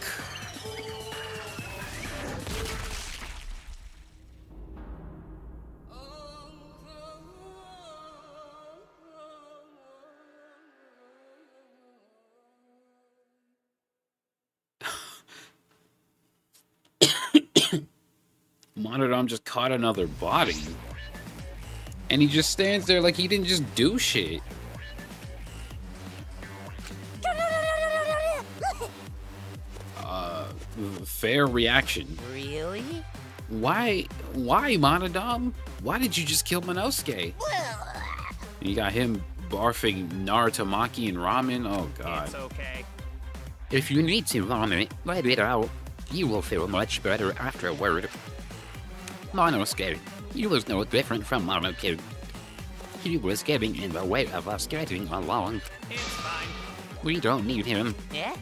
Monodom just caught another body. And he just stands there like he didn't just do shit. Fair reaction. Really? Why, Monodom? Why did you just kill Monosuke? You got him barfing Narutomaki and ramen? Oh god. It's okay. If you need to vomit, let it out. You will feel much better afterward. Monosuke, you was no different from Monosuke. He was getting in the way of us getting along. It's fine. We don't need him. Yeah?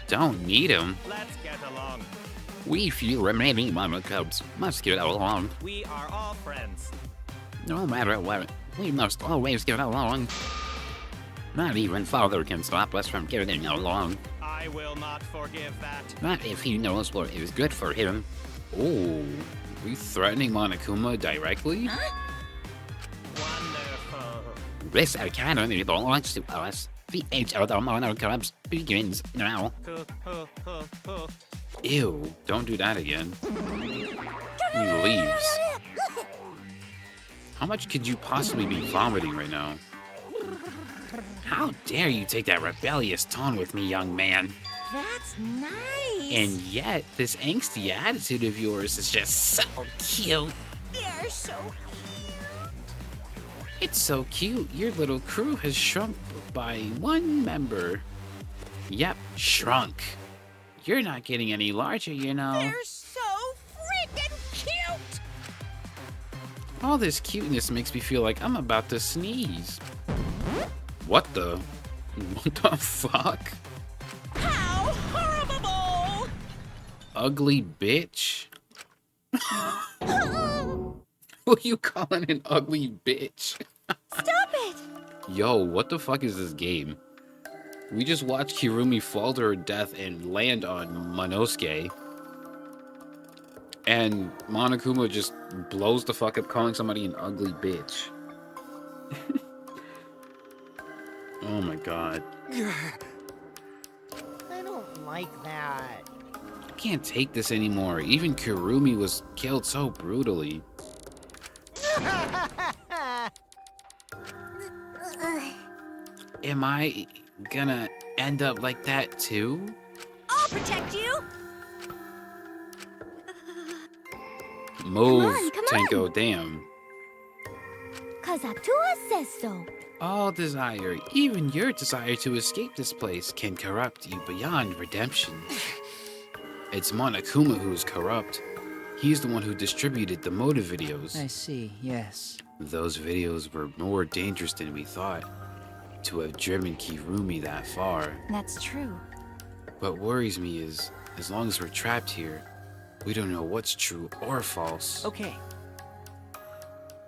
Don't need him. Let's get along. We few remaining Monocubs must get along. We are all friends. No matter what, we must always get along. Not even Father can stop us from getting along. I will not forgive that. Not if he knows what is good for him. Oh, we threatening Monokuma directly? Wonderful. This academy belongs to us. The age of the Monocubs begins now. Ew, don't do that again. He leaves. How much could you possibly be vomiting right now? How dare you take that rebellious tone with me, young man? That's nice. And yet, this angsty attitude of yours is just so cute. You're so It's so cute. Your little crew has shrunk by one member. Yep, shrunk. You're not getting any larger, you know. They're so freaking cute. All this cuteness makes me feel like I'm about to sneeze. What the? What the fuck? How horrible! Ugly bitch? Who you calling an ugly bitch? Stop it! Yo, what the fuck is this game? We just watched Kirumi fall to her death and land on Monosuke. And Monokuma just blows the fuck up calling somebody an ugly bitch. Oh my god. I don't like that. I can't take this anymore. Even Kurumi was killed so brutally. Am I gonna end up like that too? I'll protect you. Move, come Tenko, damn. Kazatua says so. All desire, even your desire to escape this place, can corrupt you beyond redemption. It's Monokuma who's corrupt. He's the one who distributed the motive videos. I see, yes. Those videos were more dangerous than we thought. To have driven Kirumi that far. That's true. What worries me is, as long as we're trapped here, we don't know what's true or false. Okay.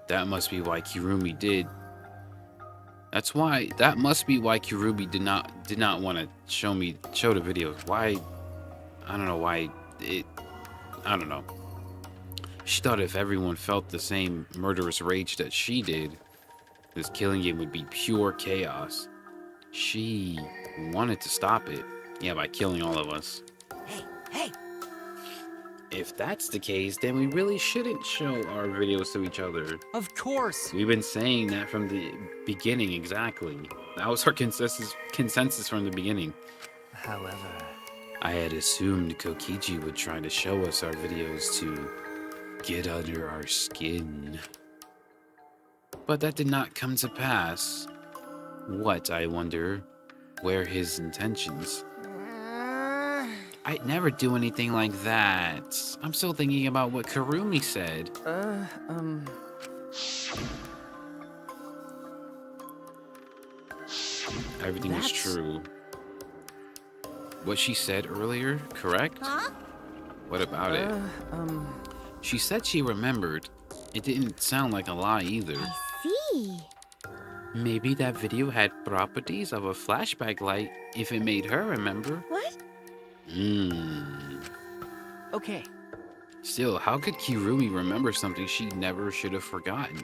That must be why Kirumi did. That must be why Kirumi did not want to show the videos. Why? I don't know why I don't know. She thought if everyone felt the same murderous rage that she did, this killing game would be pure chaos. She wanted to stop it. Yeah, by killing all of us. Hey! If that's the case, then we really shouldn't show our videos to each other. Of course. We've been saying that from the beginning, exactly. That was our consensus from the beginning. However, I had assumed Kokichi would try to show us our videos to get under our skin. But that did not come to pass. What, I wonder, were his intentions? I'd never do anything like that. I'm still thinking about what Kurumi said. Everything was true. What she said earlier, correct? Huh? What about it? She said she remembered. It didn't sound like a lie either. See. Maybe that video had properties of a flashback light if it made her remember. What? Okay. Still, how could Kirumi remember something she never should have forgotten?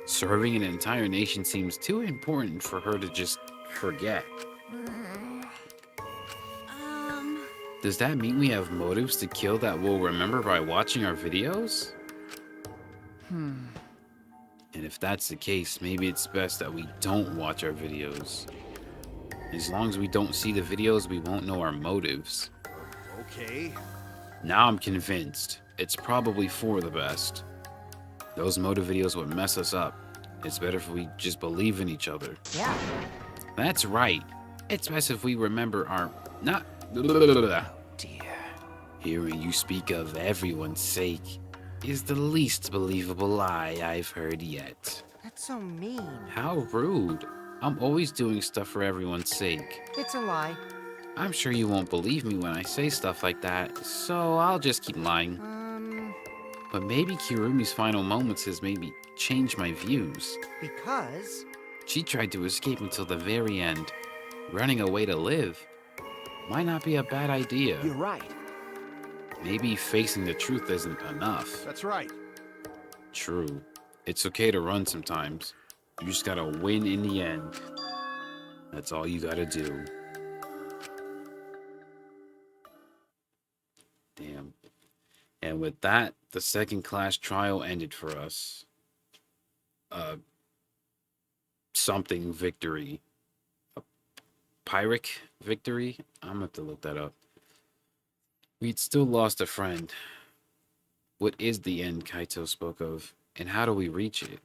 Serving an entire nation seems too important for her to just forget. Does that mean we have motives to kill that we'll remember by watching our videos? And if that's the case, maybe it's best that we don't watch our videos. As long as we don't see the videos, we won't know our motives. Okay. Now I'm convinced. It's probably for the best. Those motive videos would mess us up. It's better if we just believe in each other. Yeah. That's right. It's best if we remember our... not... Dear. Hearing you speak of everyone's sake is the least believable lie I've heard yet. That's so mean. How rude. I'm always doing stuff for everyone's sake. It's a lie. I'm sure you won't believe me when I say stuff like that, so I'll just keep lying. But maybe Kirumi's final moments has made me change my views. Because? She tried to escape until the very end. Running away to live might not be a bad idea. You're right. Maybe facing the truth isn't enough. That's right. True. It's okay to run sometimes. You just gotta win in the end. That's all you gotta do. Damn. And with that, the second class trial ended for us. Something victory. A Pyrrhic victory? I'm gonna have to look that up. We'd still lost a friend. What is the end Kaito spoke of, and how do we reach it?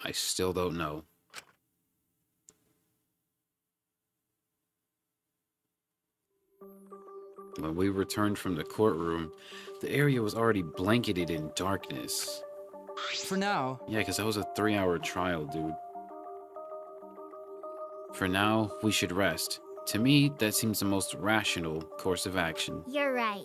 I still don't know. When we returned from the courtroom, the area was already blanketed in darkness. For now. Yeah, because that was a 3-hour trial, dude. For now, we should rest. To me, that seems the most rational course of action. You're right.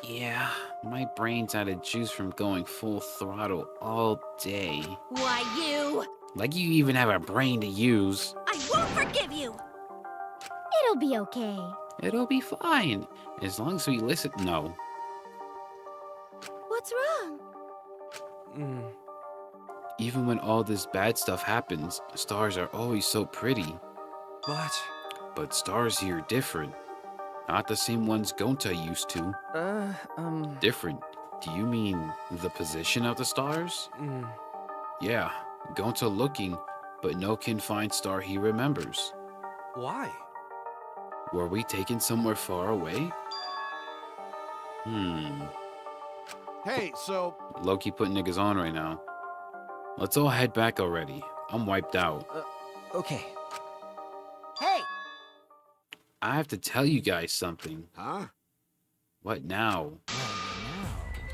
Yeah, my brain's out of juice from going full throttle all day. Why, you? Like you even have a brain to use. I won't forgive you! It'll be okay. It'll be fine, as long as we listen. No. Even when all this bad stuff happens, stars are always so pretty. But stars here are different. Not the same ones Gonta used to. Different. Do you mean the position of the stars? Yeah, Gonta looking, but no can find star he remembers. Why? Were we taken somewhere far away? Hey, so... Loki put niggas on right now. Let's all head back already. I'm wiped out. Okay. Hey! I have to tell you guys something. Huh? What now?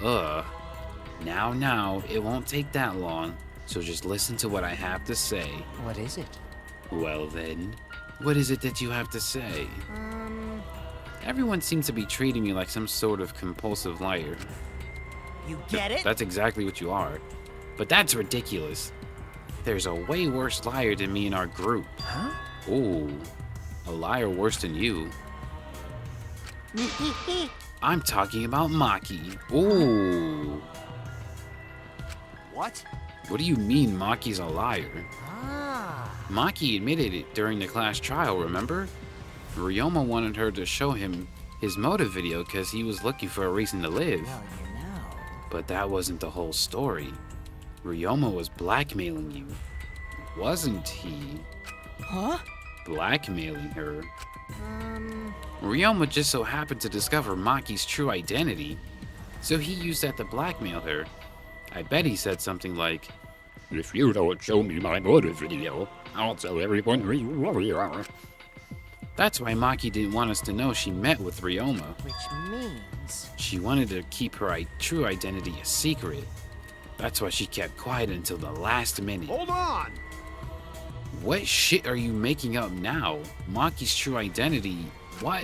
Now, it won't take that long, so just listen to what I have to say. What is it? Well then, what is it that you have to say? Everyone seems to be treating me like some sort of compulsive liar. You get it? That's exactly what you are. But that's ridiculous. There's a way worse liar than me in our group. Huh? Ooh, a liar worse than you. I'm talking about Maki. Ooh. What? What do you mean Maki's a liar? Maki admitted it during the class trial, remember? Ryoma wanted her to show him his motive video because he was looking for a reason to live. Well, you know. But that wasn't the whole story. Ryoma was blackmailing you, wasn't he? Huh? Blackmailing her. Ryoma just so happened to discover Maki's true identity, so he used that to blackmail her. I bet he said something like, If you don't show me my motive video, I'll tell everyone who you really are. That's why Maki didn't want us to know she met with Ryoma. Which means... She wanted to keep her true identity a secret. That's why she kept quiet until the last minute. Hold on! What shit are you making up now? Maki's true identity? What?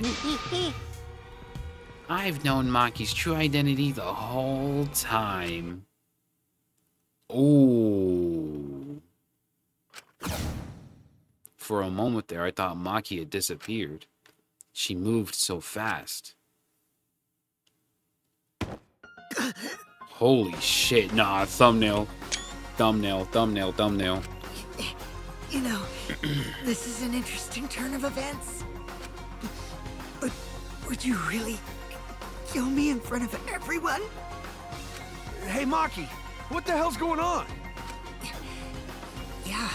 I've known Maki's true identity the whole time. Ooh. For a moment there, I thought Maki had disappeared. She moved so fast. Holy shit, nah, thumbnail. Thumbnail. You know, this is an interesting turn of events. But would you really kill me in front of everyone? Hey, Maki, what the hell's going on? Yeah,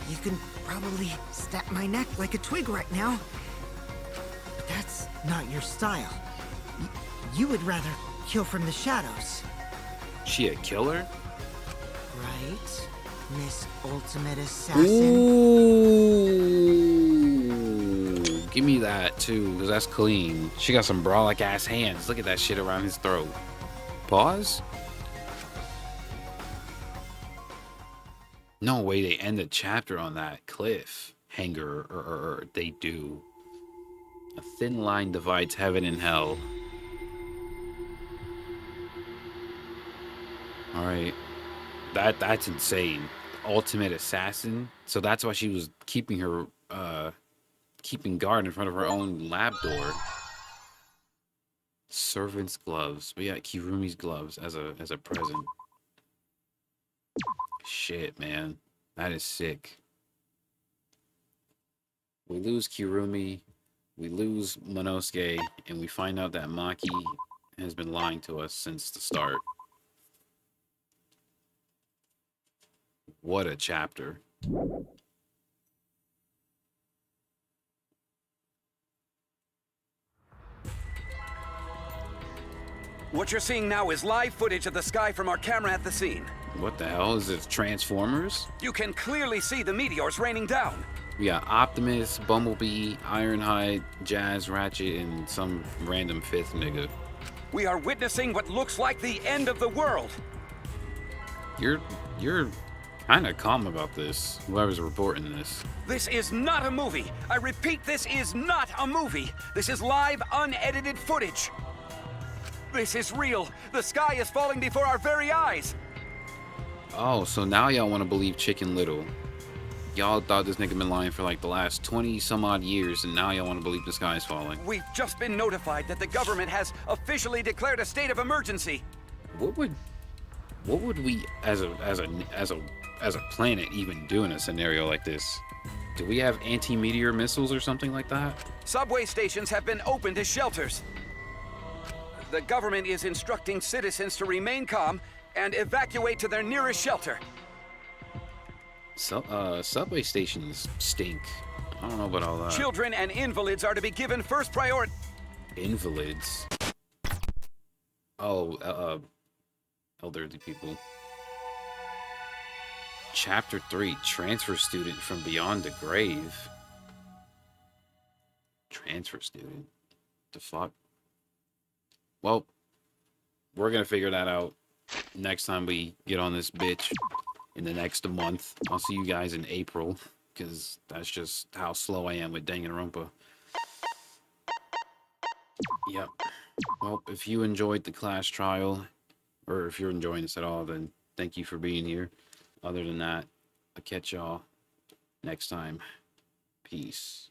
you can probably snap my neck like a twig right now. But that's not your style. You would rather kill from the shadows. She a killer? Right, Miss Ultimate Assassin? Ooh. Give me that too, because that's clean. She got some bra-like ass hands. Look at that shit around his throat. Pause? No way they end the chapter on that cliff hanger, or they do. A thin line divides heaven and hell. Alright. That's insane. Ultimate assassin. So that's why she was keeping her keeping guard in front of her own lab door. Servant's gloves. We got Kirumi's gloves as a present. Shit, man. That is sick. We lose Kirumi, we lose Monosuke, and we find out that Maki has been lying to us since the start. What a chapter. What you're seeing now is live footage of the sky from our camera at the scene. What the hell? Is it Transformers? You can clearly see the meteors raining down. We got Optimus, Bumblebee, Ironhide, Jazz, Ratchet, and some random fifth nigga. We are witnessing what looks like the end of the world. You're kind of calm about this, whoever's reporting this. This is not a movie. I repeat, this is not a movie. This is live, unedited footage. This is real. The sky is falling before our very eyes. Oh, so now y'all want to believe Chicken Little. Y'all thought this nigga been lying for like the last 20 some odd years, and now y'all want to believe the sky is falling. We've just been notified that the government has officially declared a state of emergency. What What would we, as a planet, even do in a scenario like this? Do we have anti-meteor missiles or something like that? Subway stations have been opened as shelters. The government is instructing citizens to remain calm and evacuate to their nearest shelter. Subway stations stink. I don't know about all that. Children and invalids are to be given first priority. Invalids? Oh, elderly people. Chapter 3, Transfer Student from Beyond the Grave. Transfer Student? The fuck? Well, we're gonna figure that out next time we get on this bitch in the next month. I'll see you guys in April, because that's just how slow I am with Danganronpa. Yep. Well, if you enjoyed the class trial, or if you're enjoying this at all, then thank you for being here. Other than that, I'll catch y'all next time. Peace.